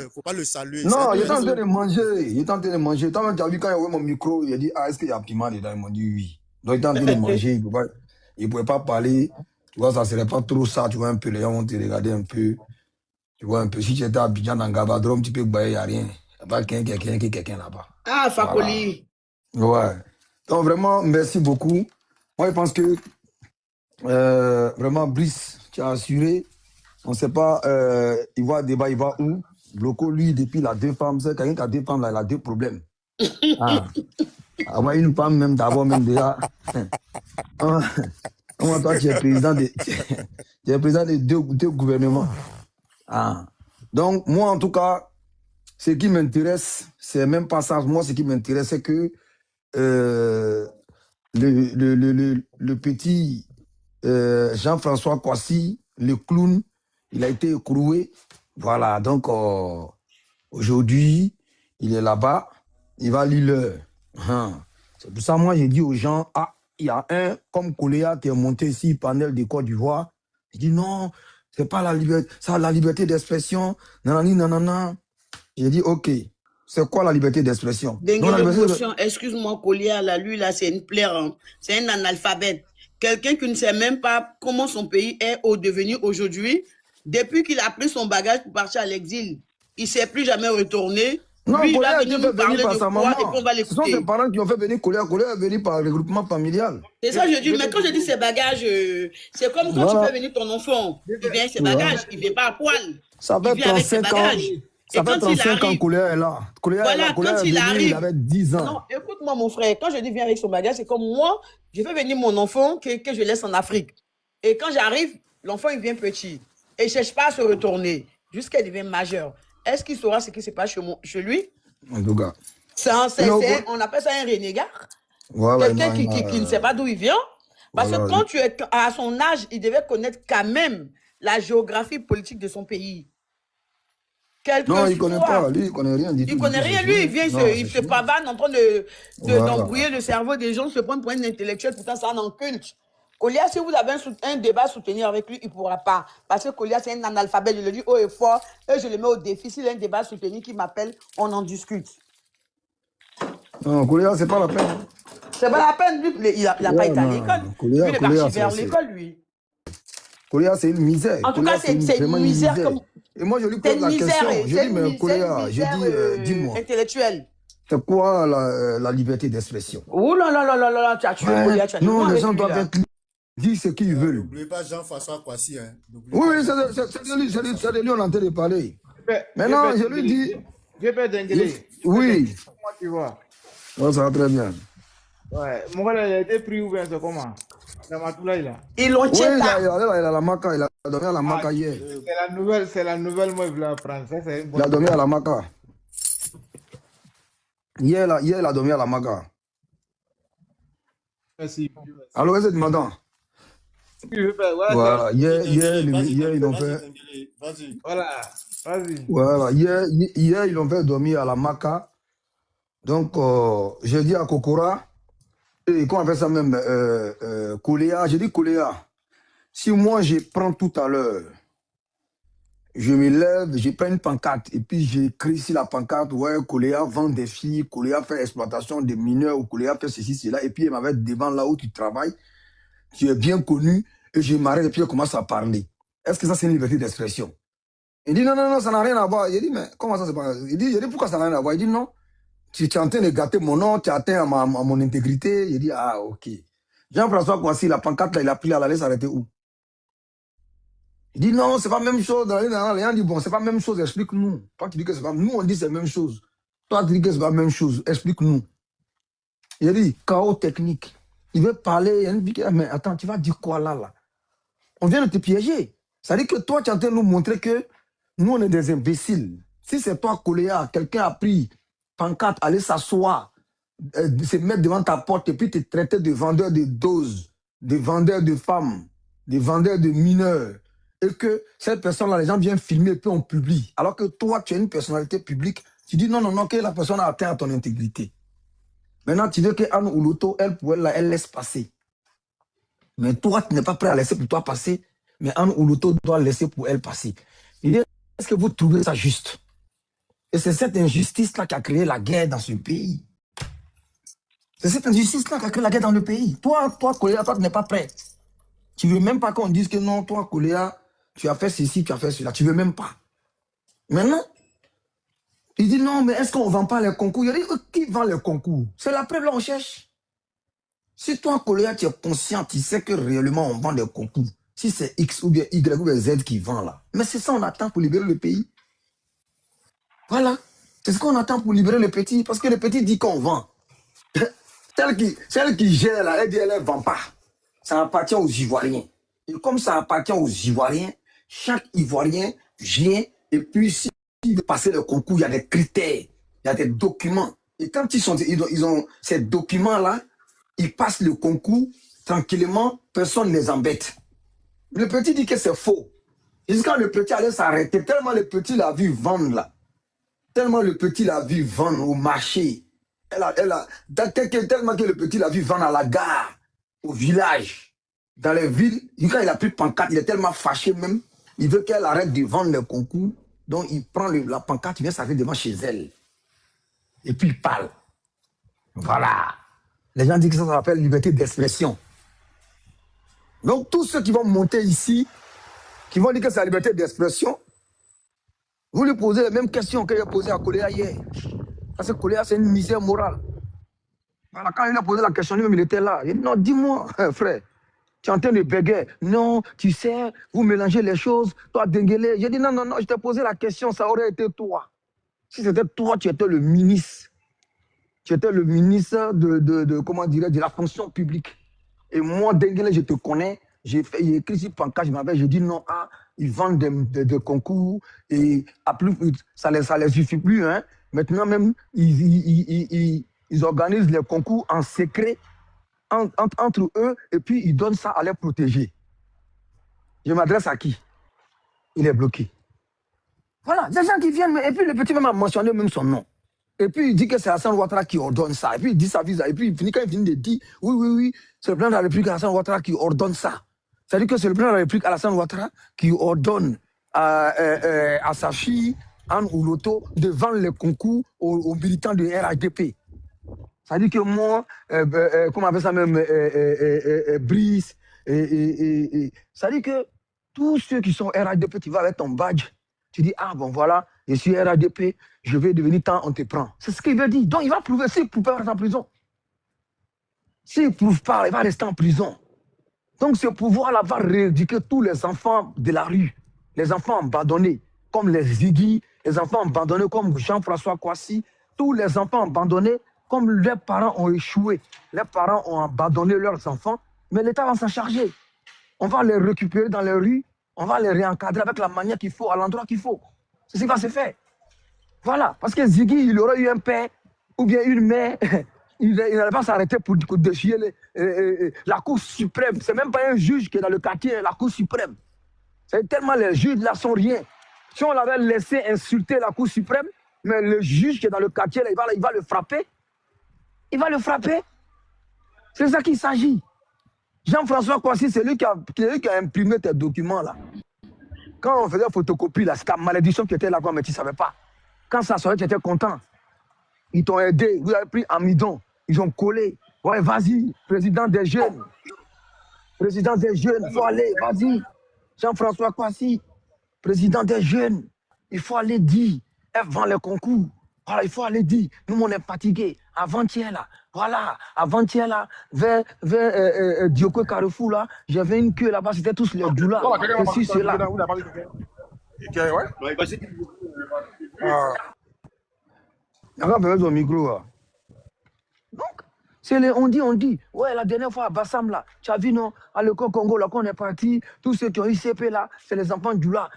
Faut pas le saluer. Non, il est en train de manger. Toi, tu as vu quand il a ouvert mon micro, il a dit, ah, est-ce qu'il y a piment dedans? Il m'a dit oui. Donc, il est en train de manger, il ne pouvait pas parler. Tu vois, ça ne serait pas trop ça. Tu vois, un peu, les gens vont te regarder un peu. Tu vois, un peu. Si tu étais à Abidjan, dans Gabadrom, tu peux bailler, il n'y a rien. Il n'y a pas quelqu'un là-bas. Ah, Fakoli. Voilà. Ouais. Donc, vraiment, merci beaucoup. Moi, je pense que, vraiment, Brice, tu as assuré. On ne sait pas, il va débat, il va où? Bloco, lui, depuis il a 2 femmes. C'est quelqu'un qui a 2 femmes, là, il a 2 problèmes. Avoir une femme, même d'abord, même déjà. Toi, tu es président de 2 gouvernements. Donc, moi, en tout cas, ce qui m'intéresse, c'est même pas ça. Moi, ce qui m'intéresse, c'est que le petit Jean-François Kouassi, le clown, il a été écroué. Voilà, donc aujourd'hui, il est là-bas, il va lire l'heure. C'est pour ça, moi, j'ai dit aux gens, il y a un comme Koléa qui est monté ici, panel de Côte d'Ivoire. Il dit non, c'est pas la liberté, ça la liberté d'expression. Nanana. J'ai dit ok, c'est quoi la liberté d'expression? Excuse-moi, Koléa, là, lui, là, c'est une plaire, hein. C'est un analphabète. Quelqu'un qui ne sait même pas comment son pays est devenu aujourd'hui. Depuis qu'il a pris son bagage pour partir à l'exil, il ne s'est plus jamais retourné. Non, lui, Koléa il va venir nous parler de quoi et puis on va l'écouter. Ce sont ses parents qui ont fait venir Koléa. Koléa est venu par regroupement familial. C'est ça, je dis. Mais quand je dis ses bagages, c'est comme quand tu fais venir ton enfant. Il vient avec ses bagages, il ne vient pas à poil. Ça fait 35 ans. Ça fait 35 ans que Koléa est là. Voilà, quand il arrive, il avait 10 ans. Non, écoute-moi, mon frère, quand je dis viens avec son bagage, c'est comme moi, je fais venir mon enfant que je laisse en Afrique. Et quand j'arrive, l'enfant, il vient petit. Et il ne cherche pas à se retourner jusqu'à qu'il devienne majeur. Est-ce qu'il saura ce qui se passe chez lui? En tout cas. On appelle ça un renégat. Voilà, quelqu'un qui ne sait pas d'où il vient. Parce que quand tu es à son âge, il devait connaître quand même la géographie politique de son pays. Non, il ne connaît pas. Lui, il ne connaît rien du tout. Il ne connaît rien. Lui, il vient, il se pavane en train d'embrouiller le cerveau des gens, se prendre pour un intellectuel. Pourtant, ça en culte. Koléa, si vous avez un débat à soutenir avec lui, il ne pourra pas. Parce que Koléa, c'est un analphabète. Je le dis haut et fort. Et je le mets au défi. S'il a un débat à soutenir, qui m'appelle, on en discute. Non, Koléa, ce n'est pas la peine. C'est pas la peine. Lui, il n'a pas été à l'école. Lui, il est parti vers l'école, lui. Koléa, c'est une misère. En tout cas, c'est une misère comme... Et moi, je lui pose la question. Je dis, mais Koléa, dis-moi. Intellectuelle. C'est quoi la liberté d'expression? Oh là là là là là, tu as tué Koléa, tu as tué. Non, les gens doivent être dire ce qu'ils veulent. N'oubliez pas Jean-François Kouassi. Hein. Oui, c'est de lui on est en train de parler. Maintenant, je lui dis... Oui. Comment tu vois? Oh, ça va très bien. Ouais, mon gars, il a été pris ou bien c'est comment? Ils l'ont tué. Il a la maca, il a dormi à la maca hier. C'est la nouvelle, moi je voulais apprendre. Il a dormi à la maca. Hier, il a dormi à la maca. Merci. Alors, est-ce que tu m'entends? Voilà, hier, ils ont fait... Voilà, vas-y. Voilà, hier, ils ont fait dormir à la maca. Donc, j'ai dit à Kokora, et quand on fait ça même, Koléa, j'ai dit Koléa, si moi je prends tout à l'heure, je me lève, je prends une pancarte, et puis j'écris sur la pancarte, ouais, Koléa vend des filles, Koléa fait exploitation des mineurs, ou Koléa fait ceci, cela, et puis il m'avait devant là où tu travailles, tu es bien connu, et je m'arrête, et puis je commence à parler. Est-ce que ça c'est une liberté d'expression? Il dit non, ça n'a rien à voir. Il dit, mais comment ça c'est pas... Il dit pourquoi ça n'a rien à voir? Il dit non. Tu es en train de gâter mon nom, tu as atteint à mon intégrité. Il dit, ah, ok. Jean-François Kouassi, la pancarte, là, il a pris là, la laisse arrêter où? Il dit non, c'est pas la même chose. Les gens disent bon, c'est pas la même chose, explique-nous. Toi, tu dis que c'est pas. Nous, on dit c'est la même chose. Toi, tu dis que c'est pas la même chose, explique-nous. Il dit chaos technique. Il veut parler, il y a une dit mais attends, tu vas dire quoi là? On vient de te piéger. Ça dit que toi, tu es en train de nous montrer que nous, on est des imbéciles. Si c'est toi, Koléa, quelqu'un a pris pancarte, aller s'asseoir, se mettre devant ta porte et puis te traiter de vendeur de doses, de vendeur de femmes, de vendeur de mineurs, et que cette personne-là, les gens viennent filmer et puis on publie. Alors que toi, tu es une personnalité publique, tu dis non, que la personne a atteint à ton intégrité. Maintenant, tu veux que Anne Ouloto, elle laisse passer. Mais toi, tu n'es pas prêt à laisser pour toi passer, mais Anne Ouloto doit laisser pour elle passer. Il dit, est-ce que vous trouvez ça juste? Et c'est cette injustice-là qui a créé la guerre dans ce pays. C'est cette injustice-là qui a créé la guerre dans le pays. Toi, Koléa, toi, tu n'es pas prêt. Tu ne veux même pas qu'on dise que non, toi, Koléa, tu as fait ceci, tu as fait cela. Tu ne veux même pas. Maintenant, il dit non, mais est-ce qu'on ne vend pas les concours? Il dit, qui vend les concours? C'est la preuve là, on cherche. Si toi, Koléa, tu es conscient, tu sais que réellement on vend des concours. Si c'est X ou bien Y ou bien Z qui vend là. Mais c'est ça qu'on attend pour libérer le pays. Voilà. C'est ce qu'on attend pour libérer le petit. Parce que le petit dit qu'on vend. Celle qui gère là, elle dit elle ne vend pas. Ça appartient aux Ivoiriens. Et comme ça appartient aux Ivoiriens, chaque Ivoirien vient et puis s'il veut passer le concours, il y a des critères, il y a des documents. Et quand ils ont ces documents-là, ils passent le concours tranquillement, personne ne les embête. Le petit dit que c'est faux. Jusqu'à le petit allait s'arrêter, tellement le petit l'a vu vendre là. Tellement le petit l'a vu vendre au marché. Tellement que le petit l'a vu vendre à la gare, au village, dans les villes. Quand il a pris pancarte, il est tellement fâché même. Il veut qu'elle arrête de vendre le concours. Donc il prend la pancarte, il vient s'arrêter devant chez elle. Et puis il parle. Voilà. Les gens disent que ça s'appelle liberté d'expression. Donc tous ceux qui vont monter ici, qui vont dire que c'est la liberté d'expression, vous lui posez les mêmes questions qu'il a posées à Koléa hier. Parce que Koléa, c'est une misère morale. Voilà, quand il a posé la question, lui-même, il était là. Il dit, non, dis-moi, frère, tu es en train de bégayer. Non, tu sais, vous mélangez les choses, toi, Denguele. J'ai dit, non, je t'ai posé la question, ça aurait été toi. Si c'était toi, tu étais le ministre. Tu étais le ministre comment dirais-je, de la fonction publique. Et moi, Denguele, je te connais. J'ai écrit sur pancarte, j'ai dit non, ils vendent des concours et à plus, ça les suffit plus. Hein. Maintenant même, ils organisent les concours en secret entre eux et puis ils donnent ça à les protéger. Je m'adresse à qui? Il est bloqué. Voilà, des gens qui viennent, et puis le petit même a mentionné même son nom. Et puis il dit que c'est Alassane Ouattara qui ordonne ça. Et puis il dit sa visa. Et puis quand il finit de dire, oui, c'est le président de la République Alassane Ouattara qui ordonne ça. C'est-à-dire que c'est le président de la République Alassane Ouattara qui ordonne à sa fille, Anne Ouloto, de vendre les concours aux militants de RHDP. C'est-à-dire que moi, comment on appelle ça même, Brice, c'est-à-dire que tous ceux qui sont RHDP, tu vas avec ton badge, tu dis, ah bon voilà, je suis RHDP, je vais devenir tant, on te prend. C'est ce qu'il veut dire. Donc il va prouver, s'il ne prouve pas, il va rester en prison. S'il ne prouve pas, il va rester en prison. Donc ce pouvoir-là va rééduquer tous les enfants de la rue, les enfants abandonnés, comme les Ziggy, les enfants abandonnés comme Jean-François Kouassi, tous les enfants abandonnés comme leurs parents ont échoué. Les parents ont abandonné leurs enfants, mais l'État va s'en charger. On va les récupérer dans les rues, on va les réencadrer avec la manière qu'il faut, à l'endroit qu'il faut. C'est ce qui va se faire. Voilà, parce que Ziggy, il aurait eu un père ou bien une mère, il n'allait pas s'arrêter pour déchirer la Cour suprême. C'est même pas un juge qui est dans le quartier, la Cour suprême. C'est tellement les juges là sont rien. Si on l'avait laissé insulter la Cour suprême, mais le juge qui est dans le quartier, là, il va le frapper. Il va le frapper. C'est ça qu'il s'agit. Jean-François Kouassi, c'est lui qui a imprimé tes documents là. Quand on faisait photocopie, là, c'est ta malédiction qui était là, mais tu ne savais pas. Quand ça sortait, tu étais content. Ils t'ont aidé, vous avez pris amidon, ils ont collé. Ouais, vas-y, président des jeunes. Président des jeunes, il faut aller, vas-y. Jean-François Kouassi, président des jeunes, il faut aller dire, elle vend les concours. Voilà, il faut aller dire, nous on est fatigués. Avant-hier là, voilà, avant-hier là, vers Dioko Carrefour là, j'avais une queue là-bas, c'était tous les doulas. Ceci, cela. Regarde ton micro là. Donc, on dit. Ouais, la dernière fois à Bassam là, tu as vu non, à l'école Congo là, qu'on est parti, tous ceux qui ont eu CP là, c'est les enfants du là.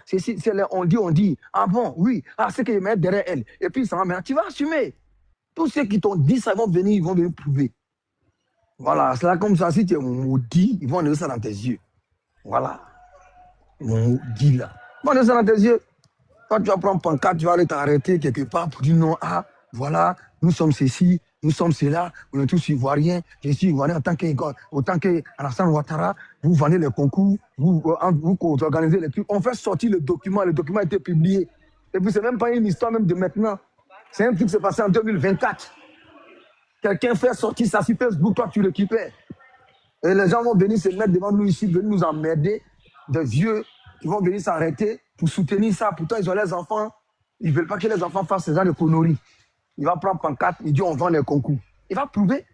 On dit. Ah bon, oui, ah, c'est qu'ils mettent derrière elle. Et puis ça va, mais tu vas assumer. Tous ceux qui t'ont dit ça, ils vont venir prouver. Voilà, c'est là comme ça, si tu es maudit, ils vont donner ça dans tes yeux. Voilà. Maudit là. Ils vont donner ça dans tes yeux. Quand tu vas prendre pancarte, tu vas aller t'arrêter quelque part pour dire non, ah, voilà, nous sommes ceci, nous sommes cela, on est tous ivoiriens, je suis ivoirien autant que Alassane Ouattara, vous vendez les concours, vous organisez les trucs. On fait sortir le document a été publié. Et puis, c'est même pas une histoire même de maintenant. C'est un truc qui s'est passé en 2024. Quelqu'un fait sortir ça sur Facebook, toi tu récupères. Et les gens vont venir se mettre devant nous ici, venir nous emmerder, des vieux qui vont venir s'arrêter pour soutenir ça. Pourtant, ils ont les enfants. Ils ne veulent pas que les enfants fassent ce genre de conneries. Il va prendre pancarte, il dit on vend les concours. Il va prouver.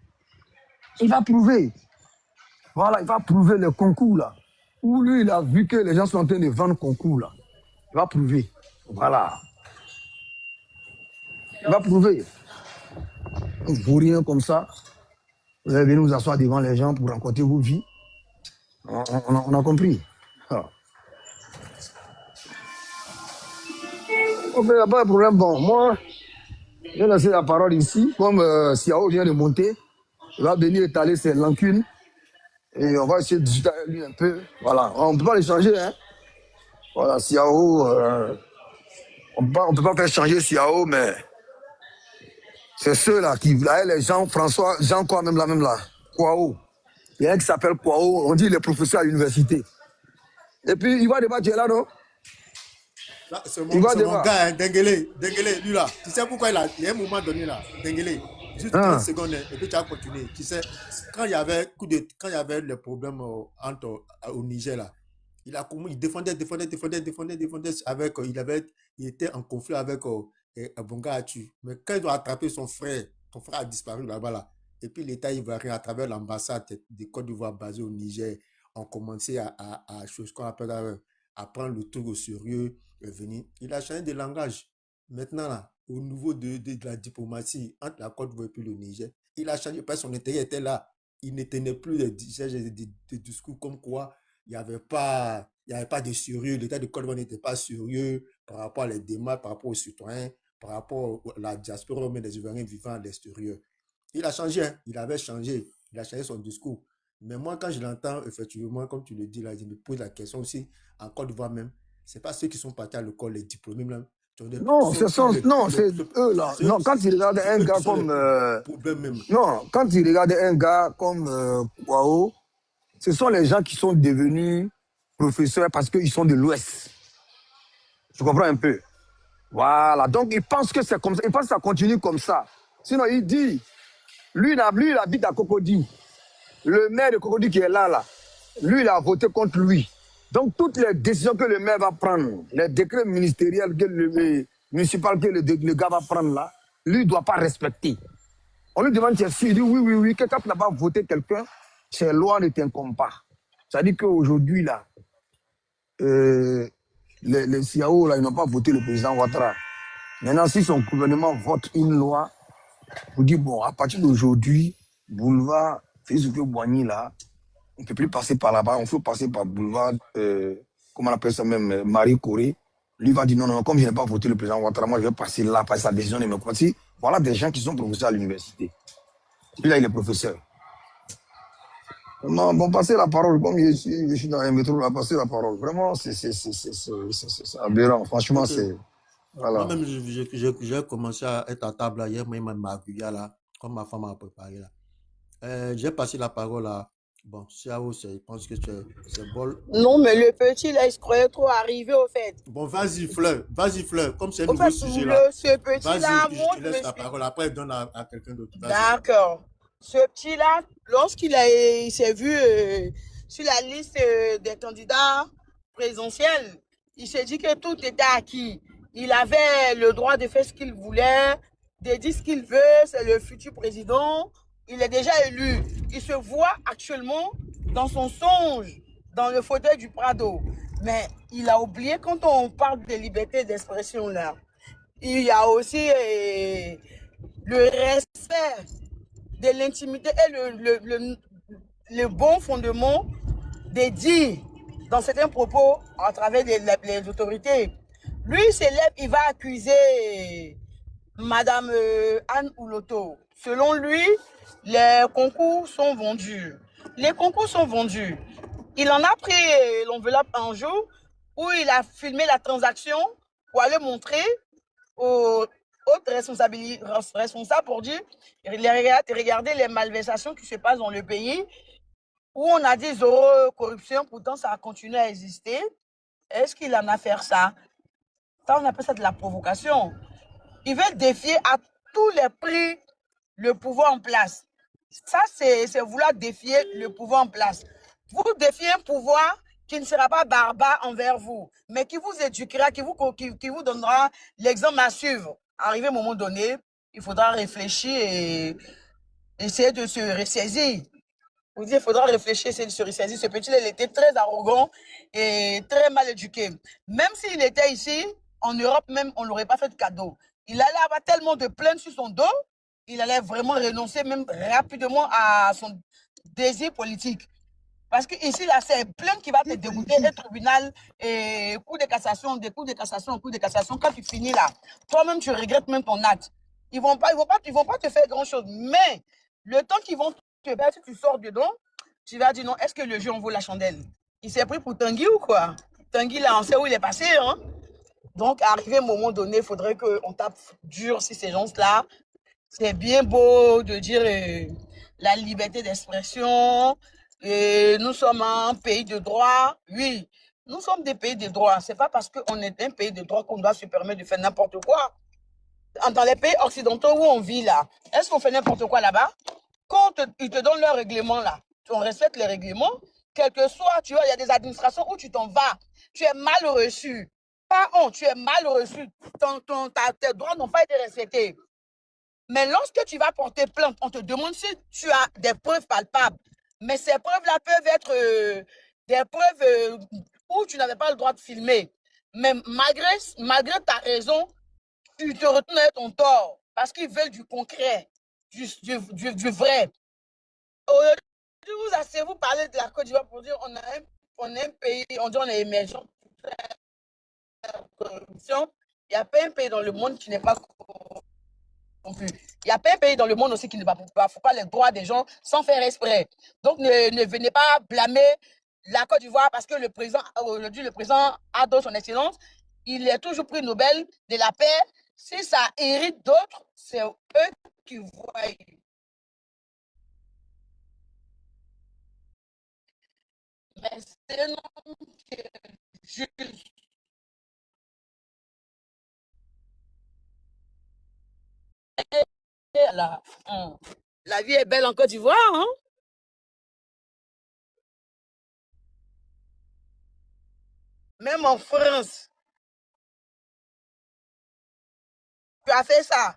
Voilà, il va prouver les concours là. Où lui, il a vu que les gens sont en train de vendre concours là. Il va prouver. Voilà. Il va prouver. Vous rien comme ça. Vous allez venir vous asseoir devant les gens pour raconter vos vies. On a compris. Ah. Ok, il n'y a pas de problème. Bon, moi, je vais laisser la parole ici. Comme Siao vient de monter, il va venir étaler ses lancunes. Et on va essayer de discuter avec lui un peu. Voilà, on ne peut pas les changer. Hein. Voilà, Siao, on ne peut pas faire changer Siao, mais c'est ceux-là qui, là, les gens, François, Jean quoi même là, Kwao. Il y a un qui s'appelle Kwao, on dit il est professeur à l'université. Et puis, il va débattre, tu es là, non? C'est mon gars, hein, Dengele, lui là. Tu sais pourquoi il y a un moment donné là, Dengele, juste 30 secondes, et puis tu as continué. Tu sais, quand il y avait le problème au Niger là, il défendait avec, il était en conflit avec Bonga Atu. Mais quand il doit attraper son frère a disparu là-bas là. Et puis l'État ivoirien, à travers l'ambassade de Côte d'Ivoire basée au Niger, ont commencé à ce qu'on appelle à prendre le truc au sérieux, venir. Il a changé de langage. Maintenant, là, au niveau de la diplomatie entre la Côte d'Ivoire et puis le Niger, il a changé parce que son intérêt était là. Il ne tenait plus des discours comme quoi il n'y avait pas de sérieux. L'État de Côte d'Ivoire n'était pas sérieux par rapport à les démarches, par rapport aux citoyens, par rapport à la diaspora mais des Ivoiriens vivant à l'extérieur. Il a changé, hein. Il avait changé. Il a changé son discours. Mais moi, quand je l'entends, effectivement, comme tu le dis là, je me pose la question aussi, en Côte d'Ivoire même, ce n'est pas ceux qui sont partis à l'école, les diplômés là. Non, c'est eux là. Non, quand il regarde un gars comme. Quand il regarde un gars comme Kwao, ce sont les gens qui sont devenus professeurs parce qu'ils sont de l'Ouest. Tu comprends un peu? Voilà. Donc, il pense que c'est comme ça. Il pense que ça continue comme ça. Sinon, il dit, lui, il habite à Cocody. Le maire de Cocody qui est là, lui, il a voté contre lui. Donc, toutes les décisions que le maire va prendre, les décrets ministériels municipaux que le gars va prendre là, lui, il ne doit pas respecter. On lui demande si il dit oui, que quand tu n'as pas voté quelqu'un, ces lois ne t'incombent pas. Ça dit qu'aujourd'hui, là, les CIAO, là, ils n'ont pas voté le président Ouattara. Maintenant, si son gouvernement vote une loi, vous dites, bon, à partir d'aujourd'hui, boulevard Félix-Houphouët-Boigny, là, on ne peut plus passer par là-bas, on peut passer par boulevard, comment on appelle ça même, Marie Corée. Lui va dire non, comme je n'ai pas voté le président Ouattara, moi je vais passer là, passer sa décision de me croiser. Voilà des gens qui sont professeurs à l'université. Lui là, il est professeur. Non, bon, passer la parole, comme je suis dans un métro, là, passer la parole. Vraiment, c'est aberrant. Franchement, c'est. Voilà. Moi-même, j'ai commencé à être à table hier, moi, il m'a là, comme ma femme m'a préparé là. J'ai passé la parole à. Bon, Siao, je pense que c'est bol. Non, mais le petit là, il se croyait trop arrivé au fait. Bon, vas-y, Fleur, comme c'est un nouveau sujet là. Ce petit là, je te laisse la parole, après il donne à quelqu'un d'autre. D'accord. Ce petit là, lorsqu'il s'est vu sur la liste des candidats présidentiels, il s'est dit que tout était acquis. Il avait le droit de faire ce qu'il voulait, de dire ce qu'il veut, c'est le futur président. Il est déjà élu. Il se voit actuellement dans son songe, dans le fauteuil du Prado. Mais il a oublié, quand on parle de liberté d'expression, là, il y a aussi le respect de l'intimité et le bon fondement de dire dans certains propos à travers les autorités. Lui, il s'élève, il va accuser Madame Anne Ouloto. Selon lui, les concours sont vendus. Les concours sont vendus. Il en a pris l'enveloppe un jour où il a filmé la transaction pour aller montrer aux autres responsables pour dire regardez les malversations qui se passent dans le pays où on a dit zéro corruption, pourtant ça a continué à exister. Est-ce qu'il en a fait ça? Ça, on appelle ça de la provocation. Il veut défier à tous les prix le pouvoir en place. Ça, c'est vouloir défier le pouvoir en place. Vous défiez un pouvoir qui ne sera pas barbare envers vous, mais qui vous éduquera, qui vous donnera l'exemple à suivre. Arrivé à un moment donné, il faudra réfléchir et essayer de se ressaisir. Vous dites, il faudra réfléchir, essayer de se ressaisir. Ce petit, il était très arrogant et très mal éduqué. Même s'il était ici, en Europe même, on ne l'aurait pas fait de cadeau. Il allait avoir tellement de plaintes sur son dos, il allait vraiment renoncer même rapidement à son désir politique. Parce que ici, là, c'est plainte qui va te dégoûter, le tribunal et cours de cassation, des cours de cassation, cours de cassation. Quand tu finis là, toi-même, tu regrettes même ton acte. Ils vont pas te faire grand-chose. Mais le temps qu'ils vont te faire, si tu sors dedans, tu vas dire non, est-ce que le jeu en vaut la chandelle? Il s'est pris pour Tanguy ou quoi? Tanguy, là, on sait où il est passé, hein? Donc, arrivé à un moment donné, il faudrait qu'on tape dur sur ces gens-là. C'est bien beau de dire la liberté d'expression. Nous sommes un pays de droit. Oui, nous sommes des pays de droit. Ce n'est pas parce qu'on est un pays de droit qu'on doit se permettre de faire n'importe quoi. Dans les pays occidentaux où on vit là, est-ce qu'on fait n'importe quoi là-bas? Quand ils te donnent leur règlement là, on respecte les règlements, quel que soit, tu vois, il y a des administrations où tu t'en vas, tu es mal reçu. Pas honte, tu es mal reçu. Tes droits n'ont pas été respectés. Mais lorsque tu vas porter plainte, on te demande si tu as des preuves palpables. Mais ces preuves-là peuvent être des preuves où tu n'avais pas le droit de filmer. Mais malgré ta raison, tu te retournes avec ton tort. Parce qu'ils veulent du concret, du vrai. Aujourd'hui, vous asseyez-vous parler de la Côte d'Ivoire pour dire on est un pays, on dit on est émergent. Il n'y a pas un pays dans le monde qui n'est pas corrompu. Il n'y a pas un pays dans le monde aussi qui ne bafoue pas les droits des gens sans faire exprès. Donc, ne venez pas blâmer la Côte d'Ivoire parce que aujourd'hui, le président adore son excellence. Il est toujours prix Nobel de la paix. Si ça hérite d'autres, c'est eux qui voient. Mais c'est un homme qui est juste. La vie est belle en Côte d'Ivoire, hein? Même en France. Tu as fait ça.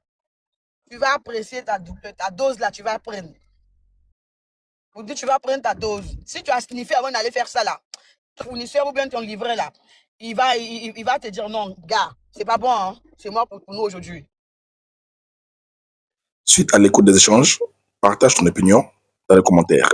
Tu vas apprécier ta dose là, tu vas prendre. Vous dites, tu vas prendre ta dose. Si tu as sniffé avant d'aller faire ça là, ton fournisseur ou bien ton livret là, il va te dire non, gars, c'est pas bon, hein? C'est mort pour nous aujourd'hui. Suite à l'écoute des échanges, partage ton opinion dans les commentaires.